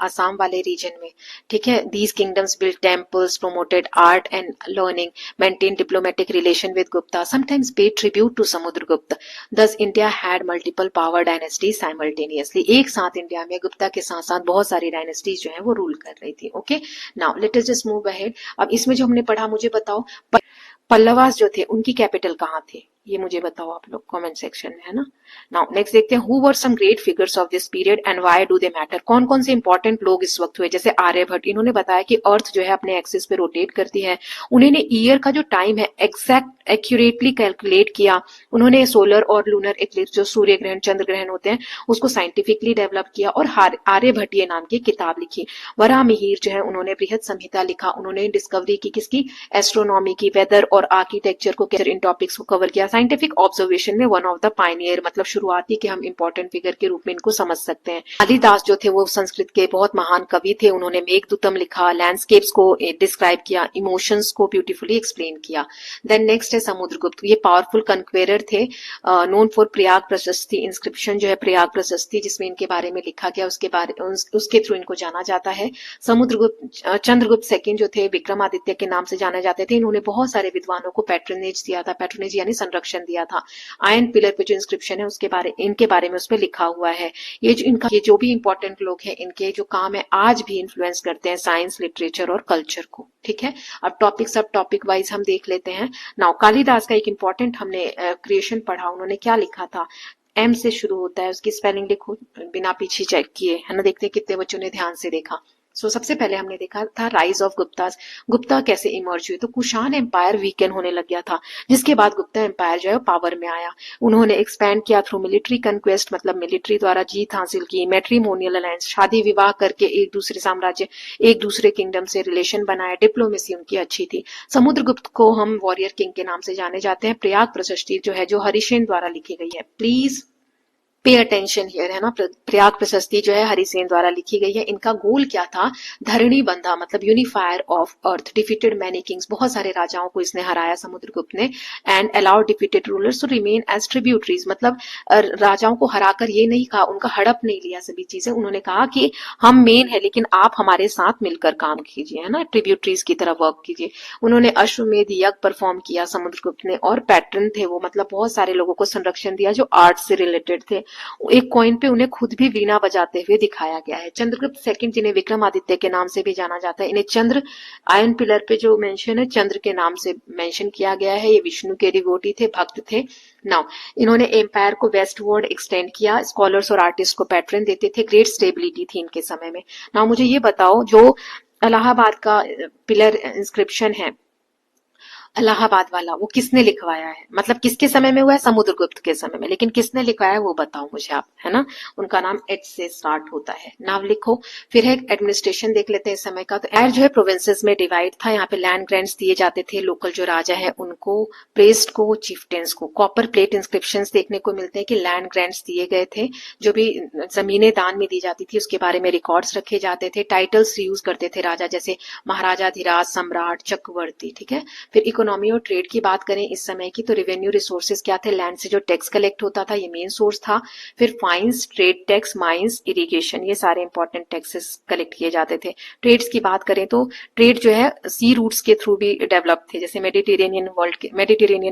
आसाम वाले रीजन में, ठीक है। These kingdoms build temples, promoted art and learning, maintain diplomatic relation with Gupta, sometimes paid tribute to Samudragupta. Thus India had multiple power dynasties simultaneously. एक साथ इंडिया में गुप्ता के साथ साथ बहुत सारी डायनेस्टीज जो है वो रूल कर रही थी। Okay, now let us just move ahead. अब इसमें जो हमने पढ़ा, मुझे बताओ पल्लवास जो थे उनकी कैपिटल कहाँ थी? ये मुझे बताओ आप लोग कमेंट सेक्शन में, है ना। नाउ नेक्स्ट देखते हैं, who were some great figures of this period and why do they matter? कौन कौन से इंपॉर्टेंट लोग इस वक्त हुए? जैसे आर्यभट्ट, इन्होंने बताया कि अर्थ जो है अपने एक्सिस पे रोटेट करती है। उन्होंने ईयर का जो टाइम है एग्जैक्ट एक्यूरेटली कैलकुलेट किया। उन्होंने सोलर और लूनर इक्लिप्स, जो सूर्य ग्रहण चंद्र ग्रहण होते हैं, उसको साइंटिफिकली डेवलप किया और आर्यभट्टीय नाम की किताब लिखी। वराहमिहिर जो है उन्होंने बृहद संहिता लिखा। उन्होंने डिस्कवरी की किसकी? एस्ट्रोनॉमी की, वेदर और आर्किटेक्चर को, इन टॉपिक्स को कवर किया। साइंटिफिक ऑब्जर्वेशन में वन ऑफ द पायनियर, मतलब शुरुआती के हम इंपॉर्टेंट फिगर के रूप में इनको समझ सकते हैं। कालिदास जो थे वो संस्कृत के बहुत महान कवि थे। उन्होंने मेघदूतम लिखा, लैंडस्केप्स को डिस्क्राइब किया, इमोशंस को ब्यूटीफुली एक्सप्लेन किया। देन नेक्स्ट है समुद्रगुप्त, ये पावरफुल कन्क्वेरर थे, नोन फॉर प्रयाग प्रशस्ति। इंस्क्रिप्शन जो है प्रयाग प्रशस्ति जिसमें इनके बारे में लिखा गया, उसके थ्रू इनको जाना जाता है। चंद्रगुप्त सेकंड जो थे विक्रमादित्य के नाम से जाने जाते थे। इन्होंने बहुत सारे विद्वानों को पैट्रनेज दिया था, पैट्रनेज यानी संरक्षण दिया था। आयरन पिलर पे जो इंस्क्रिप्शन है इनके बारे में उसमें लिखा हुआ है। ये जो भी इंपॉर्टेंट लोग हैं, इनके जो काम है आज भी इन्फ्लुएंस करते हैं साइंस, लिटरेचर और कल्चर को, ठीक है। अब सब टॉपिक वाइज हम देख लेते हैं। नाउ कालिदास का एक इंपॉर्टेंट हमने क्रिएशन पढ़ा। उन्होंने क्या लिखा था? एम से शुरू होता है, उसकी स्पेलिंग लिखो बिना पीछे चेक किए, है ना। देखते हैं कितने बच्चों ने ध्यान से देखा। सबसे पहले हमने देखा था राइज ऑफ गुप्तास। गुप्ता कैसे इमर्ज हुए? तो कुषाण एम्पायर वीकेन होने लग गया था, जिसके बाद गुप्ता एम्पायर जो है पावर में आया। उन्होंने एक्सपैंड किया थ्रू मिलिट्री कंक्वेस्ट, मतलब मिलिट्री द्वारा जीत हासिल की, मैट्रिमोनियल अलायंस, शादी विवाह करके एक दूसरे किंगडम से रिलेशन बनाया, डिप्लोमेसी उनकी अच्छी थी। समुद्रगुप्त को हम वॉरियर किंग के नाम से जाने जाते हैं। प्रयाग प्रशस्ति जो है जो हरिसेन द्वारा लिखी गई है, प्लीज पे अटेंशन हियर, है ना। प्रयाग प्रशस्ति जो है हरिसेन द्वारा लिखी गई है। इनका गोल क्या था? धरणी बंधा, मतलब unifier of earth, defeated many kings, बहुत सारे राजाओं को इसने हराया समुद्रगुप्त ने, and allowed defeated rulers to remain as tributaries, मतलब राजाओं को हराकर ये नहीं कहा, उनका हड़प नहीं लिया सभी चीजें। उन्होंने कहा कि हम मेन है लेकिन आप हमारे साथ मिलकर काम कीजिए, है ना, ट्रिब्यूटरीज की तरह वर्क कीजिए। उन्होंने अश्वमेध यज्ञ परफॉर्म किया समुद्रगुप्त ने, और पैटर्न थे वो, मतलब बहुत सारे लोगों को संरक्षण दिया जो आर्ट से रिलेटेड थे। एक कॉइन पे उन्हें खुद भी वीणा बजाते हुए दिखाया गया है। चंद्रगुप्त सेकंड जिन्हें विक्रमादित्य के नाम से भी जाना जाता है, इन्हें चंद्र आयन पिलर पे जो मेंशन है चंद्र के नाम से मेंशन किया गया है। ये विष्णु के डिवोटी थे, भक्त थे। नाउ इन्होंने एम्पायर को वेस्टवर्ड एक्सटेंड किया, स्कॉलर्स और आर्टिस्ट को पैट्रन देते थे, ग्रेट स्टेबिलिटी थी इनके समय में। नाउ मुझे ये बताओ, जो इलाहाबाद का पिलर इंस्क्रिप्शन है इलाहाबाद वाला, वो किसने लिखवाया है? मतलब किसके समय में हुआ है? समुद्रगुप्त के समय में। लेकिन किसने लिखवाया है वो बताओ मुझे आप, है ना। उनका नाम एच से स्टार्ट होता है। नाम लिखो। फिर है एडमिनिस्ट्रेशन देख लेते हैं इस समय का। तो एयर जो है प्रोविंसेस में डिवाइड था। यहाँ पे लैंड ग्रांट्स दिए जाते थे, लोकल जो राजा है उनको, प्रेस्ट को, चीफटेंस को। कॉपर प्लेट इंस्क्रिप्शन देखने को मिलते हैं कि लैंड ग्रांट्स दिए गए थे, जो भी जमीनें दान में दी जाती थी उसके बारे में रिकॉर्ड्स रखे जाते थे। टाइटल्स यूज करते थे राजा, जैसे महाराजा धीराज, सम्राट, चक्रवर्ती, ठीक है। फिर इकोनॉमी और ट्रेड की बात करें इस समय की, तो रेवेन्यू रिसोर्सेज क्या थे? लैंड से जो टैक्स कलेक्ट होता था ये मेन सोर्स था। फिर fines, trade tax, mines, irrigation, ये सारे इंपॉर्टेंट टैक्सेस कलेक्ट किए जाते थे। ट्रेड्स की बात करें तो ट्रेड जो है सी रूट्स के थ्रू भी डेवलप थे, जैसे मेडिटेरेनियन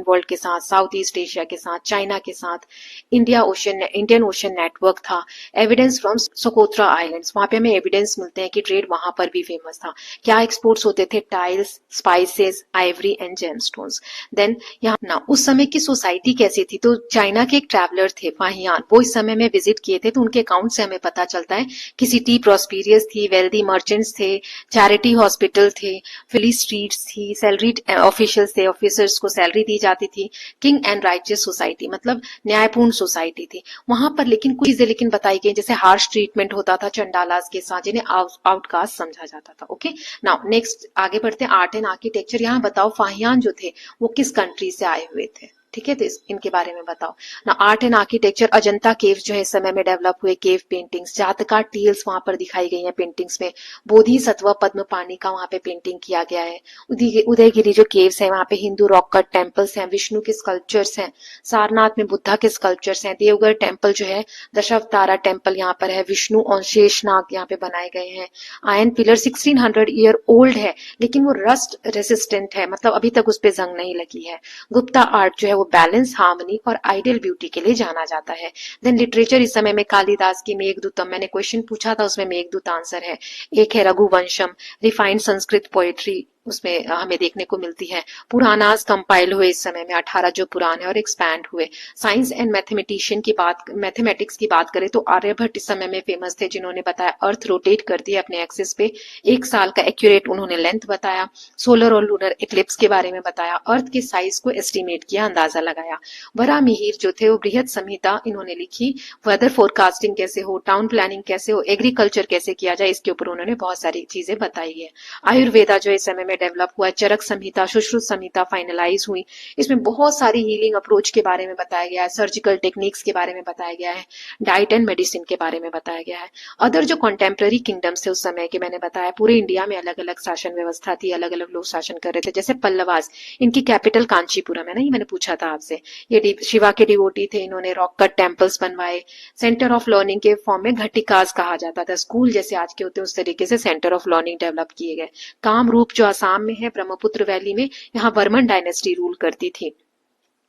वर्ल्ड के साथ, साउथ ईस्ट एशिया के साथ, चाइना के साथ। इंडियन ओशन नेटवर्क था। एविडेंस फ्रॉम सोकोत्रा आइलैंड्स, वहां पे हमें एविडेंस मिलते हैं कि ट्रेड वहां पर भी फेमस था। क्या एक्सपोर्ट्स होते थे? Tiles, spices, ivory and gemstones. Then यहाँ ना उस समय की सोसाइटी कैसी थी? तो चाइना के एक ट्रैवलर थे फाहियान, वो इस समय में विजिट किए थे, तो उनके अकाउंट से हमें पता चलता है कि सिटी प्रॉस्पेरियस थी, वेल्दी मर्चेंट्स थे, चैरिटी हॉस्पिटल थे, फिली स्ट्रीट्स थी, सैलरीड ऑफिशियल्स थे, ऑफिसर्स को सैलरी दी जाती थी। किंग एंड राइचियस सोसाइटी, मतलब न्यायपूर्ण सोसाइटी थी वहां पर। लेकिन कुछ चीजें लेकिन बताई गई, जैसे हार्श ट्रीटमेंट होता था चंडालास के साथ, जिन्हें आउटकास्ट समझा जाता था। ओके, नाउ नेक्स्ट आगे बढ़ते हैं। Art and architecture. यहाँ बताओ फाहियान जो थे वो किस कंट्री से आए हुए थे? ठीक है, तो इनके बारे में बताओ ना। आर्ट एंड आर्किटेक्चर, अजंता केव जो है इस समय में डेवलप हुए, केव पेंटिंग्स, जातका टील्स वहां पर दिखाई गई हैं पेंटिंग्स में। बोधि सत्व पद्म पानी का वहां पे पेंटिंग किया गया है। उदयगिरी जो केव्स है वहां पे हिंदू रॉक कट टेम्पल्स हैं, विष्णु के स्कल्पचर्स हैं, सारनाथ में बुद्धा के स्कल्पचर्स हैं, देवगढ़ टेम्पल जो है दशावतारा टेम्पल यहाँ पर है, विष्णु और शेषनाग यहाँ पे बनाए गए हैं। आयन पिलर 1600 ईयर ओल्ड है, लेकिन वो रस्ट रेसिस्टेंट है, मतलब अभी तक उस पर जंग नहीं लगी है। गुप्ता आर्ट जो है वो बैलेंस, हार्मनी और आइडियल ब्यूटी के लिए जाना जाता है। देन लिटरेचर इस समय में कालिदास की मेघदूतम, मैंने क्वेश्चन पूछा था उसमें मेघदूत आंसर है। एक है रघुवंशम, रिफाइंड संस्कृत पोएट्री उसमें हमें देखने को मिलती है। पुरानास कंपाइल हुए इस समय में, 18 जो पुराण है और एक्सपैंड हुए। साइंस एंड मैथमेटिक्स की बात करें तो आर्यभट्ट इस समय में फेमस थे, जिन्होंने बताया अर्थ रोटेट करती है अपने एक्सिस पे, एक साल का एक्यूरेट उन्होंने लेंथ बताया। सोलर और लूनर इक्लिप्स के बारे में बताया, अर्थ के साइज को एस्टिमेट किया, अंदाजा लगाया। वराहमिहिर जो थे वो बृहद संहिता इन्होंने लिखी, वेदर फोरकास्टिंग कैसे हो, टाउन प्लानिंग कैसे हो, एग्रीकल्चर कैसे किया जाए, इसके ऊपर उन्होंने बहुत सारी चीजें बताई है। आयुर्वेदा जो इस समय में डेवलप हुआ, चरक संहिता, सुश्रुत संहिता फाइनलाइज हुई, इसमें बहुत सारी हीलिंग अप्रोच के बारे में बताया गया है, सर्जिकल टेक्निक्स के बारे में बताया गया है, डाइट एंड मेडिसिन के बारे में बताया गया है। अदर जो कॉन्टेम्प्ररी किंगडम्स थे उस समय के, मैंने बताया पूरे इंडिया में अलग अलग शासन व्यवस्था थी, अलग अलग लोग शासन कर रहे थे। जैसे पल्लवास, इनकी कैपिटल कांचीपुरम है ना, ये मैंने पूछा था आपसे। ये शिवा के डिवोटी थे, इन्होंने रॉक कट टेम्पल्स बनवाए। सेंटर ऑफ लर्निंग के फॉर्म में घटिकास कहा जाता था, स्कूल जैसे आज के होते हैं उस तरीके से सेंटर ऑफ लर्निंग डेवलप किए गए। कामरूप जो आसाम में है, ब्रह्मपुत्र वैली में, यहाँ वर्मन डायनेस्टी रूल करती थी।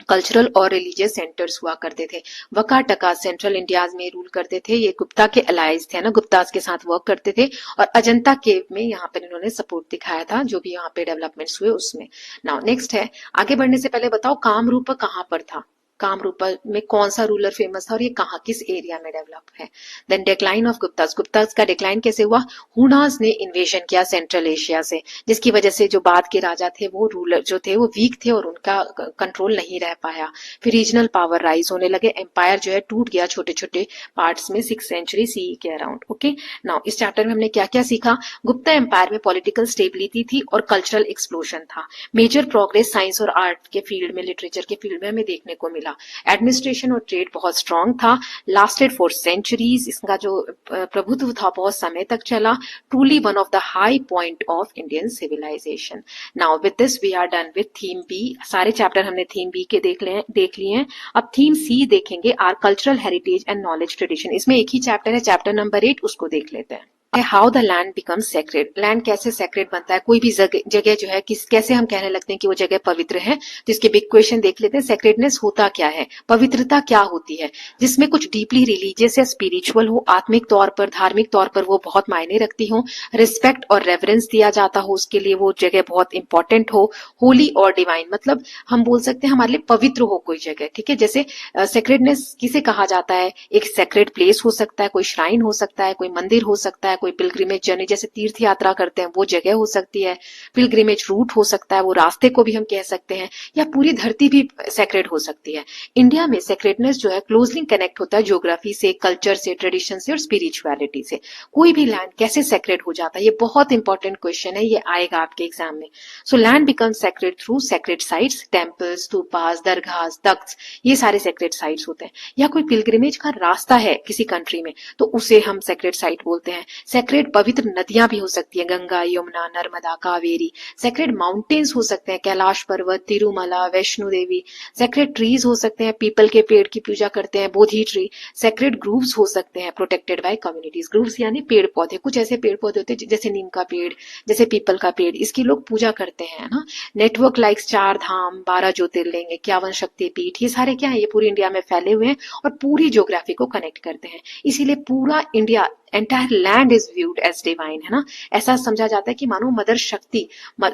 कल्चरल और रिलीजियस सेंटर्स हुआ करते थे। वकाटका सेंट्रल इंडिया में रूल करते थे, ये गुप्ता के अलाइज थे ना, गुप्तास के साथ वर्क करते थे। और अजंता केव में यहाँ पर इन्होंने सपोर्ट दिखाया था, जो भी यहाँ पे डेवलपमेंट्स हुए उसमें। नाउ नेक्स्ट है, आगे बढ़ने से पहले बताओ कामरूप कहाँ पर था? कामरूप में कौन सा रूलर फेमस था और ये कहाँ किस एरिया में डेवलप है? Then decline of Guptas, Guptas का डिक्लाइन कैसे हुआ? हुनास ने इन्वेजन किया सेंट्रल एशिया से, जिसकी वजह से जो बाद के राजा थे वो रूलर जो थे वो वीक थे और उनका कंट्रोल नहीं रह पाया। फिर रीजनल पावर राइज होने लगे, एम्पायर जो है टूट गया छोटे छोटे पार्ट्स में 6th सेंचुरी सीई के अराउंड। ओके, नाउ इस चैप्टर में हमने क्या क्या सीखा? गुप्ता एम्पायर में पॉलिटिकल स्टेबिलिटी थी और कल्चरल एक्सप्लोजन था। मेजर प्रोग्रेस साइंस और आर्ट के फील्ड में, लिटरेचर के फील्ड में हमें देखने को मिला। एडमिनिस्ट्रेशन और ट्रेड बहुत स्ट्रांग था, लास्टेड फॉर सेंचुरीज, इसका जो प्रभुत्व था बहुत समय तक चला। Truly one of the high point of Indian civilization. Now with this we are done with theme B. सारे चैप्टर हमने थीम बी के देख लिए हैं। अब थीम सी देखेंगे, our cultural heritage and knowledge tradition. इसमें एक ही चैप्टर है, चैप्टर नंबर 8, उसको देख लेते हैं। How the land becomes sacred, land कैसे सेक्रेड बनता है, कोई भी जगह जो है कैसे हम कहने लगते हैं कि वो जगह पवित्र है। तो इसके बिग क्वेश्चन देख लेते हैं, सेक्रेडनेस होता क्या है, पवित्रता क्या होती है, जिसमें कुछ डीपली रिलीजियस या स्पिरिचुअल हो, आत्मिक तौर पर धार्मिक तौर पर वो बहुत मायने रखती हो, रिस्पेक्ट और रेवरेंस दिया जाता हो उसके लिए, वो जगह बहुत इंपॉर्टेंट हो, होली और डिवाइन, मतलब हम बोल सकते हैं हमारे लिए पवित्र हो कोई जगह, ठीक है। जैसे सेक्रेडनेस किसे कहा जाता है, एक सेक्रेड प्लेस हो सकता है, कोई श्राइन हो सकता है, कोई मंदिर हो सकता है, कोई पिलग्रिमेज जर्नी जैसे तीर्थ यात्रा करते हैं वो जगह हो सकती है, पिलग्रिमेज रूट हो सकता है, वो रास्ते को भी हम कह सकते हैं, या पूरी धरती भी सेक्रेड हो सकती है। इंडिया में सेक्रेडनेस जो है क्लोजली कनेक्ट होता है ज्योग्राफी से, कल्चर से, ट्रेडिशन से और स्पिरिचुअलिटी से। कोई भी लैंड कैसे सेक्रेड हो जाता है, ये बहुत इंपॉर्टेंट क्वेश्चन है, ये आएगा आपके एग्जाम में। So land become sacred through sacred sites, temples, stupas, dargah, takht, ये सारे सेक्रेड साइट्स होते हैं। या कोई पिलग्रिमेज का रास्ता है किसी कंट्री में तो उसे हम सेक्रेड साइट बोलते हैं। सेक्रेड पवित्र नदियां भी हो सकती है, गंगा, यमुना, नर्मदा, कावेरी। सेक्रेड माउंटेन्स हो सकते हैं, कैलाश पर्वत, तिरुमला, वैष्णो देवी। सेक्रेड ट्रीज हो सकते हैं, पीपल के पेड़ की पूजा करते हैं, बोधि ट्री। सेक्रेड ग्रुप्स हो सकते हैं, प्रोटेक्टेड बाय कम्युनिटीज। ग्रुप्स यानी पेड़ पौधे, कुछ ऐसे पेड़ पौधे होते हैं जैसे नीम का पेड़, जैसे पीपल का पेड़, इसकी लोग पूजा करते हैं ना। नेटवर्क लाइक 4 धाम, 12 ज्योतिर्लिंग, 51 शक्तिपीठ, ये सारे क्या है, ये पूरी इंडिया में फैले हुए हैं और पूरी ज्योग्राफी को कनेक्ट करते हैं। इसीलिए पूरा India, entire land is viewed as divine, है ना। ऐसा समझा जाता है कि मानो मदर शक्ति,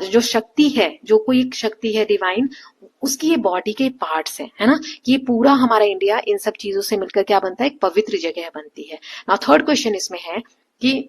जो शक्ति है, जो कोई एक शक्ति है डिवाइन, उसकी ये बॉडी के पार्ट्स हैं, है ना। ये पूरा हमारा इंडिया इन सब चीजों से मिलकर क्या बनता है, एक पवित्र जगह बनती है। नाउ थर्ड क्वेश्चन इसमें है कि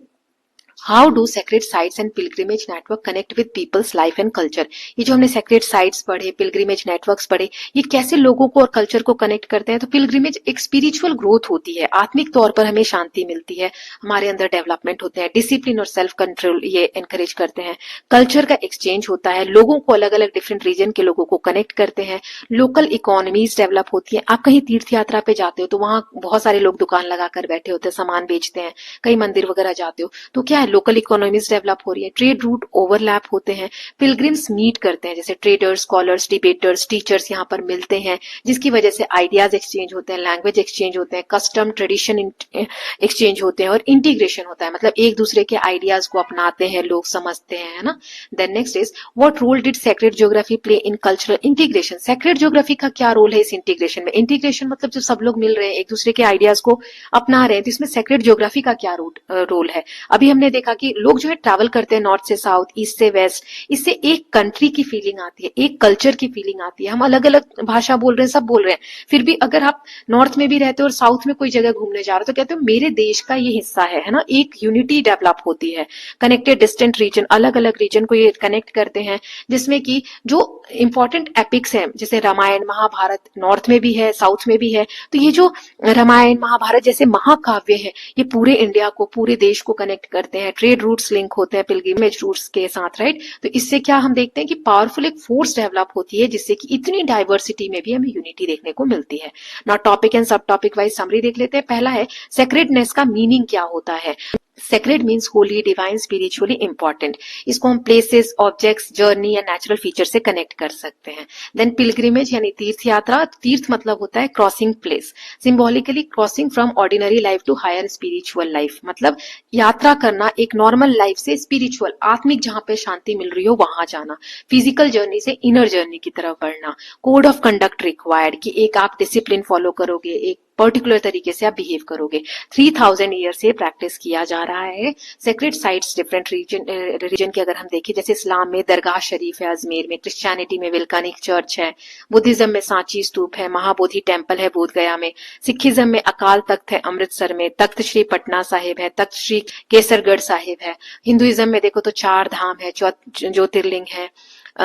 how do sacred sites and pilgrimage network connect with people's life and culture. ये जो हमने सेक्रेड साइट्स पढ़े, पिलग्रिमेज नेटवर्क्स पढ़े, ये कैसे लोगों को और कल्चर को कनेक्ट करते हैं। तो पिलग्रिमेज एक स्पिरिचुअल ग्रोथ होती है, आत्मिक तौर पर हमें शांति मिलती है, हमारे अंदर डेवलपमेंट होते हैं, डिसिप्लिन और सेल्फ कंट्रोल ये एनकरेज करते हैं। कल्चर का एक्सचेंज होता है, लोगों को अलग अलग डिफरेंट रीजन के लोगों को कनेक्ट करते हैं। लोकल इकोनॉमीज डेवलप होती है। आप कहीं तीर्थ यात्रा पे जाते हो तो वहां बहुत सारे लोग दुकान लगाकर बैठे होते हैं, सामान बेचते हैं। कहीं मंदिर वगैरह जाते हो तो क्या है, लोकल इकोनॉमीज डेवलप हो रही है, ट्रेड रूट ओवरलैप होते हैं, पिलग्रिम्स मीट करते हैं, जैसे ट्रेडर्स, स्कॉलर्स, डिबेटर्स, टीचर्स यहाँ पर मिलते हैं, जिसकी वजह से आइडियाज एक्सचेंज होते हैं, लैंग्वेज एक्सचेंज होते हैं, कस्टम ट्रेडिशन एक्सचेंज होते हैं और इंटीग्रेशन होता है, मतलब एक दूसरे के आइडियाज को अपनाते हैं लोग, समझते हैं, है ना। Then next is what role did sacred geography play in cultural integration. Sacred geography का क्या रोल है इस इंटीग्रेशन में। इंटीग्रेशन मतलब जब सब लोग मिल रहे हैं, एक दूसरे के आइडियाज को अपना रहे हैं, तो इसमें सेक्रेड ज्योग्राफी का क्या रोल है। अभी हमने देखा कि लोग जो है ट्रैवल करते हैं नॉर्थ से साउथ, ईस्ट से वेस्ट, इससे एक कंट्री की फीलिंग आती है, एक कल्चर की फीलिंग आती है। हम अलग अलग भाषा बोल रहे हैं, सब बोल रहे हैं, फिर भी अगर आप नॉर्थ में भी रहते हो और साउथ में कोई जगह घूमने जा रहे हो तो कहते हो मेरे देश का ये हिस्सा है ना। एक यूनिटी डेवलप होती है। कनेक्टेड डिस्टेंट रीजन, अलग अलग रीजन को ये कनेक्ट करते हैं, जिसमें कि जो इंपॉर्टेंट एपिक्स हैं जैसे रामायण महाभारत नॉर्थ में भी है, साउथ में भी है, तो ये जो रामायण महाभारत जैसे महाकाव्य है, ये पूरे इंडिया को, पूरे देश को कनेक्ट करते हैं। ट्रेड रूट्स लिंक होते हैं पिलग्रिमेज रूट्स के साथ, राइट। तो इससे क्या हम देखते हैं कि पावरफुल एक फोर्स डेवलप होती है, जिससे कि इतनी डाइवर्सिटी में भी हमें यूनिटी देखने को मिलती है ना। टॉपिक एंड सब टॉपिक वाइज समरी देख लेते हैं। पहला है सेक्रेडनेस का मीनिंग क्या होता है। Sacred means Holi, divine, spiritually important. इसको हम प्लेसेस, ऑब्जेक्ट्स, जर्नी या नेचुरल फीचर से कनेक्ट कर सकते हैं। देन पिलग्रिमेज यानी तीर्थ यात्रा। तीर्थ मतलब होता है crossing place, symbolically crossing from ordinary life to higher spiritual life, मतलब यात्रा करना एक नॉर्मल लाइफ से स्पिरिचुअल, आत्मिक जहां पे शांति मिल रही हो वहां जाना। फिजिकल जर्नी से इनर जर्नी की तरफ बढ़ना। कोड ऑफ कंडक्ट रिक्वायर्ड, कि एक आप डिसिप्लिन फॉलो करोगे, एक पर्टिकुलर तरीके से आप बिहेव करोगे। 3000 ईयर से प्रैक्टिस किया जा रहा है। सेक्रेड साइट्स डिफरेंट रीजन की अगर हम देखें, जैसे इस्लाम में दरगाह शरीफ है अजमेर में, क्रिश्चियनिटी में विल्कानिक चर्च है, बुद्धिज्म में सांची स्तूप है, महाबोधि टेम्पल है बोधगया में, सिखिज्म में अकाल तख्त है अमृतसर में, तख्त श्री पटना साहिब है, तख्त श्री केसरगढ़ साहिब है। हिंदुइज्म में देखो तो 4 धाम है, ज्योतिर्लिंग है,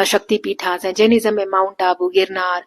शक्तिपीठास है। जैनिज्म में mount Abu, Girnar,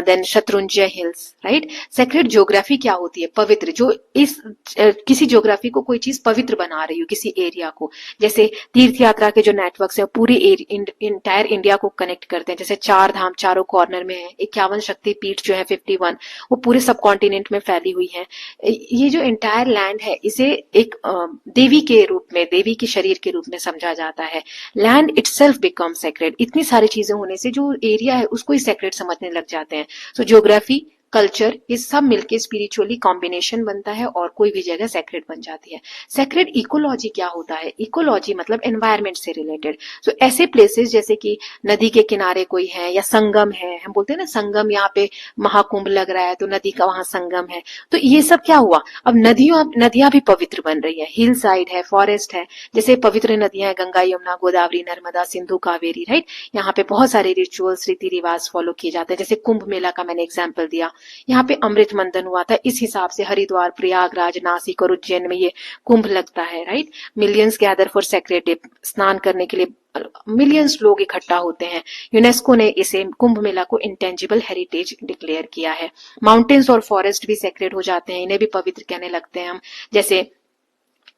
then Shatrunjay hills, right. Sacred geography क्या होती है, पवित्र, जो इस किसी ज्योग्राफी को कोई चीज पवित्र बना रही हो, किसी एरिया को, जैसे तीर्थ यात्रा के जो नेटवर्क्स है पूरे इंटायर इंडिया को कनेक्ट करते हैं। जैसे 4 धाम चारों कॉर्नर में है, 51 शक्तिपीठ जो है 51 वो पूरे सब कॉन्टिनेंट में फैली हुई है। ये जो इंटायर लैंड है इसे एक देवी के रूप में, देवी के शरीर के रूप में समझा जाता है। Land itself become sacred. इतनी सारी चीजें होने से जो एरिया है उसको ही सेक्रेड समझने लग जाते हैं। सो ज्योग्राफी, कल्चर, ये सब मिलके स्पिरिचुअली कॉम्बिनेशन बनता है और कोई भी जगह सेक्रेड बन जाती है। सेक्रेड इकोलॉजी क्या होता है? इकोलॉजी मतलब एनवायरमेंट से रिलेटेड। तो ऐसे प्लेसेस जैसे कि नदी के किनारे कोई है या संगम है, हम बोलते हैं ना संगम, यहाँ पे महाकुंभ लग रहा है तो नदी का वहां संगम है, तो ये सब क्या हुआ, अब नदियां भी पवित्र बन रही है, हिल साइड है, फॉरेस्ट है, जैसे पवित्र नदियां हैं गंगा, यमुना, गोदावरी, नर्मदा, सिंधु, कावेरी, राइट। यहाँ पे बहुत सारे रिचुअल्स, रीति रिवाज फॉलो किए जाते हैं, जैसे कुंभ मेला का मैंने एग्जाम्पल दिया, यहाँ पे अमृत मंथन हुआ था, इस हिसाब से हरिद्वार, प्रयागराज, नासिक और उज्जैन में ये कुंभ लगता है, right. Millions gather for sacred day, स्नान करने के लिए मिलियंस लोग इकट्ठा होते हैं। यूनेस्को ने इसे कुंभ मेला को इंटेंजिबल हेरिटेज डिक्लेयर किया है। माउंटेन्स और फॉरेस्ट भी सेक्रेड हो जाते हैं, इन्हें भी पवित्र कहने लगते हैं हम, जैसे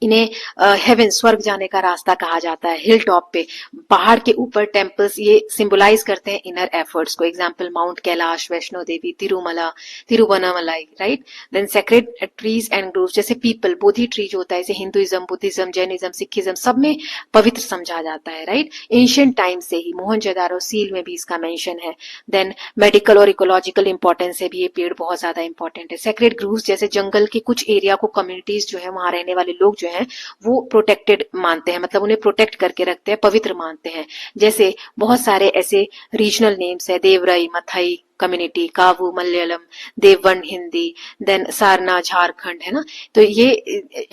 इन्हें हेवन, स्वर्ग जाने का रास्ता कहा जाता है। हिल टॉप पे, पहाड़ के ऊपर टेम्पल्स, ये सिंबलाइज करते हैं इनर एफर्ट्स को, example mount Kailash, Vaishno Devi, Tirumala, Tiruvannamalai, right. Then sacred trees and groves, जैसे पीपल, बोधि ट्री जो होता है, जैसे हिंदुइज्म, बुद्धिज्म, जैनिज्म, सिखिज्म, सब में पवित्र समझा जाता है, राइट। एंशियंट टाइम से ही मोहनजोदारो सील में भी इसका मेंशन है। देन मेडिकल और इकोलॉजिकल इंपॉर्टेंस से भी ये पेड़ बहुत ज्यादा इंपॉर्टेंट है। सेक्रेड ग्रोव्स, जैसे जंगल के कुछ एरिया को कम्युनिटीज जो है, वहां रहने वाले लोग जो हैं वो प्रोटेक्टेड मानते हैं, मतलब उन्हें प्रोटेक्ट करके रखते हैं, पवित्र मानते हैं। जैसे बहुत सारे ऐसे रीजनल नेम्स है, देवरई, मथई कम्युनिटी, कावू मलयालम, देववन हिंदी, देन सारना झारखंड, है ना। तो ये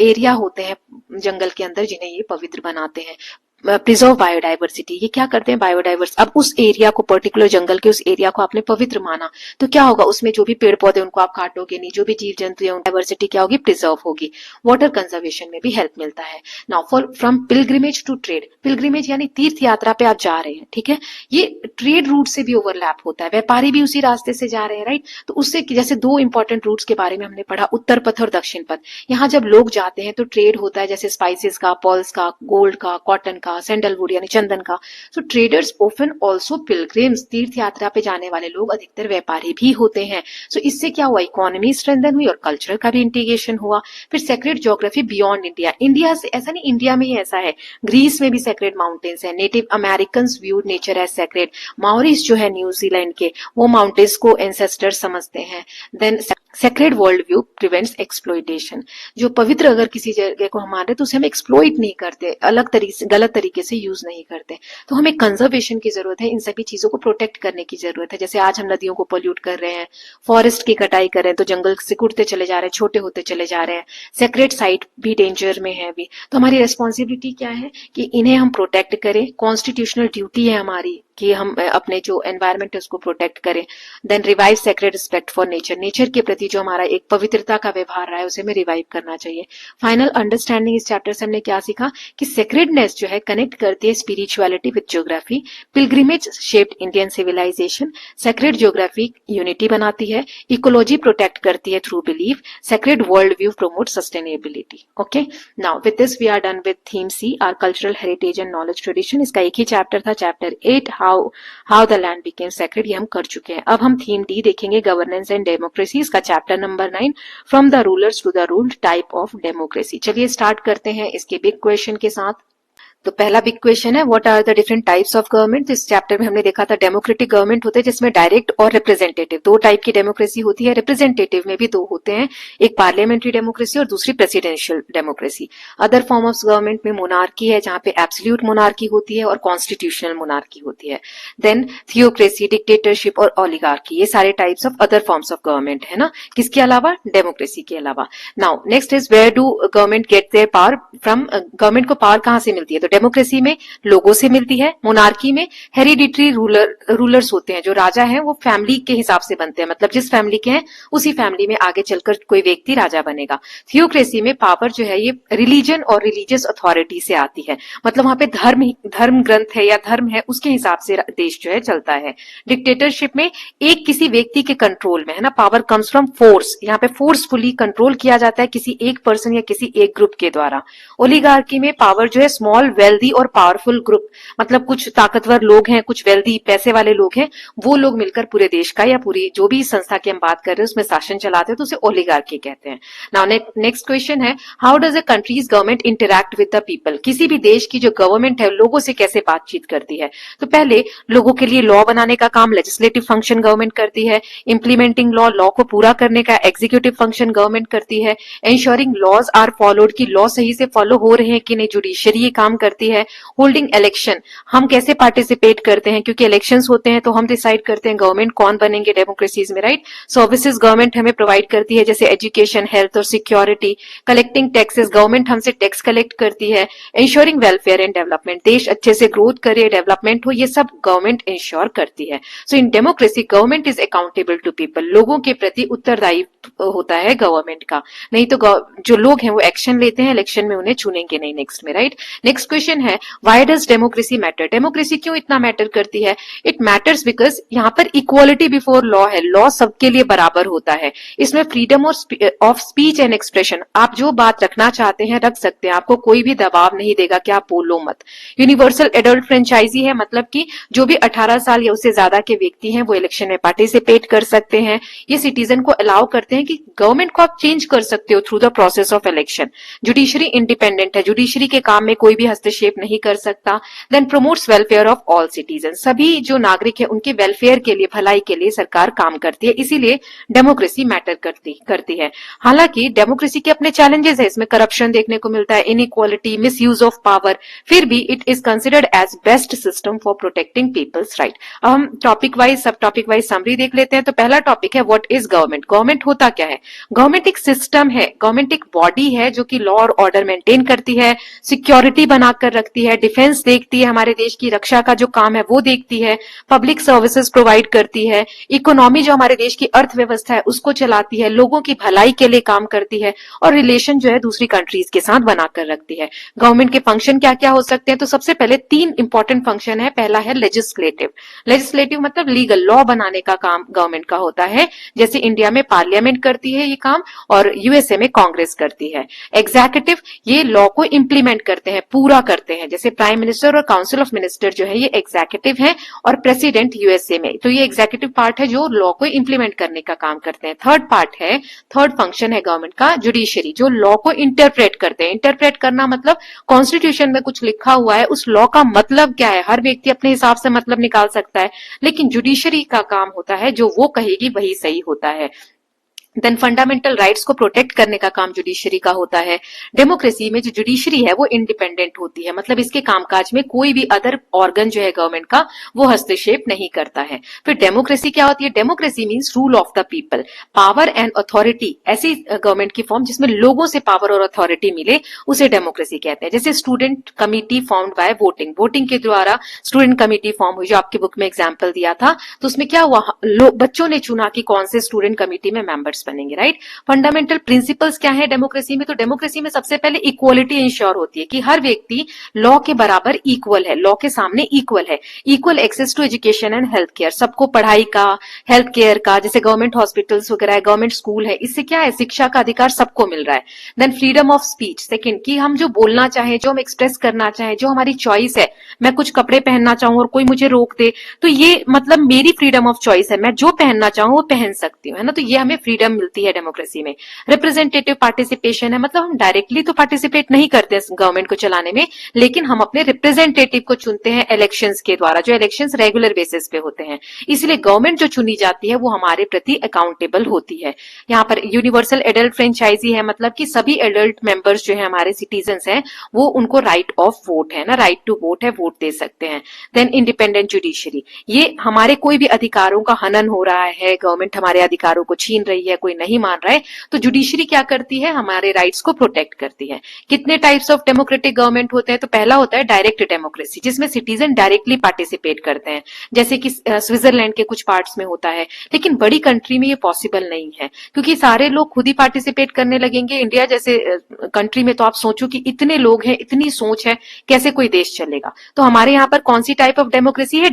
एरिया होते हैं जंगल के अंदर जिन्हें ये पवित्र बनाते हैं। प्रिजर्व बायोडाइवर्सिटी, ये क्या करते हैं, बायोडाइवर्स, अब उस एरिया को, पर्टिकुलर जंगल के उस एरिया को आपने पवित्र माना तो क्या होगा, उसमें जो भी पेड़ पौधे उनको आप काटोगे नहीं, जो भी जीव जंतु है, डाइवर्सिटी क्या होगी, प्रिजर्व होगी। वाटर कंजर्वेशन में भी हेल्प मिलता है। Now for from pilgrimage to trade, pilgrimage यानी तीर्थ यात्रा पे आप जा रहे हैं, ठीक है, ये ट्रेड रूट से भी ओवरलैप होता है, व्यापारी भी उसी रास्ते से जा रहे हैं, राइट। तो उससे जैसे दो इंपॉर्टेंट रूट्स के बारे में हमने पढ़ा, उत्तर पथ और दक्षिण पथ। यहाँ जब लोग जाते हैं तो ट्रेड होता है, जैसे स्पाइसेस का, पर्ल्स का, गोल्ड का, कॉटन का, सैंडलवुड यानी चंदन का। सो ट्रेडर्स ऑफन ऑल्सो पिलग्रिम्स, तीर्थ यात्रा पे जाने वाले लोग अधिकतर व्यापारी भी होते हैं। सो इससे क्या हुआ, इकोनॉमी स्ट्रेंथन हुई और कल्चरल का भी इंटीग्रेशन हुआ। फिर sacred geography beyond India, India से ऐसा नहीं, इंडिया में ही ऐसा है, ग्रीस में भी सेक्रेड माउंटेन्स है। Native American viewed nature as sacred, Maoris जो है न्यूजीलैंड के, वो माउंटेन्स को एंसेस्टर समझते हैं। Then sacred world view prevents exploitation, जो पवित्र अगर किसी जगह को हम मान रहे तो उसे हम एक्सप्लॉइट नहीं करते, अलग तरीके से, गलत तरीके से यूज नहीं करते। तो हमें कंजर्वेशन की जरूरत है, इन सभी चीजों को प्रोटेक्ट करने की जरूरत है। जैसे आज हम नदियों को पोल्यूट कर रहे हैं, फॉरेस्ट की कटाई कर रहे हैं, तो जंगल सिकुड़ते चले जा रहे हैं, छोटे होते चले जा रहे हैं, सेक्रेड साइट भी डेंजर में है अभी। तो हमारी रेस्पॉन्सिबिलिटी क्या है कि इन्हें हम प्रोटेक्ट करें, कॉन्स्टिट्यूशनल ड्यूटी है हमारी कि हम अपने जो एनवायरमेंट है उसको प्रोटेक्ट करें। Then revive sacred respect for nature, nature के प्रति जो हमारा एक पवित्रता का व्यवहार रहा है उसे हमें रिवाइव करना चाहिए। फाइनल अंडरस्टैंडिंग, इस चैप्टर से हमने क्या सीखा कि सेक्रेडनेस जो है कनेक्ट करती है spirituality with geography, pilgrimage shaped Indian civilization, sacred geography unity बनाती है, इकोलॉजी प्रोटेक्ट करती है through belief, sacred world view promote sustainability. Okay, now with this we are done with theme C, our cultural heritage and knowledge tradition. इसका एक ही चैप्टर था, chapter 8 how the land became sacred, ये हम कर चुके हैं। अब हम थीम डी देखेंगे, गवर्नेंस एंड डेमोक्रेसी, इसका chapter number 9, from the rulers to the ruled, type of democracy. चलिए स्टार्ट करते हैं इसके बिग क्वेश्चन के साथ। तो पहला बिग क्वेश्चन है, what are the different types of government. इस चैप्टर में हमने देखा था डेमोक्रेटिक गवर्नमेंट होते हैं जिसमें डायरेक्ट और रिप्रेजेंटेटिव, दो टाइप की डेमोक्रेसी होती है। रिप्रेजेंटेटिव में भी दो होते हैं, एक पार्लियामेंट्री डेमोक्रेसी और दूसरी presidential democracy. Other form of government में मोनार्की है, जहां पे एब्सोल्यूट मोनार्की होती है और कॉन्स्टिट्यूशनल मोनार्की होती है। देन थियोक्रेसी, डिक्टेटरशिप और ओलिगार्की, ये सारे types of other forms of government है ना, किसके अलावा, डेमोक्रेसी के अलावा। Now next is, where do government get their power from, government को पावर कहां से मिलती है। तो डेमोक्रेसी में लोगों से मिलती है, मोनार्की में हेरिडिटरी रूलर्स होते हैं, जो राजा हैं वो फैमिली के हिसाब से बनते हैं, मतलब जिस फैमिली के हैं उसी फैमिली में आगे चलकर कोई व्यक्ति राजा बनेगा। थियोक्रेसी में पावर जो है ये रिलीजन और रिलीजियस अथॉरिटी से आती है, मतलब वहां पे धर्म ग्रंथ है या धर्म है उसके हिसाब से देश जो है चलता है। डिक्टेटरशिप में एक किसी व्यक्ति के कंट्रोल में है ना, पावर कम्स फ्रॉम फोर्स, यहाँ पे फोर्सफुली कंट्रोल किया जाता है किसी एक पर्सन या किसी एक ग्रुप के द्वारा। ओलिगार्की में पावर जो है स्मॉल वेल्दी और पावरफुल ग्रुप, मतलब कुछ ताकतवर लोग हैं, कुछ वेल्दी पैसे वाले लोग हैं, वो लोग मिलकर पूरे देश का या पूरी जो भी संस्था की हम बात कर रहे हैं उसमें शासन चलाते हैं, तो उसे ओलिगार्की कहते हैं। नाउ नेक्स्ट क्वेश्चन है, how does a countries government interact with the people? किसी भी देश की जो गवर्नमेंट है लोगों से कैसे बातचीत करती है? तो पहले लोगों के लिए लॉ बनाने का काम लेजिस्लेटिव फंक्शन गवर्नमेंट करती है, इंप्लीमेंटिंग लॉ को पूरा करने का एग्जीक्यूटिव फंक्शन गवर्नमेंट करती है, इंश्योरिंग लॉज आर फॉलोड, की लॉ सही से फॉलो हो रहे हैं कि नहीं, जुडिशरी ये काम करती है, होल्डिंग इलेक्शन, हम कैसे पार्टिसिपेट करते हैं, क्योंकि इलेक्शंस होते हैं तो हम डिसाइड करते हैं गवर्नमेंट कौन बनेंगे डेमोक्रेसीज में, राइट। सर्विसेज गवर्नमेंट हमें प्रोवाइड करती है जैसे एजुकेशन, हेल्थ और सिक्योरिटी, कलेक्टिंग टैक्सेस, गवर्नमेंट हमसे टैक्स कलेक्ट करती है, इंश्योरिंग वेलफेयर एंड डेवलपमेंट, देश अच्छे से ग्रोथ करे, डेवलपमेंट हो, ये सब गवर्नमेंट इंश्योर करती है। So in democracy government is accountable to people, लोगों के प्रति उत्तरदायी होता है गवर्नमेंट का, नहीं तो जो लोग हैं वो एक्शन लेते हैं, इलेक्शन में उन्हें चुनेंगे नहीं नेक्स्ट में, राइट। नेक्स्ट क्वेश्चन है, why does democracy matter? Democracy क्यों इतना मैटर करती है? इट मैटर्स बिकॉज यहाँ पर इक्वालिटी बिफोर लॉ है, लॉ सबके लिए बराबर होता है, इसमें freedom of speech and expression, आप जो बात रखना चाहते हैं रख सकते हैं, आपको कोई भी दबाव नहीं देगा कि आप बोलो मत। यूनिवर्सल एडल्ट फ्रेंचाइजी है, मतलब कि जो भी 18 साल या उससे ज्यादा के व्यक्ति हैं वो इलेक्शन में पार्टिसिपेट कर सकते हैं, ये सिटीजन को अलाउ करते हैं कि गवर्नमेंट को आप चेंज कर सकते हो through the process of election. Judiciary independent है, जुडिशरी के काम में कोई भी हस्तक्षेप नहीं कर सकता। Then promotes welfare of all citizen, सभी जो नागरिक है उनके वेलफेयर के लिए, भलाई के लिए सरकार काम करती है, इसीलिए डेमोक्रेसी मैटर करती है। हालांकि डेमोक्रेसी के अपने चैलेंजेस है, इसमें करप्शन देखने को मिलता है, इनइक्वालिटी, मिसयूज ऑफ पावर, फिर भी it is considered as best system for protecting people's right. अब हम topic wise, sub topic wise summary देख लेते हैं। तो पहला टॉपिक है, व्हाट इज गवर्नमेंट? गवर्नमेंट होता क्या है? गवर्नमेंट एक सिस्टम है, गवर्नमेंट एक बॉडी है जो कि लॉ और ऑर्डर मेंटेन करती है, सिक्योरिटी बनाकर रखती है, डिफेंस देखती है, हमारे देश की रक्षा का जो काम है वो देखती है, पब्लिक सर्विसेज प्रोवाइड करती है, इकोनॉमी जो हमारे देश की अर्थव्यवस्था है उसको चलाती है, लोगों की भलाई के लिए काम करती है, और रिलेशन जो है दूसरी कंट्रीज के साथ बनाकर रखती है। गवर्नमेंट के फंक्शन क्या क्या हो सकते हैं? तो सबसे पहले 3 इंपॉर्टेंट फंक्शन है। पहला है लेजिस्लेटिव, लेजिस्लेटिव मतलब लीगल, लॉ बनाने का काम गवर्नमेंट का होता है, जैसे इंडिया में पार्लियामेंट करती है ये काम और यूएसए में कांग्रेस करती है। एग्जीक्यूटिव, ये लॉ को इंप्लीमेंट करते हैं, पूरा करते हैं, जैसे प्राइम मिनिस्टर और काउंसिल ऑफ मिनिस्टर जो है ये एग्जीक्यूटिव है, और प्रेसिडेंट यूएसए में, तो ये एग्जीक्यूटिव पार्ट है जो लॉ को इंप्लीमेंट करने का काम करते हैं। थर्ड फंक्शन है गवर्नमेंट का जुडिशरी, जो लॉ को इंटरप्रेट करते हैं। इंटरप्रेट करना मतलब कॉन्स्टिट्यूशन में कुछ लिखा हुआ है, उस लॉ का मतलब क्या है, हर व्यक्ति अपने हिसाब से मतलब निकाल सकता है, लेकिन जुडिशरी का काम होता है जो वो कहेगी वही सही होता है। देन फंडामेंटल राइट्स को प्रोटेक्ट करने का काम जुडिशरी का होता है। डेमोक्रेसी में जो जुडिशरी है वो इंडिपेंडेंट होती है, मतलब इसके कामकाज में कोई भी अदर ऑर्गन जो है गवर्नमेंट का वो हस्तक्षेप नहीं करता है। फिर डेमोक्रेसी क्या होती है? Democracy means rule of the people, power and authority, ऐसी गवर्नमेंट की फॉर्म जिसमें लोगों से पावर और अथॉरिटी मिले उसे डेमोक्रेसी कहते हैं। जैसे student committee formed by voting, voting के द्वारा स्टूडेंट कमिटी फॉर्म हुई, जो आपकी बुक में एग्जाम्पल दिया था, तो उसमें क्या हुआ, बच्चों ने चुना कि कौन से स्टूडेंट कमिटी में मेंबर्स बनेंगे, राइट। फंडामेंटल प्रिंसिपल्स क्या है डेमोक्रेसी में? तो डेमोक्रेसी में सबसे पहले इक्वालिटी इंश्योर होती है कि हर व्यक्ति लॉ के बराबर इक्वल है, लॉ के सामने इक्वल है। Equal access to education and health care, सबको पढ़ाई का, हेल्थ केयर का, जैसे गवर्नमेंट हॉस्पिटल्स वगैरह है, गवर्नमेंट स्कूल है, इससे क्या है, शिक्षा का अधिकार सबको मिल रहा है। Then freedom of speech, second, कि हम जो बोलना चाहें, जो हम एक्सप्रेस करना चाहें, जो हमारी चॉइस है, मैं कुछ कपड़े पहनना चाहूं और कोई मुझे रोक दे, तो ये मतलब मेरी फ्रीडम ऑफ चॉइस है, मैं जो पहनना चाहूं वो पहन सकती हूँ, है ना, तो ये हमें फ्रीडम मिलती है डेमोक्रेसी में। रिप्रेजेंटेटिव पार्टिसिपेशन है, मतलब हम डायरेक्टली तो पार्टिसिपेट नहीं करते गवर्नमेंट को चलाने में, लेकिन हम अपने रिप्रेजेंटेटिव को चुनते हैं इलेक्शंस के द्वारा, जो इलेक्शंस रेगुलर बेसिस पे होते हैं, इसलिए गवर्नमेंट जो चुनी जाती है वो हमारे प्रति अकाउंटेबल होती है। यहाँ पर यूनिवर्सल एडल्ट फ्रेंचाइजी है, मतलब कि सभी एडल्ट मेंबर्स जो है हमारे सिटीजन्स हैं वो, उनको राइट ऑफ वोट है ना, राइट टू वोट है, वोट दे सकते हैं। देन इंडिपेंडेंट जुडिशरी, ये हमारे कोई भी अधिकारों का हनन हो रहा है, गवर्नमेंट हमारे अधिकारों को छीन रही है, कोई नहीं मान रहा है, तो जुडिशरी क्या करती है, हमारे राइट्स को प्रोटेक्ट करती है। कितने टाइप्स ऑफ डेमोक्रेटिक गवर्नमेंट होते हैं? तो पहला होता है डायरेक्ट डेमोक्रेसी, जिसमें सिटीजन डायरेक्टली पार्टिसिपेट करते हैं, जैसे कि स्विट्जरलैंड के कुछ पार्ट्स में होता है, लेकिन बड़ी कंट्री में ये पॉसिबल नहीं है, क्योंकि सारे लोग खुद ही पार्टिसिपेट करने लगेंगे। इंडिया जैसे कंट्री में तो आप सोचो कि इतने लोग हैं, इतनी सोच है, कैसे कोई देश चलेगा। तो हमारे यहाँ पर कौन सी टाइप ऑफ डेमोक्रेसी है?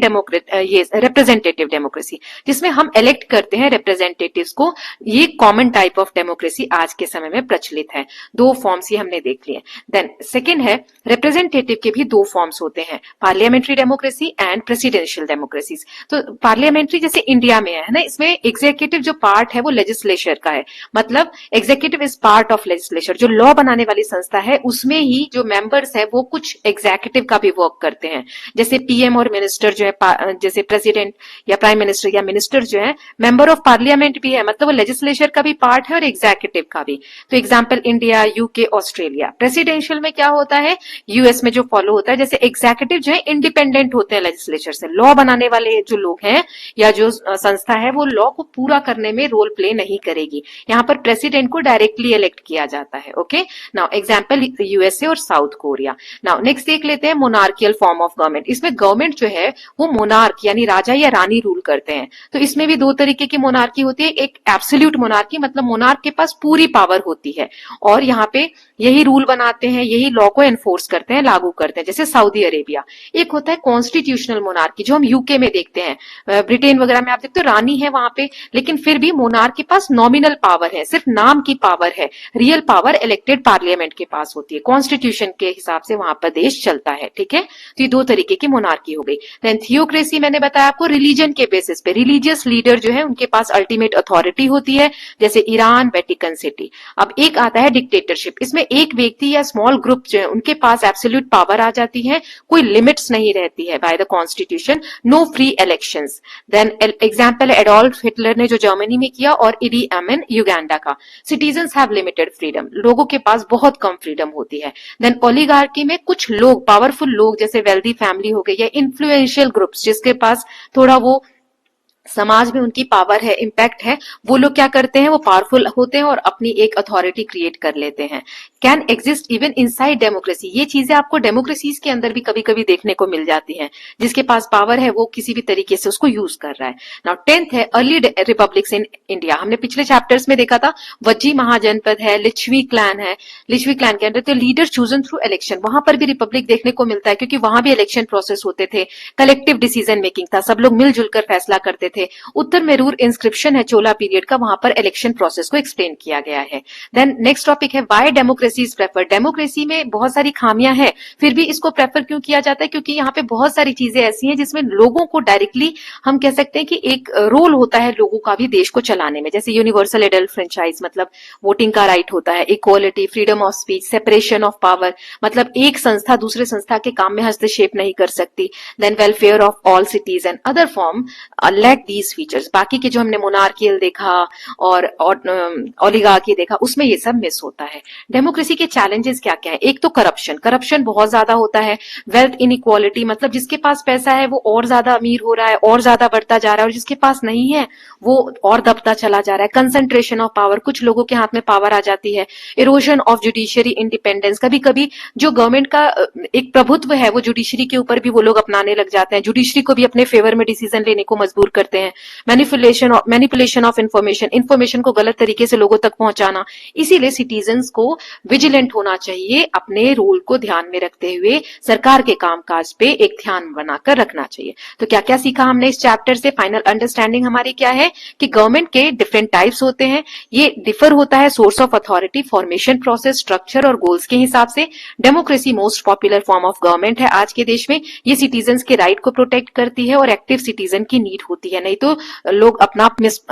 ये रिप्रेजेंटेटिव डेमोक्रेसी, जिसमें हम इलेक्ट करते हैं रिप्रेजेंटेटिव्स को, ये कॉमन टाइप ऑफ डेमोक्रेसी आज के समय में प्रचलित है। दो फॉर्म्स ये हमने देख लिए। देन सेकेंड है रिप्रेजेंटेटिव के भी दो फॉर्म्स होते हैं, parliamentary democracy and presidential democracies. तो पार्लियामेंट्री जैसे इंडिया में है ना, इसमें एग्जीक्यूटिव जो पार्ट है वो लेजिस्लेचर का है, मतलब executive is part of legislature. जो लॉ बनाने वाली संस्था है उसमें ही जो मेंबर्स है वो कुछ एग्जीक्यूटिव का भी वर्क करते हैं। जैसे पीएम और मिनिस्टर जो है, जैसे प्रेसिडेंट या प्राइम मिनिस्टर या मिनिस्टर जो है मेंबर ऑफ पार्लियामेंट भी है, मतलब वो लेजिस्लेचर का भी पार्ट है और एग्जीक्यूटिव का भी। तो example India, UK, Australia. Presidential में क्या होता है, यूएस में जो फॉलो होता है, जैसे एग्जीक्यूटिव जो है इंडिपेंडेंट होते हैं लेजिस्लेचर से, लॉ बनाने वाले जो लोग हैं या जो संस्था है वो लॉ को पूरा करने में रोल प्ले नहीं करेगी। यहाँ पर प्रेसिडेंट को डायरेक्टली इलेक्ट किया जाता है। ओके, नाउ एग्जाम्पल यूएसए और साउथ कोरिया। नाउ नेक्स्ट देख लेते हैं मोनार्कियल फॉर्म ऑफ गवर्नमेंट। इसमें गवर्नमेंट जो है वो मोनार्क यानी राजा या रानी रूल करते हैं। तो इसमें भी दो तरीके की मोनार्की होती है, एक एब्सोल्यूट मोनार्की, मतलब मोनार्क के पास पूरी पावर होती है और यहाँ पे यही रूल बनाते हैं, यही लॉ को एनफोर्स करते हैं, लागू करते हैं, जैसे सऊदी अरेबिया। एक होता है कॉन्स्टिट्यूशनल मोनार्की जो हम यूके में देखते हैं, ब्रिटेन वगैरह में आप देखते हो रानी है वहां पे, लेकिन फिर भी मोनार्क के पास नॉमिनल पावर है, सिर्फ नाम की पावर है, रियल पावर इलेक्टेड पार्लियामेंट के पास होती है। कॉन्स्टिट्यूशन के हिसाब से वहां पर देश चलता है। ठीक है, तो ये दो तरीके की मोनार्की हो गई। देन थियोक्रेसी मैंने बताया आपको, रिलीजन के बेसिस पे रिलीजियस लीडर जो है उनके पास अल्टीमेट अथॉरिटी होती है, जैसे ईरान, वेटिकन सिटी। अब एक आता है डिक्टेटरशिप। इसमें एक व्यक्ति या स्मॉल ग्रुप जो है उनके पास एब्सोल्यूट पावर आ जाती है, कोई लिमिट्स नहीं रहती है by the constitution, no free elections. Then example Adolf Hitler ने जो जर्मनी में किया और इडी अमीन युगांडा का। सिटीजन्स हैव लिमिटेड फ्रीडम, लोगों के पास बहुत कम फ्रीडम होती है। देन ओलिगार्की में कुछ लोग, पावरफुल लोग जैसे वेल्दी फैमिली हो गई या इन्फ्लुएंशियल ग्रुप्स जिसके पास थोड़ा वो समाज में उनकी पावर है, इम्पैक्ट है, वो लोग क्या करते हैं, वो पावरफुल होते हैं और अपनी एक अथॉरिटी क्रिएट कर लेते हैं। Can exist even inside democracy, ये चीजें आपको डेमोक्रेसीज के अंदर भी कभी कभी देखने को मिल जाती हैं। जिसके पास पावर है वो किसी भी तरीके से उसको यूज कर रहा है। नाउ 10th है अर्ली रिपब्लिक्स इन इंडिया। हमने पिछले चैप्टर्स में देखा था वज्जी महाजनपद है, लिच्छवी क्लैन है। लिच्छवी क्लैन के अंदर तो लीडर चूजन थ्रू इलेक्शन, वहां पर भी रिपब्लिक देखने को मिलता है क्योंकि वहां भी इलेक्शन प्रोसेस होते थे, कलेक्टिव डिसीजन मेकिंग था, सब लोग मिलजुल कर फैसला करते थे। उत्तर में रूर इंस्क्रिप्शन है चोला पीरियड का, वहां पर इलेक्शन प्रोसेस को एक्सप्लेन किया गया है। देन नेक्स्ट टॉपिक है why democracy is preferred. Democracy में बहुत सारी खामियां हैं, फिर भी इसको प्रेफर क्यों किया जाता है, क्योंकि यहाँ पे बहुत सारी चीजें ऐसी हैं जिसमें लोगों को डायरेक्टली हम कह सकते हैं कि एक रोल होता है लोगों का भी देश को चलाने में, जैसे यूनिवर्सल एडल्ट फ्रेंचाइज, मतलब वोटिंग का राइट होता है, equality, freedom of speech, separation of power, मतलब एक संस्था दूसरे संस्था के काम में हस्तक्षेप नहीं कर सकती। Then welfare of all cities and other form lack these features. बाकी के जो हमने मोनार्कियल देखा और ओलिगार्की देखा उसमें ये सब मिस होता है। डेमोक्रेसी के चैलेंजेस क्या क्या है, एक तो करप्शन, करप्शन बहुत ज्यादा होता है। वेल्थ इनइक्वालिटी, मतलब जिसके पास पैसा है वो और ज्यादा अमीर हो रहा है और ज्यादा बढ़ता जा रहा है और जिसके पास नहीं है वो और दबता चला जा रहा है। कंसंट्रेशन ऑफ पावर, कुछ लोगों के हाथ में पावर आ जाती है। इरोजन ऑफ जुडिशियरी इंडिपेंडेंस, कभी कभी जो गवर्नमेंट का एक प्रभुत्व है वो जुडिशरी के ऊपर भी वो लोग अपनाने लग जाते हैं, जुडिशरी को भी अपने फेवर में डिसीजन लेने को मजबूर करते हैं। मैनिपुलेशन ऑफ इंफॉर्मेशन को गलत तरीके से लोगों तक पहुंचाना। इसीलिए सिटीजन्स को विजिलेंट होना चाहिए, अपने रोल को ध्यान में रखते हुए सरकार के कामकाज पे एक ध्यान बनाकर रखना चाहिए। तो क्या क्या सीखा हमने इस चैप्टर से, फाइनल अंडरस्टैंडिंग हमारी क्या है कि गवर्नमेंट के डिफरेंट टाइप्स होते हैं, ये डिफर होता है source of authority, formation process, structure और गोल्स के हिसाब से। Democracy most popular form of government है आज के देश में, ये सिटीजन्स के राइट को प्रोटेक्ट करती है और एक्टिव सिटीजन की नीड होती है, नहीं तो लोग अपना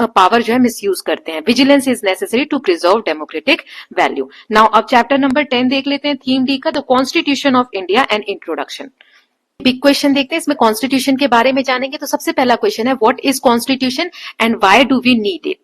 पावर जो है मिसयूज करते हैं। Vigilance is necessary to preserve democratic value. Now अब चैप्टर नंबर 10 देख लेते हैं, थीम डी का, the constitution of India and introduction. Big question देखते हैं, इसमें कॉन्स्टिट्यूशन के बारे में जानेंगे। तो सबसे पहला क्वेश्चन है what is constitution and why do we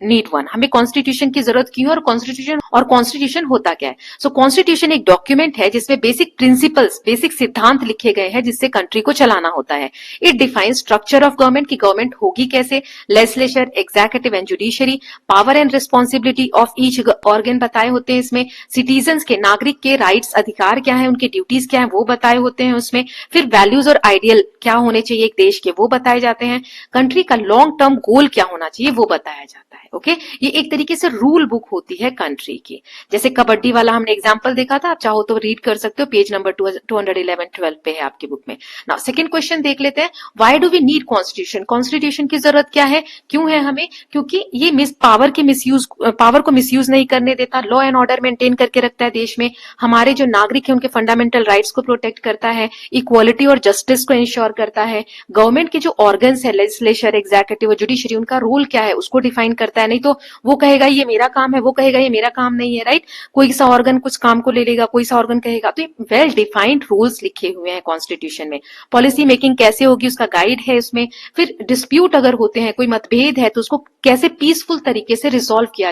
need one. हमें कॉन्स्टिट्यूशन की जरूरत क्यों है और कॉन्स्टिट्यूशन होता क्या है। सो कॉन्स्टिट्यूशन एक डॉक्यूमेंट है जिसमें बेसिक प्रिंसिपल्स, बेसिक सिद्धांत लिखे गए हैं जिससे कंट्री को चलाना होता है। It defines structure of government की गवर्नमेंट होगी कैसे, legislature, executive and judiciary, power and responsibility of each organ बताए होते हैं इसमें। सिटीजन्स के, नागरिक के राइट्स, अधिकार क्या है, उनके ड्यूटीज क्या है वो बताए होते हैं उसमें। फिर वैल्यूज वैल्यूज और आइडियल क्या होने चाहिए एक देश के, वो बताए जाते हैं। कंट्री का लॉन्ग टर्म गोल क्या होना चाहिए वो बताया जाता है। ओके, ये एक तरीके से रूल बुक होती है कंट्री की। जैसे कबड्डी वाला हमने एग्जांपल देखा था, आप चाहो तो रीड कर सकते हो, पेज नंबर 211-12 पे है आपकी बुक में। नाउ सेकंड क्वेश्चन देख लेते हैं, why do we need constitution? Constitution की जरूरत क्या है, क्यों है हमें? क्योंकि ये पावर को मिसयूज नहीं करने देता, लॉ एंड ऑर्डर मेंटेन करके रखता है देश में, हमारे जो नागरिक है उनके फंडामेंटल राइट्स को प्रोटेक्ट करता है, इक्वालिटी और जस्टिस को इंश्योर करता है, गवर्नमेंट के जो ऑर्गन्स है, लेजिस्लेचर, एग्जीक्यूटिव और जुडिशरी, उनका रोल क्या है उसको डिफाइन करता है। नहीं तो वो कहेगा ये मेरा काम है, वो कहेगा ये मेरा काम नहीं है, राइट? कोई सा ऑर्गन कुछ काम को ले लेगा, कोई सा ऑर्गन कहेगा। तो ये वेल डिफाइंड रूल्स लिखे हुए हैं कॉन्स्टिट्यूशन में। पॉलिसी मेकिंग कैसे होगी उसका गाइड है इसमें। फिर डिस्प्यूट अगर होते हैं, कोई मतभेद है, तो उसको कैसे पीसफुल तरीके से सॉल्व किया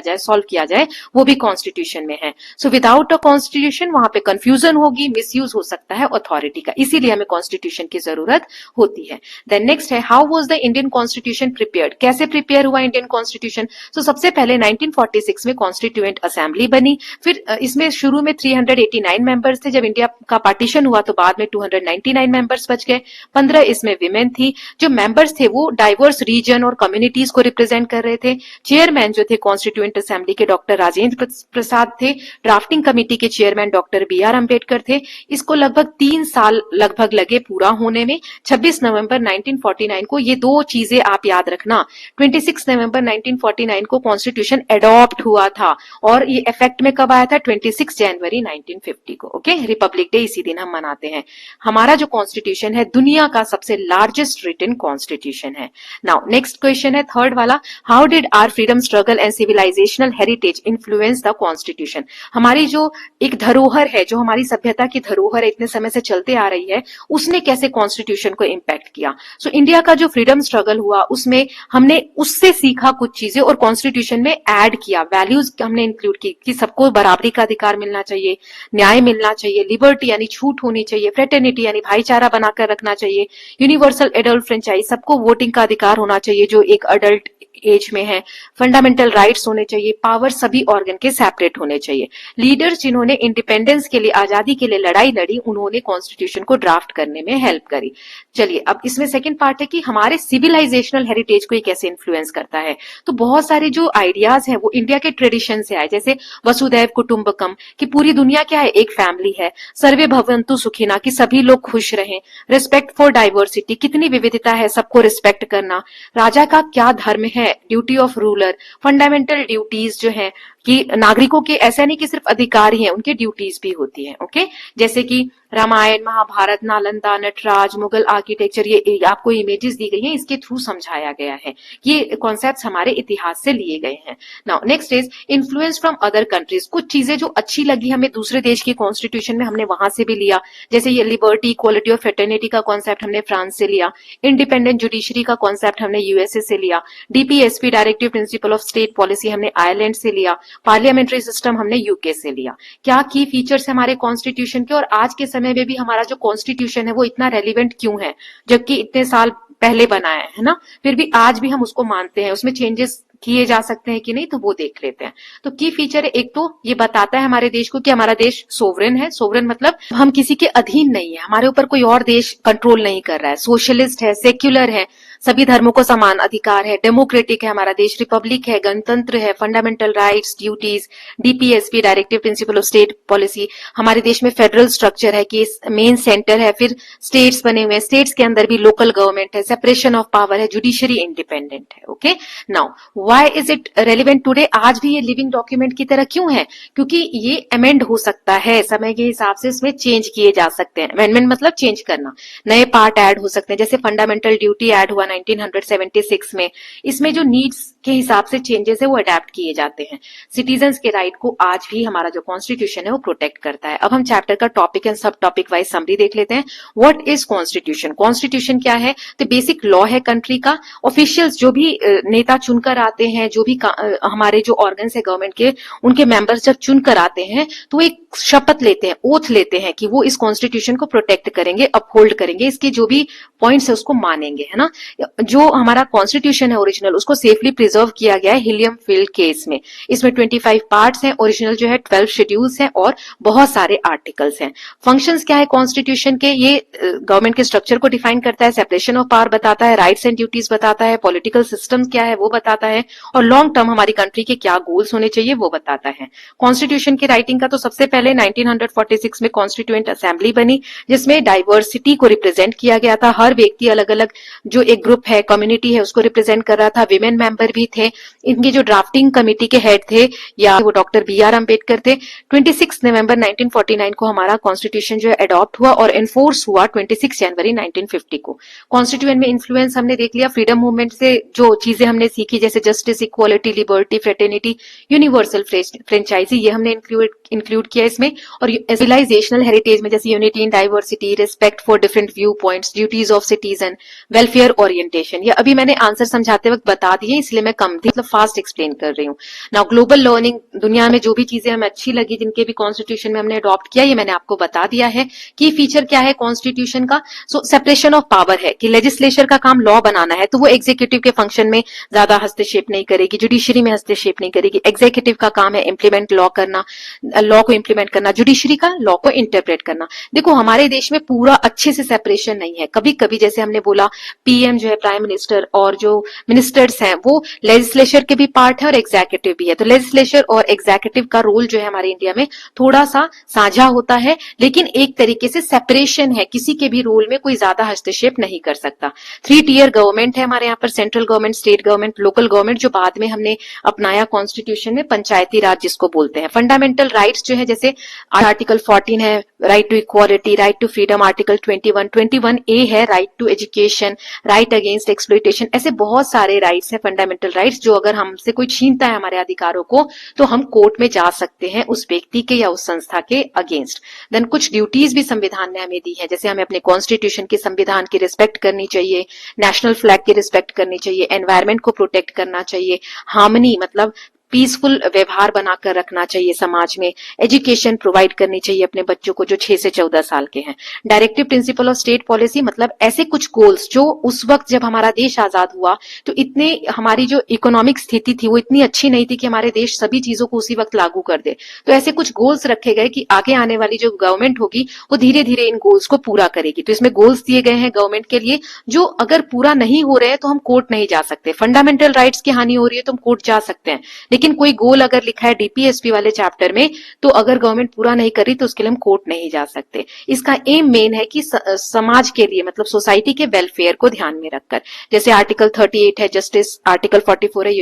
जाए, वो भी कॉन्स्टिट्यूशन में है। सो विदाउट अ कॉन्स्टिट्यूशन वहां पे कंफ्यूजन होगी, मिसयूज हो सकता है अथॉरिटी का, इसीलिए हमें कॉन्स्टिट्यूशन की जरूरत होती है। देन नेक्स्ट है, how was the Indian constitution prepared? कैसे प्रिपेयर हुआ इंडियन कॉन्स्टिट्यूशन? तो सबसे पहले 1946 में कॉन्स्टिट्यूएंट असेंबली बनी। फिर इसमें शुरू में 389 मेंबर्स थे, जब इंडिया का पार्टीशन हुआ तो बाद में 299 मेंबर्स बच गए। 15 इसमें विमेन थी। जो मेंबर्स थे वो डाइवर्स रीजन और कम्युनिटीज को रिप्रेजेंट कर रहे थे। चेयरमैन जो थे कॉन्स्टिट्यूएंट असेंबली के डॉक्टर राजेंद्र प्रसाद थे। ड्राफ्टिंग कमेटी के चेयरमैन डॉक्टर BR अम्बेडकर थे। इसको लगभग 3 साल लगभग लगे पूरा होने में। 26 नवंबर 1949 को, ये दो चीजें आप याद रखना, 26 नवंबर 1949 को कॉन्स्टिट्यूशन एडॉप्ट हुआ था और ये इफेक्ट में कब आया था? 26 जनवरी 1950 को। ओके, रिपब्लिक डे इसी दिन हम मनाते हैं। हमारा जो कॉन्स्टिट्यूशन है दुनिया का सबसे लार्जेस्ट रिटन कॉन्स्टिट्यूशन है। नाउ नेक्स्ट क्वेश्चन है थर्ड वाला, how did our freedom struggle and civilizational heritage influence the constitution? हमारी जो एक धरोहर है, जो हमारी सभ्यता की धरोहर इतने समय से चलते आ रही है, उसने कैसे कॉन्स्टिट्यूशन को इम्पैक्ट किया? सो इंडिया का जो फ्रीडम स्ट्रगल हुआ उसमें हमने उससे सीखा कुछ चीजें और कॉन्स्टिट्यूशन में ऐड किया, वैल्यूज हमने इंक्लूड की कि सबको बराबरी का अधिकार मिलना चाहिए, न्याय मिलना चाहिए, लिबर्टी यानी छूट होनी चाहिए, फ्रेटर्निटी यानी भाईचारा बनाकर रखना चाहिए, यूनिवर्सल एडल्ट फ्रेंचाइज, सबको वोटिंग का अधिकार होना चाहिए जो एक अडल्ट एज में है, फंडामेंटल राइट्स होने चाहिए, पावर सभी ऑर्गन के सेपरेट होने चाहिए। लीडर्स जिन्होंने इंडिपेंडेंस के लिए, आजादी के लिए लड़ाई लड़ी, उन्होंने कॉन्स्टिट्यूशन को ड्राफ्ट करने में हेल्प करी। चलिए अब इसमें सेकंड पार्ट है कि हमारे सिविलाइजेशनल हेरिटेज को ये कैसे इन्फ्लुएंस करता है। तो बहुत सारे जो आइडियाज हैं वो इंडिया के ट्रेडिशन से आए, जैसे वसुधैव कुटुंबकम, कि पूरी दुनिया क्या है, एक फैमिली है, सर्वे भवन्तु सुखिना, कि सभी लोग खुश रहें, रिस्पेक्ट फॉर डाइवर्सिटी, कितनी विविधता है, सबको रिस्पेक्ट करना, राजा का क्या धर्म है, duty of ruler, fundamental duties जो है कि नागरिकों के ऐसा नहीं कि सिर्फ अधिकार ही है, उनके ड्यूटीज भी होती है। ओके, जैसे कि रामायण, महाभारत, नालंदा, नटराज, मुगल आर्किटेक्चर, ये आपको इमेजेस दी गई हैं, इसके थ्रू समझाया गया है। ये कॉन्सेप्ट्स हमारे इतिहास से लिए गए हैं। Now next is influence from other countries. कुछ चीजें जो अच्छी लगी हमें दूसरे देश की कॉन्स्टिट्यूशन में, हमने वहां से भी लिया। जैसे ये लिबर्टी, इक्वालिटी और फ्रेटर्निटी का कॉन्सेप्ट हमने फ्रांस से लिया। इंडिपेंडेंट जुडिशरी का कॉन्सेप्ट हमने यूएसए से लिया। DPSP, directive principle of state policy, हमने आयरलैंड से लिया। पार्लियामेंट्री सिस्टम हमने यूके से लिया। क्या की फीचर्स है हमारे कॉन्स्टिट्यूशन के, और आज के समय में भी हमारा जो कॉन्स्टिट्यूशन है वो इतना रेलिवेंट क्यों है, जबकि इतने साल पहले बनाया है ना, फिर भी आज भी हम उसको मानते हैं, उसमें चेंजेस किए जा सकते हैं कि नहीं, तो वो देख लेते हैं। तो की फीचर है, एक तो ये बताता है हमारे देश को कि हमारा देश सोवरेन है। सोवरेन मतलब हम किसी के अधीन नहीं है, हमारे ऊपर कोई और देश कंट्रोल नहीं कर रहा है, सोशलिस्ट है, सेक्युलर है, सभी धर्मों को समान अधिकार है, डेमोक्रेटिक है हमारा देश, रिपब्लिक है, गणतंत्र है, fundamental rights, duties, DPSP, directive principle of state policy, हमारे देश में फेडरल स्ट्रक्चर है कि मेन सेंटर है, फिर स्टेट्स बने हुए हैं, स्टेट्स के अंदर भी लोकल गवर्नमेंट है, सेपरेशन ऑफ पावर है, जुडिशरी इंडिपेंडेंट है। Okay, now why is it relevant today? आज भी ये लिविंग डॉक्यूमेंट की तरह क्यों है? क्योंकि ये अमेंड हो सकता है, समय के हिसाब से इसमें चेंज किए जा सकते हैं। अमेंडमेंट मतलब चेंज करना, नए पार्ट ऐड हो सकते हैं, जैसे फंडामेंटल ड्यूटी ऐड हुआ 1976 में। इसमें जो नीड्स के हिसाब से चेंजेस है वो अडेप्ट किए जाते हैं। सिटीजन्स के राइट को आज भी हमारा जो कॉन्स्टिट्यूशन है वो प्रोटेक्ट करता है। अब हम चैप्टर का टॉपिक एंड सब टॉपिक वाइज समरी देख लेते हैं। What is constitution? कॉन्स्टिट्यूशन क्या है? तो बेसिक लॉ है कंट्री का। ऑफिशियल्स जो भी नेता चुनकर आते आते हैं, जो भी हमारे जो ऑर्गन्स है गवर्नमेंट के, उनके मेंबर्स जब चुन कर आते हैं तो वो एक शपथ लेते हैं, ओथ लेते हैं कि वो इस कॉन्स्टिट्यूशन को प्रोटेक्ट करेंगे, अपहोल्ड करेंगे, इसके जो भी पॉइंट्स है उसको मानेंगे, है ना। जो हमारा कॉन्स्टिट्यूशन है ओरिजिनल, उसको सेफली प्रिजर्व किया गया है हिलियम फील्ड केस में। इसमें 25 पार्ट्स हैं, ओरिजिनल जो है 12 शेड्यूल्स हैं और बहुत सारे आर्टिकल्स हैं। फंक्शंस क्या है कॉन्स्टिट्यूशन के, ये गवर्नमेंट के स्ट्रक्चर को डिफाइन करता है, सेपरेशन ऑफ पावर बताता है, राइट्स एंड ड्यूटीज बताता है, पॉलिटिकल सिस्टम क्या है वो बताता है, और लॉन्ग टर्म हमारी कंट्री के क्या गोल्स होने चाहिए वो बताता है। कॉन्स्टिट्यूशन की राइटिंग का तो सबसे पहले 1946 में कॉन्स्टिट्यूएंट असेंबली बनी, जिसमें डाइवर्सिटी को रिप्रेजेंट किया गया था। हर व्यक्ति अलग अलग जो एक ग्रुप है, कम्युनिटी है, उसको रिप्रेजेंट कर रहा था। विमेन मेंबर भी थे। इनकी जो ड्राफ्टिंग कमेटी के हेड थे या वो डॉक्टर BR अम्बेडकर थे। 26 नवंबर 1949 को हमारा कॉन्स्टिट्यूशन जो है अडॉप्ट हुआ और एनफोर्स हुआ 26 जनवरी 1950 को। कॉन्स्टिट्यूएंट में इन्फ्लुएंस हमने देख लिया, फ्रीडम मूवमेंट से जो चीजें हमने सीखी जैसे justice, equality, liberty, fraternity, universal franchise, ये हमने इंक्लूड किया इसमें। और सिविलाइजेशनल हेरिटेज में जैसे unity in diversity, respect for different view points, duties of citizen, welfare orientation, ये अभी मैंने आंसर समझाते वक्त बता दिए, इसलिए मैं कम मतलब फास्ट एक्सप्लेन कर रही हूँ। नाउ ग्लोबल लर्निंग, दुनिया में जो भी चीजें हमें अच्छी लगी जिनके भी कॉन्स्टिट्यूशन में हमने अडॉप्ट किया, ये मैंने आपको बता दिया है। की फीचर क्या है कॉन्स्टिट्यूशन का, सो सेपरेशन ऑफ पावर है कि लेजिस्लेचर का काम लॉ बनाना है, तो वो एग्जीक्यूटिव के फंक्शन में ज्यादा हस्तक्षेप नहीं करेगी, जुडिशरी में हस्तक्षेप नहीं करेगी। एग्जीक्यूटिव का काम है इम्प्लीमेंट लॉ करना, लॉ को इम्प्लीमेंट करना, जुडिशरी का लॉ को इंटरप्रेट करना। देखो हमारे देश में पूरा अच्छे से सेपरेशन नहीं है, कभी कभी जैसे हमने बोला PM जो है प्राइम मिनिस्टर और जो मिनिस्टर्स हैं वो लेजिस्लेचर के भी पार्ट है और एग्जीक्यूटिव भी है। तो लेजिस्लेचर और एग्जीक्यूटिव का रोल जो है हमारे इंडिया में थोड़ा सा साझा होता है, लेकिन एक तरीके से सेपरेशन है, किसी के भी रोल में कोई ज्यादा हस्तक्षेप नहीं कर सकता। 3 टियर गवर्नमेंट है हमारे यहाँ पर, central government, state government, local government, जो बाद में हमने अपनाया कॉन्स्टिट्यूशन में पंचायती राज जिसको बोलते हैं। फंडामेंटल राइट्स जो है जैसे आर्टिकल 14 है right to equality, right to freedom, article 21A है right to education, right against exploitation, ऐसे बहुत सारे राइट्स हैं फंडामेंटल राइट्स, जो अगर हमसे कोई छीनता है हमारे अधिकारों को तो हम कोर्ट में जा सकते हैं उस व्यक्ति के या उस संस्था के अगेंस्ट। देन कुछ ड्यूटीज भी संविधान ने हमें दी है, जैसे हमें अपने कॉन्स्टिट्यूशन के संविधान की रिस्पेक्ट करनी चाहिए, नेशनल फ्लैग की रिस्पेक्ट करनी चाहिए, एनवायरमेंट को प्रोटेक्ट करना चाहिए, हार्मनी मतलब पीसफुल व्यवहार बनाकर रखना चाहिए समाज में, एजुकेशन प्रोवाइड करनी चाहिए अपने बच्चों को जो 6 से 14 साल के हैं। Directive principle of state policy मतलब ऐसे कुछ गोल्स जो उस वक्त जब हमारा देश आजाद हुआ तो इतने हमारी जो इकोनॉमिक स्थिति थी वो इतनी अच्छी नहीं थी कि हमारे देश सभी चीजों को उसी वक्त लागू कर दे। तो ऐसे कुछ गोल्स रखे गए कि आगे आने वाली जो गवर्नमेंट होगी वो धीरे धीरे इन गोल्स को पूरा करेगी। तो इसमें गोल्स दिए गए हैं गवर्नमेंट के लिए, जो अगर पूरा नहीं हो रहे हैं तो हम कोर्ट नहीं जा सकते। फंडामेंटल राइट्स की हानि हो रही है तो हम कोर्ट जा सकते हैं, लेकिन कोई गोल अगर लिखा है DPSP वाले चैप्टर में तो अगर गवर्नमेंट पूरा नहीं करी तो उसके लिए हम कोर्ट नहीं जा सकते। इसका एम मेन है कि समाज के लिए मतलब सोसाइटी के वेलफेयर को ध्यान में रखकर, जैसे आर्टिकल 38 है जस्टिस, आर्टिकल 44 है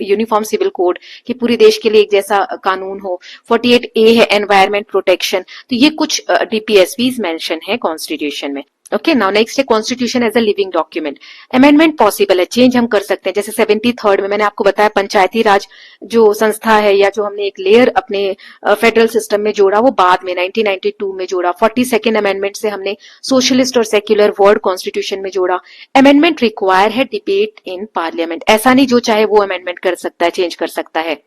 यूनिफॉर्म सिविल कोड कि पूरे देश के लिए एक जैसा कानून हो, 48A है एनवायरमेंट प्रोटेक्शन। तो ये कुछ DPSPs मेंशन है कॉन्स्टिट्यूशन में। ओके, नाउ नेक्स्ट है constitution as a living document. Amendment possible है, चेंज हम कर सकते हैं, जैसे 73rd में मैंने आपको बताया पंचायती राज जो संस्था है या जो हमने एक लेयर अपने फेडरल सिस्टम में जोड़ा वो बाद में 1992 में जोड़ा। 42nd अमेंडमेंट से हमने सोशलिस्ट और सेक्युलर वर्ड कॉन्स्टिट्यूशन में जोड़ा। अमेंडमेंट रिक्वायर है डिबेट इन पार्लियामेंट, ऐसा नहीं जो चाहे वो अमेंडमेंट कर सकता है, चेंज कर सकता है।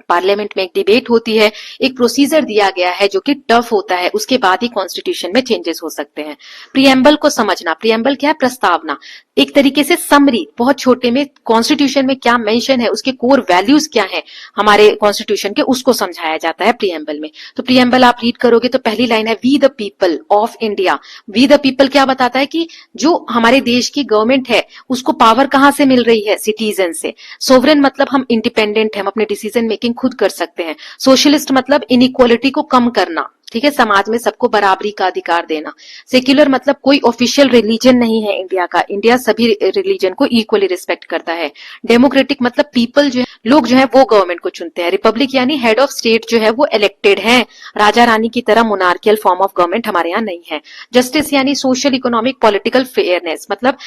पार्लियामेंट में एक डिबेट होती है, एक प्रोसीजर दिया गया है जो कि टफ होता है, उसके बाद ही कॉन्स्टिट्यूशन में चेंजेस हो सकते हैं। प्रिएम्बल को समझना, प्रिएम्बल क्या है, प्रस्तावना, एक तरीके से समरी, बहुत छोटे में कॉन्स्टिट्यूशन में क्या मेंशन है, उसके कोर वैल्यूज क्या है हमारे कॉन्स्टिट्यूशन के, उसको समझाया जाता है प्रिएम्बल में। तो प्रिएम्बल आप रीड करोगे तो पहली लाइन है we the people of India. We the people क्या बताता है कि जो हमारे देश की गवर्नमेंट है उसको पावर कहां से मिल रही है, सिटीजन से। सोवरेन मतलब हम इंडिपेंडेंट हैं, हम अपने डिसीजन मेकिंग खुद कर सकते हैं। सोशलिस्ट मतलब इनइक्वालिटी को कम करना, ठीक है, समाज में सबको बराबरी का अधिकार देना। सेक्युलर मतलब कोई ऑफिशियल रिलीजन नहीं है इंडिया का, इंडिया सभी रिलीजन को इक्वली रिस्पेक्ट करता है। डेमोक्रेटिक मतलब पीपल जो है, लोग जो है वो गवर्नमेंट को चुनते हैं। रिपब्लिक यानी हेड ऑफ स्टेट जो है वो इलेक्टेड है, राजा रानी की तरह मोनार्कियल फॉर्म ऑफ गवर्नमेंट हमारे यहाँ नहीं है। जस्टिस यानी सोशल इकोनॉमिक पॉलिटिकल फेयरनेस मतलब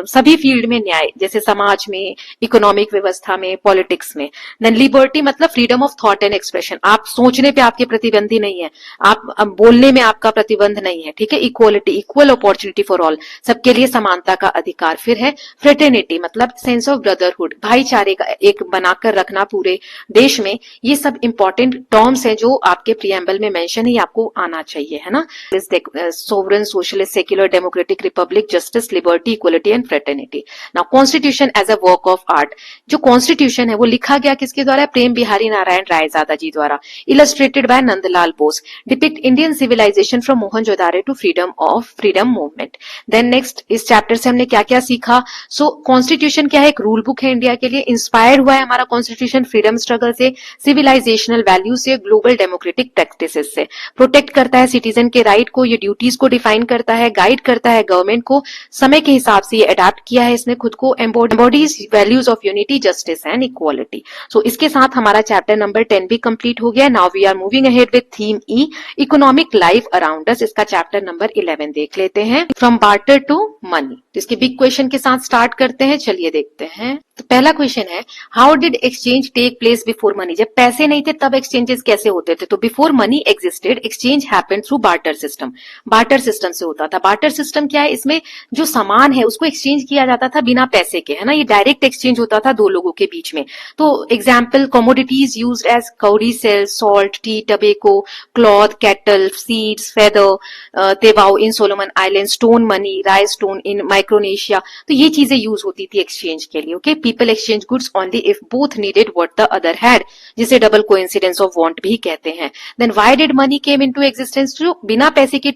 सभी फील्ड में न्याय, जैसे समाज में, इकोनॉमिक व्यवस्था में, पॉलिटिक्स में। देन लिबर्टी मतलब freedom of thought and expression, आप सोचने पे आपके प्रतिबंधी नहीं है, आप अब बोलने में आपका प्रतिबंध नहीं है, ठीक है। Equality, equal opportunity for all, सबके लिए समानता का अधिकार। फिर है फ्रेटर्निटी, मतलब सेंस ऑफ ब्रदरहुड, भाईचारे का एक बनाकर रखना पूरे देश में। ये सब इंपॉर्टेंट टर्म्स हैं जो आपके प्रियम्बल में मेंशन है, आपको आना चाहिए, है ना। Sovereign, socialist, secular, democratic, republic, justice, liberty, equality and fraternity. Now constitution as a work of art, जो कॉन्स्टिट्यूशन है वो लिखा गया किसके द्वारा? प्रेम बिहारी नारायण रायजादा जी द्वारा। Illustrated by Nandlal Bose, depict Indian civilization from Mohenjodaro to freedom movement. Then next, इस चैप्टर से हमने क्या क्या सीखा? सो कॉन्स्टिट्यूशन क्या है? एक रूल बुक है इंडिया के लिए। इंस्पायर्ड हुआ है हमारा कॉन्स्टिट्यूशन फ्रीडम स्ट्रगल से, सिविलाइजेशनल वैल्यू से, ग्लोबल डेमोक्रेटिक प्रैक्टिसेस से। प्रोटेक्ट करता है सिटीजन के राइट को, ये ड्यूटीज को डिफाइन करता है, गाइड करता है गवर्नमेंट को। समय के हिसाब से ये अडेप्ट किया है इसने खुद को। Embodies values of unity, justice and equality. So इसके साथ हमारा चैप्टर नंबर 10 भी कंप्लीट हो गया। Now we are moving ahead with theme E, economic life around us. इसका चैप्टर नंबर 11 देख लेते हैं, फ्रॉम बार्टर टू मनी। इसके बिग क्वेश्चन के साथ स्टार्ट करते हैं, चलिए देखते हैं। तो पहला क्वेश्चन है, how did exchange take place before money? जब पैसे नहीं थे तब एक्सचेंजेस कैसे होते थे? तो before money existed, exchange happened through barter system. Barter system से होता था। बार्टर सिस्टम क्या है? इसमें जो सामान है उसको एक्सचेंज किया जाता था बिना पैसे के, है ना। ये डायरेक्ट एक्सचेंज होता था दो लोगों के बीच में। तो example, commodities used as cowrie shells, salt, tea, tobacco, cloth, cattle, seeds, feather, tevau in Solomon island, stone money, Rai stone in Micronesia. तो ये चीजें यूज होती थी एक्सचेंज के लिए। Okay, people exchange goods only if both needed what the other had, जिसे डबल कोइंसिडेंस ऑफ वांट भी कहते हैं। Then why did money came into existence? जो बिना पैसे के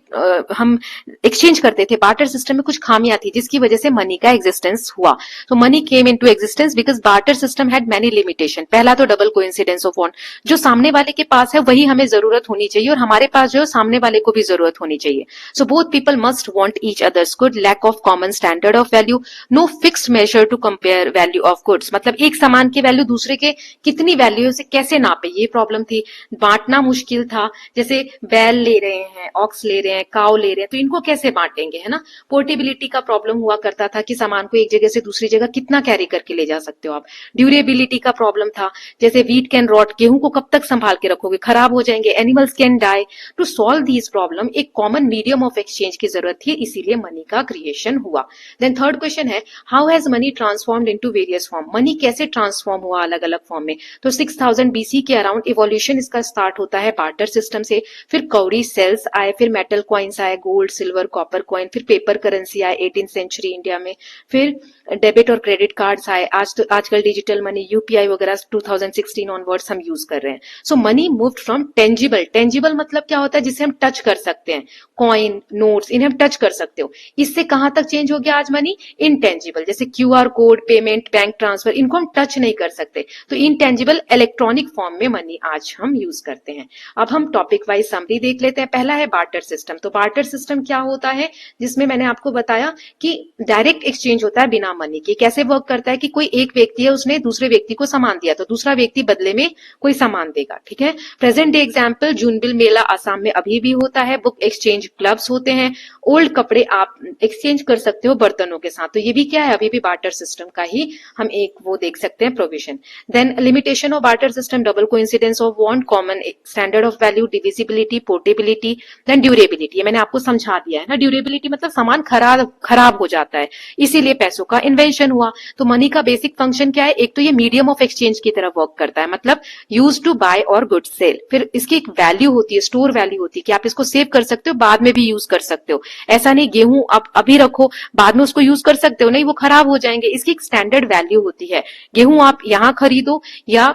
हम एक्सचेंज करते थे, बार्टर सिस्टम में कुछ खामियां थी जिसकी वजह से मनी का एग्जिस्टेंस हुआ। तो money came into existence because barter system had many limitation. पहला तो डबल कोइंसिडेंस ऑफ वांट, जो सामने वाले के पास है वही हमें जरूरत होनी चाहिए और हमारे पास जो है सामने वाले को भी जरूरत होनी चाहिए। So both people must want each others good, lack of common standard of value, no fixed measure to compare value of goods. मतलब एक सामान की वैल्यू दूसरे के कितनी वैल्यू से कैसे नापे, ये प्रॉब्लम थी। बांटना मुश्किल था, जैसे बैल ले रहे हैं, ऑक्स ले रहे हैं, काउ ले रहे हैं, तो इनको कैसे बांटेंगे, है ना। पोर्टेबिलिटी का प्रॉब्लम हुआ करता था कि सामान को एक जगह से दूसरी जगह कितना कैरी करके ले जा सकते हो आप। ड्यूरेबिलिटी का प्रॉब्लम था, जैसे व्हीट कैन रॉट, गेहूं को कब तक संभाल के रखोगे, खराब हो जाएंगे। Animals can die. To solve these problem एक कॉमन मीडियम ऑफ एक्सचेंज की जरूरत थी, इसीलिए मनी का क्रिएशन हुआ। देन थर्ड क्वेश्चन है, how has money transformed into various form? Money कैसे ट्रांसफॉर्म हुआ अलग अलग फॉर्म में? तो 6000 बीसी के अराउंड इवोल्यूशन इसका स्टार्ट होता है बार्टर सिस्टम से। फिर कौड़ी सेल्स आए, फिर मेटल कॉइन्स आए, गोल्ड, सिल्वर, कॉपर कॉइन, फिर पेपर करेंसी आए 18th सेंचुरी इंडिया में। फिर डेबिट और क्रेडिट कार्ड्स आए। आजकल डिजिटल मनी, यूपीआई वगैरह 2016 ऑनवर्ड्स हम यूज कर रहे हैं। So money moved from tangible, tangible मतलब क्या होता है? जिसे हम टच कर सकते हैं, कॉइन, नोट्स, इन्हें हम टच कर सकते हो। इससे कहां तक चेंज हो गया आज मनी? इनटेंजिबल, जैसे QR code, payment, bank transfer, इनको हम टच नहीं कर सकते। तो इनटेंजिबल इलेक्ट्रॉनिक फॉर्म में मनी आज हम यूज करते हैं। अब हम टॉपिक वाइज समरी देख लेते हैं। पहला है बार्टर सिस्टम। तो बार्टर सिस्टम क्या होता है? जिसमें मैंने आपको बताया कि डायरेक्ट एक्सचेंज होता है बिना मनी के। कैसे वर्क करता है कि कोई एक व्यक्ति है, उसने दूसरे व्यक्ति को सामान दिया तो दूसरा व्यक्ति बदले में कोई सामान देगा, ठीक है। प्रेजेंट डे एग्जांपल, जूनबिल मेला आसाम में अभी भी होता है। बुक एक्सचेंज क्लब्स होते हैं। ओल्ड कपड़े आप एक्सचेंज कर सकते हो बर्तनों के साथ, तो ये भी क्या है? अभी भी बार्टर सिस्टम का ही हम एक वो देख सकते हैं, provision. Then limitation of barter system, double coincidence of want, common standard of value, divisibility, portability. Then durability, ये मैंने आपको समझा दिया है ना। ड्यूरेबिलिटी मतलब सामान खराब हो जाता है, इसीलिए पैसों का इन्वेंशन हुआ। तो मनी का बेसिक फंक्शन क्या है? एक तो ये मीडियम ऑफ एक्सचेंज की तरह वर्क करता है, मतलब यूज टू बाय और गुड सेल। फिर इसकी एक वैल्यू होती है, स्टोर वैल्यू होती है कि आप इसको सेव कर सकते हो, बाद में भी यूज कर सकते हो। ऐसा नहीं गेहूं आप अभी रखो, बाद में उसको यूज कर सकते हो, नहीं, वो खराब हो जाएंगे। इसकी एक स्टैंडर्ड वैल्यू होती है। गेहूं आप यहां खरीदो या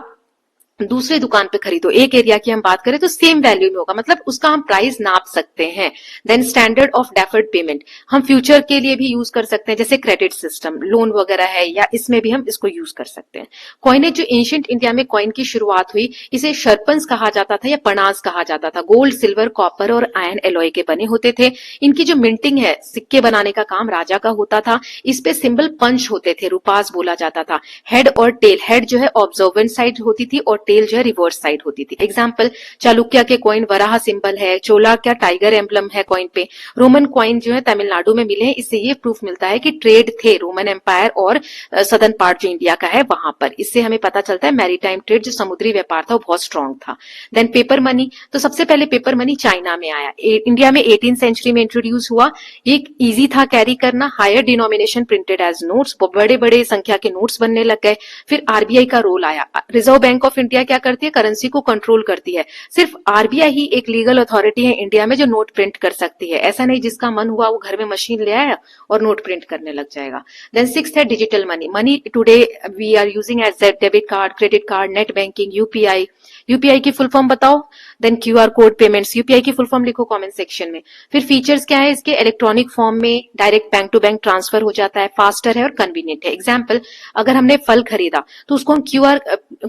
दूसरे दुकान पे खरीदो, एक एरिया की हम बात करें तो सेम वैल्यू में होगा, मतलब उसका हम प्राइस नाप सकते हैं। Then standard of deferred payment, हम फ्यूचर के लिए भी यूज कर सकते हैं, जैसे क्रेडिट सिस्टम, लोन वगैरह है, या इसमें भी हम इसको यूज कर सकते हैं। कॉइनेज, जो एंशिएंट इंडिया में कॉइन की शुरुआत हुई, इसे शर्पन्स कहा जाता था या पनाज कहा जाता था। गोल्ड, सिल्वर, कॉपर और आयरन एलॉय के बने होते थे। इनकी जो मिंटिंग है, सिक्के बनाने का काम राजा का होता था। इस पे सिंबल पंच होते थे, रुपास बोला जाता था। हेड और टेल, हेड जो है ऑब्जर्वेंट साइड होती थी और टेल जो है रिवर्स साइड होती थी। एग्जाम्पल, चालुक्य के कॉइन वराह सिंबल है, चोला का टाइगर एम्बलम है कॉइन पे, रोमन कॉइन जो है तमिलनाडु में मिले हैं। इससे ये प्रूफ मिलता है कि ट्रेड थे रोमन एम्पायर और सदर्न पार्ट जो इंडिया का है वहां पर। इससे हमें पता चलता है मैरीटाइम ट्रेड जो समुद्री व्यापार था वो बहुत स्ट्रांग था। देन पेपर मनी, तो सबसे पहले पेपर मनी चाइना में आया, इंडिया में 18th सेंचुरी में इंट्रोड्यूस हुआ। ये इजी था कैरी करना, higher denomination printed as notes, बड़े बड़े संख्या के नोट्स बनने लग गए। फिर आरबीआई का रोल आया। रिजर्व बैंक ऑफ इंडिया क्या करती है, करेंसी को कंट्रोल करती है। सिर्फ आरबीआई ही एक लीगल अथॉरिटी है इंडिया में जो नोट प्रिंट कर सकती है। ऐसा नहीं जिसका मन हुआ वो घर में मशीन ले आया और नोट प्रिंट करने लग जाएगा। देन सिक्स्थ है digital money. Money today we are using as debit card, credit card, net banking, UPI. UPI की फुल फॉर्म बताओ। Then QR code payments, UPI की फुल फॉर्म लिखो कमेंट सेक्शन में। फिर फीचर्स क्या है इसके, इलेक्ट्रॉनिक फॉर्म में direct bank to bank transfer हो जाता है, फास्टर है और कन्वीनियंट है। एग्जाम्पल, अगर हमने फल खरीदा तो उसको हम क्यूआर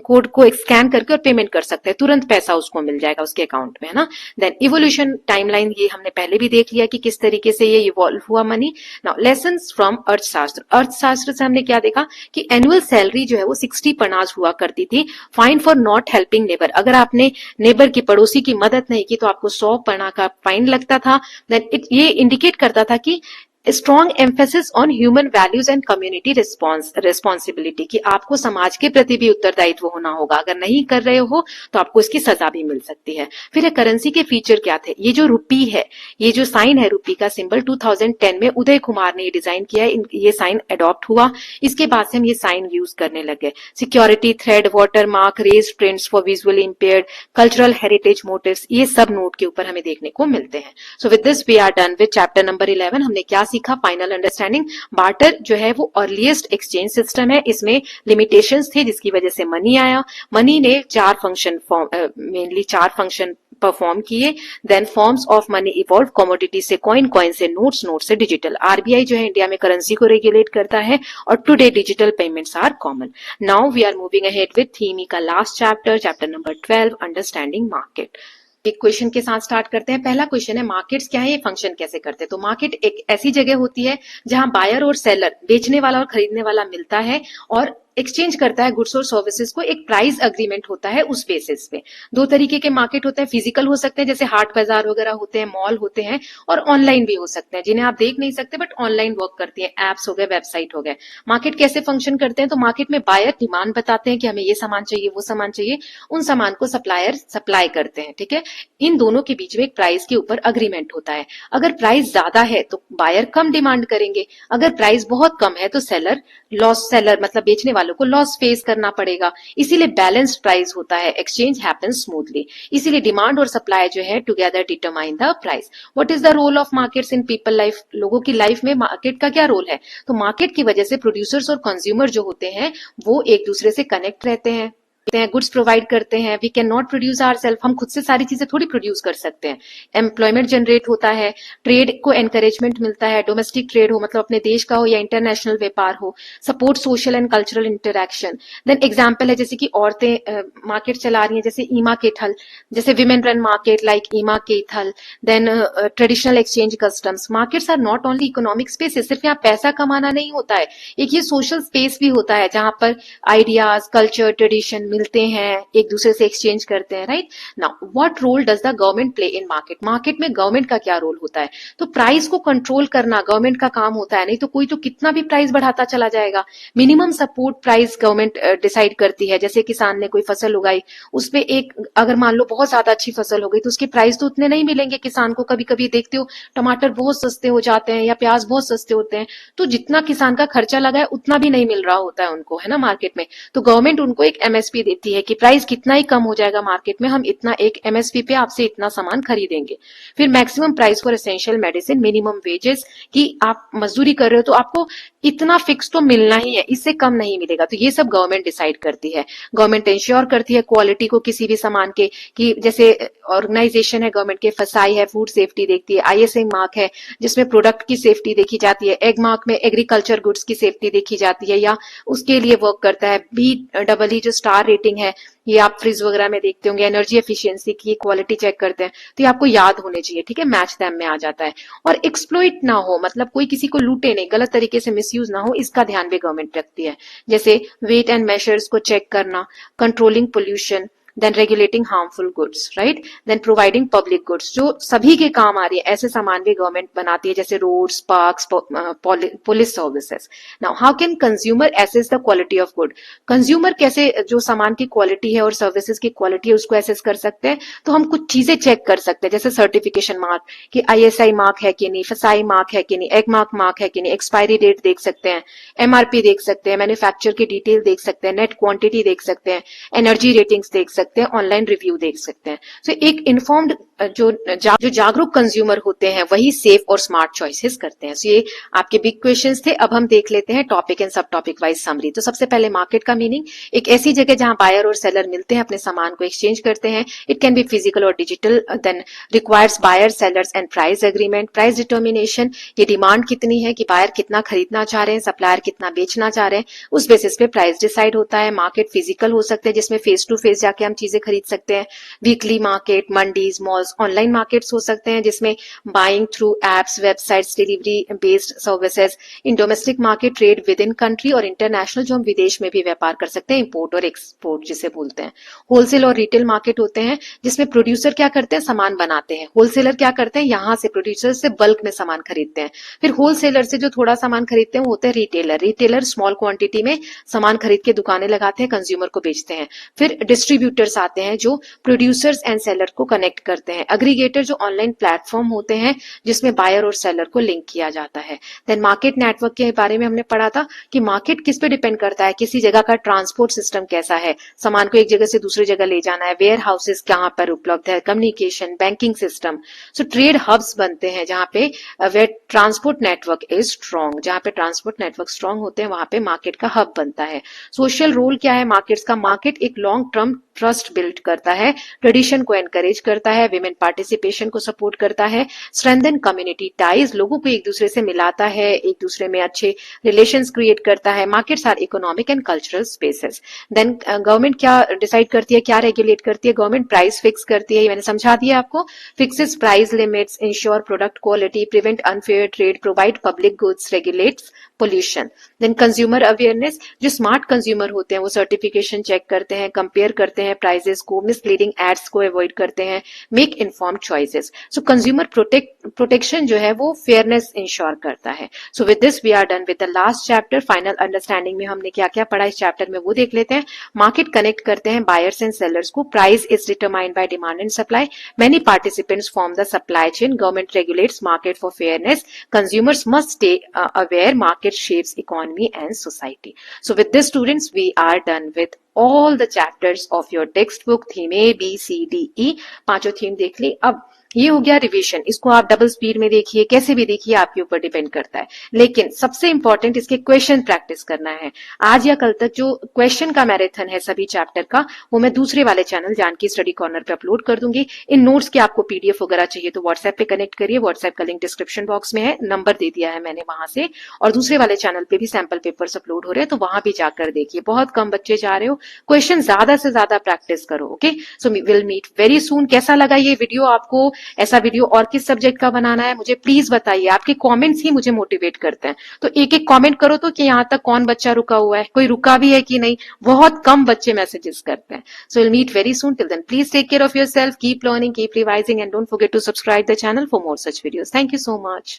कोड को स्कैन करके और पेमेंट कर सकते हैं, तुरंत पैसा उसको मिल जाएगा उसके अकाउंट में, है ना। देन इवोल्यूशन टाइमलाइन, ये हमने पहले भी देख लिया कि किस तरीके से ये इवॉल्व हुआ मनी। नाउ लेसन्स फ्रॉम अर्थशास्त्र। अर्थशास्त्र से हमने क्या देखा कि एनुअल सैलरी जो है वो 60 पनाज हुआ करती थी। Fine for not helping neighbour, अगर आपने नेबर की पड़ोसी की मदद नहीं की तो आपको 100 पना का फाइन लगता था। देन ये इंडिकेट करता था कि strong emphasis on human values and community responsibility, कि आपको समाज के प्रति भी उत्तरदायित्व होना होगा, अगर नहीं कर रहे हो तो आपको इसकी सजा भी मिल सकती है। फिर करेंसी के फीचर क्या थे, ये जो रुपी है, ये जो साइन है रुपी का सिंबल 2010 में उदय कुमार ने ये डिजाइन किया है, ये साइन अडॉप्ट हुआ। इसके बाद से हम ये साइन यूज करने लगे। Security thread, water mark, raised prints for visually impaired, cultural heritage motives, ये सब नोट के ऊपर हमें देखने को मिलते हैं। So with this we are done with chapter number 11। हमने क्या सीखा, फाइनल अंडरस्टैंडिंग। बार्टर जो है वो अर्लीस्ट एक्सचेंज सिस्टम है, इसमें लिमिटेशंस थे जिसकी वजह से मनी आया। मनी ने मेनली चार फंक्शन परफॉर्म किए। Then forms of money evolve, commodity से कॉइन, कॉइन से नोट्स, नोट से डिजिटल। आरबीआई जो है इंडिया में करेंसी को रेगुलेट करता है और today digital payments are common. Now we are moving ahead with theme E का last chapter, chapter number 12, understanding market. एक क्वेश्चन के साथ स्टार्ट करते हैं। पहला क्वेश्चन है मार्केट्स क्या है, ये फंक्शन कैसे करते हैं। तो मार्केट एक ऐसी जगह होती है जहां बायर और सेलर, बेचने वाला और खरीदने वाला मिलता है और एक्सचेंज करता है गुड्स और सर्विसेज को, एक प्राइस अग्रीमेंट होता है उस बेसिस पे। दो तरीके के मार्केट होते हैं, फिजिकल हो सकते हैं जैसे हाट बाजार वगैरह होते हैं, मॉल होते हैं, और ऑनलाइन भी हो सकते हैं जिन्हें आप देख नहीं सकते बट ऑनलाइन वर्क करती है, एप्स हो गए, वेबसाइट हो गए। मार्केट कैसे फंक्शन करते हैं, तो मार्केट में बायर डिमांड बताते हैं कि हमें ये सामान चाहिए, वो सामान चाहिए, उन सामान को सप्लायर सप्लाई करते हैं, ठीक है। इन दोनों के बीच में एक प्राइस के ऊपर अग्रीमेंट होता है। अगर प्राइस ज्यादा है तो बायर कम डिमांड करेंगे, अगर प्राइस बहुत कम है तो सेलर मतलब बेचने वालों को लॉस फेस करना पड़ेगा। इसीलिए बैलेंस्ड प्राइस होता है, एक्सचेंज हैपेंस स्मूथली। इसीलिए डिमांड और सप्लाई जो है together determine the price. What is the role of markets in people life, लोगों की लाइफ में मार्केट का क्या रोल है। तो मार्केट की वजह से प्रोड्यूसर्स और कंज्यूमर जो होते हैं वो एक दूसरे से कनेक्ट रहते हैं, गुड्स प्रोवाइड करते हैं। We can not produce our self, हम खुद से सारी चीजें थोड़ी प्रोड्यूस कर सकते हैं। एम्प्लॉयमेंट जनरेट होता है, ट्रेड को एनकरेजमेंट मिलता है, डोमेस्टिक ट्रेड हो मतलब अपने देश का हो या इंटरनेशनल व्यापार हो, support social and cultural interaction. Then example है जैसे कि औरतें मार्केट चला रही हैं, जैसे ईमा केथल, जैसे women run market like Ima Keithel. Then traditional exchange customs. Markets are not only economic space, सिर्फ यहाँ पैसा कमाना नहीं होता है, एक ये सोशल स्पेस भी होता है जहां पर आइडियाज, कल्चर, ट्रेडिशन मिलते हैं, एक दूसरे से एक्सचेंज करते हैं, right. Now what role does the government play in market, market में गवर्नमेंट का क्या रोल होता है। तो प्राइस को कंट्रोल करना गवर्नमेंट का काम होता है, नहीं तो कोई तो कितना भी प्राइस बढ़ाता चला जाएगा। Minimum support price government decide करती है। जैसे किसान ने कोई फसल उगाई, उसपे एक अगर मान लो बहुत ज्यादा अच्छी फसल हो गई तो उसके प्राइस तो उतने नहीं मिलेंगे किसान को। कभी कभी देखते हो टमाटर बहुत सस्ते हो जाते हैं या प्याज बहुत सस्ते होते हैं, तो जितना किसान का खर्चा लगा है उतना भी नहीं मिल रहा होता है उनको, है ना, मार्केट में। तो गवर्नमेंट उनको एक एमएसपी देती है कि प्राइस कितना ही कम हो जाएगा मार्केट में, हम इतना एक एमएसपी पे आपसे इतना सामान खरीदेंगे। फिर maximum price for essential medicine, minimum wages, कि आप मजदूरी कर रहे हो तो आपको इतना फिक्स तो मिलना ही है, इससे कम नहीं मिलेगा। तो ये सब गवर्नमेंट डिसाइड करती है। गवर्नमेंट इंश्योर करती है क्वालिटी को किसी भी सामान के, कि जैसे ऑर्गेनाइजेशन है गवर्नमेंट के, फसाई है फूड सेफ्टी देखती है, आईएसआई मार्क है जिसमें प्रोडक्ट की सेफ्टी देखी जाती है, एग मार्क में एग्रीकल्चर गुड्स की सेफ्टी देखी जाती है या उसके लिए वर्क करता है, BEE जो स्टार रेटिंग है, ये आप फ्रिज वगैरह में देखते होंगे, एनर्जी एफिशिएंसी की क्वालिटी चेक करते हैं, तो ये आपको याद होने चाहिए, ठीक है, मैच दैम में आ जाता है। और एक्सप्लॉइट ना हो, मतलब कोई किसी को लूटे नहीं, गलत तरीके से मिसयूज ना हो, इसका ध्यान भी गवर्नमेंट रखती है। जैसे वेट एंड मेजर्स को चेक करना, controlling pollution, then regulating harmful goods, right, then providing public goods, जो सभी के काम आ रही है, ऐसे सामान भी गवर्नमेंट बनाती है, जैसे roads, parks, police services. Now how can consumer assess the quality of good? Consumer कैसे जो सामान की क्वालिटी है और सर्विसेज की क्वालिटी है उसको एसेस कर सकते हैं? तो हम कुछ चीजें चेक कर सकते हैं, जैसे सर्टिफिकेशन मार्क, कि ISI मार्क है कि नहीं, FSSAI मार्क है कि नहीं, एग मार्क है कि नहीं, एक्सपायरी डेट देख सकते हैं, MRP देख सकते हैं, मैन्युफैक्चर की डिटेल देख सकते हैं, नेट क्वांटिटी देख सकते हैं, एनर्जी रेटिंग्स देख सकते हैं, ऑनलाइन रिव्यू देख सकते हैं। सो एक इन्फॉर्म्ड जो जागरूक कंज्यूमर होते हैं वही सेफ और स्मार्ट चॉइसेस करते हैं। सो ये आपके बिग क्वेश्चंस थे। अब हम देख लेते हैं टॉपिक एंड सब टॉपिक वाइज समरी। तो सबसे पहले मार्केट का मीनिंग, एक ऐसी जगह जहां बायर और सेलर मिलते हैं, अपने सामान को एक्सचेंज करते हैं। इट कैन बी फिजिकल और digital. Then requires buyer, sellers and price agreement. Price determination, ये डिमांड कितनी है कि बायर कितना खरीदना चाह रहे हैं, सप्लायर कितना बेचना चाह रहे हैं, उस बेसिस पे प्राइस डिसाइड होता है। मार्केट फिजिकल हो सकते हैं जिसमें फेस टू फेस जाके हम चीजें खरीद सकते हैं। Weekly market, mandis, malls, online markets हो सकते हैं जिसमें buying through apps, websites, delivery based services. In domestic market, trade with in country, और इंटरनेशनल जो हम विदेश में भी व्यापार कर सकते हैं, इंपोर्ट और एक्सपोर्ट जिसे बोलते हैं। होलसेल और रिटेल मार्केट होते हैं जिसमें प्रोड्यूसर क्या करते हैं, सामान बनाते हैं, होलसेलर क्या करते हैं, यहां से प्रोड्यूसर से बल्क में सामान खरीदते हैं। फिर होलसेलर से जो थोड़ा सामान खरीदते हैं वो होते हैं रिटेलर। रिटेलर स्मॉल क्वांटिटी में सामान खरीद के दुकानें लगाते हैं, कंज्यूमर को बेचते हैं। फिर डिस्ट्रीब्यूटर्स आते हैं जो प्रोड्यूसर्स एंड सेलर को कनेक्ट करते हैं। एग्रीगेटर जो ऑनलाइन प्लेटफॉर्म होते हैं जिसमें बायर और सेलर को लिंक किया जाता है। देन मार्केट नेटवर्क के बारे में हमने पढ़ा था कि मार्केट किस पे डिपेंड करता है, किसी जगह का ट्रांसपोर्ट सिस्टम कैसा है, सामान को एक जगह से दूसरी जगह ले जाना है, वेयर हाउसेस कहाँ पर उपलब्ध है, communication, banking system. So trade hubs बनते हैं जहां पे where transport network is strong, जहां पे ट्रांसपोर्ट नेटवर्क स्ट्रॉन्ग होते हैं वहां पे मार्केट का हब बनता है। सोशल रोल क्या है मार्केट्स का? मार्केट एक लॉन्ग टर्म ट्रस्ट बिल्ड करता है, ट्रेडिशन को एनकरेज करता है, विमेन पार्टिसिपेशन को सपोर्ट करता है, स्ट्रेंथन कम्युनिटी टाइज, लोगों को एक दूसरे से मिलाता है, एक दूसरे में अच्छे रिलेशंस क्रिएट करता है। Markets are economic and cultural spaces. Then government क्या डिसाइड करती है, क्या रेगुलेट करती है? गवर्नमेंट प्राइस फिक्स करती है, ये मैंने समझा दिया आपको। Fixes price limits, ensure product quality, prevent unfair trade, provide public goods, regulates pollution. Then consumer awareness, जो स्मार्ट कंज्यूमर होते हैं वो सर्टिफिकेशन चेक करते हैं, कंपेयर करते हैं प्राइसेस को, मिसलीडिंग एड्स को अवॉइड करते हैं, make informed choices. So consumer protection जो है वो फेयरनेस इंश्योर करता है। So with this we are done with the last chapter. Final understanding में हमने क्या क्या पढ़ा इस चैप्टर में वो देख लेते हैं। मार्केट कनेक्ट करते हैं बायर्स एंड सेलर्स को, price is determined by demand and supply, many participants form the supply chain, government regulates market for fairness, consumers must stay aware, market shapes economy and society. So with this students we are done with all the chapters of your textbook, theme A, B, C, D, E, पांचों थीम देख ली। अब ये हो गया रिवीजन, इसको आप डबल स्पीड में देखिए, कैसे भी देखिए, आपके ऊपर डिपेंड करता है। लेकिन सबसे इंपॉर्टेंट इसके क्वेश्चन प्रैक्टिस करना है। आज या कल तक जो क्वेश्चन का मैराथन है सभी चैप्टर का, वो मैं दूसरे वाले चैनल जानकी स्टडी कॉर्नर पे अपलोड कर दूंगी। इन नोट्स के आपको PDF वगैरह चाहिए तो व्हाट्सएप पे कनेक्ट करिए, व्हाट्सएप का लिंक डिस्क्रिप्शन बॉक्स में है, नंबर दे दिया है मैंने वहां से। और दूसरे वाले चैनल पे भी सैंपल पेपर्स अपलोड हो रहे हैं, तो वहां भी जाकर देखिए। बहुत कम बच्चे जा रहे हो, क्वेश्चन ज्यादा से ज्यादा प्रैक्टिस करो। Okay, so will meet very soon. कैसा लगा ये वीडियो आपको? ऐसा वीडियो और किस सब्जेक्ट का बनाना है मुझे प्लीज बताइए। आपके कमेंट्स ही मुझे मोटिवेट करते हैं, तो एक एक कमेंट करो तो कि यहाँ तक कौन बच्चा रुका हुआ है, कोई रुका भी है कि नहीं। बहुत कम बच्चे मैसेजेस करते हैं। So will meet very soon. Till then please take care of yourself, keep learning, keep revising, and don't forget to subscribe the channel for more such videos. Thank you so much.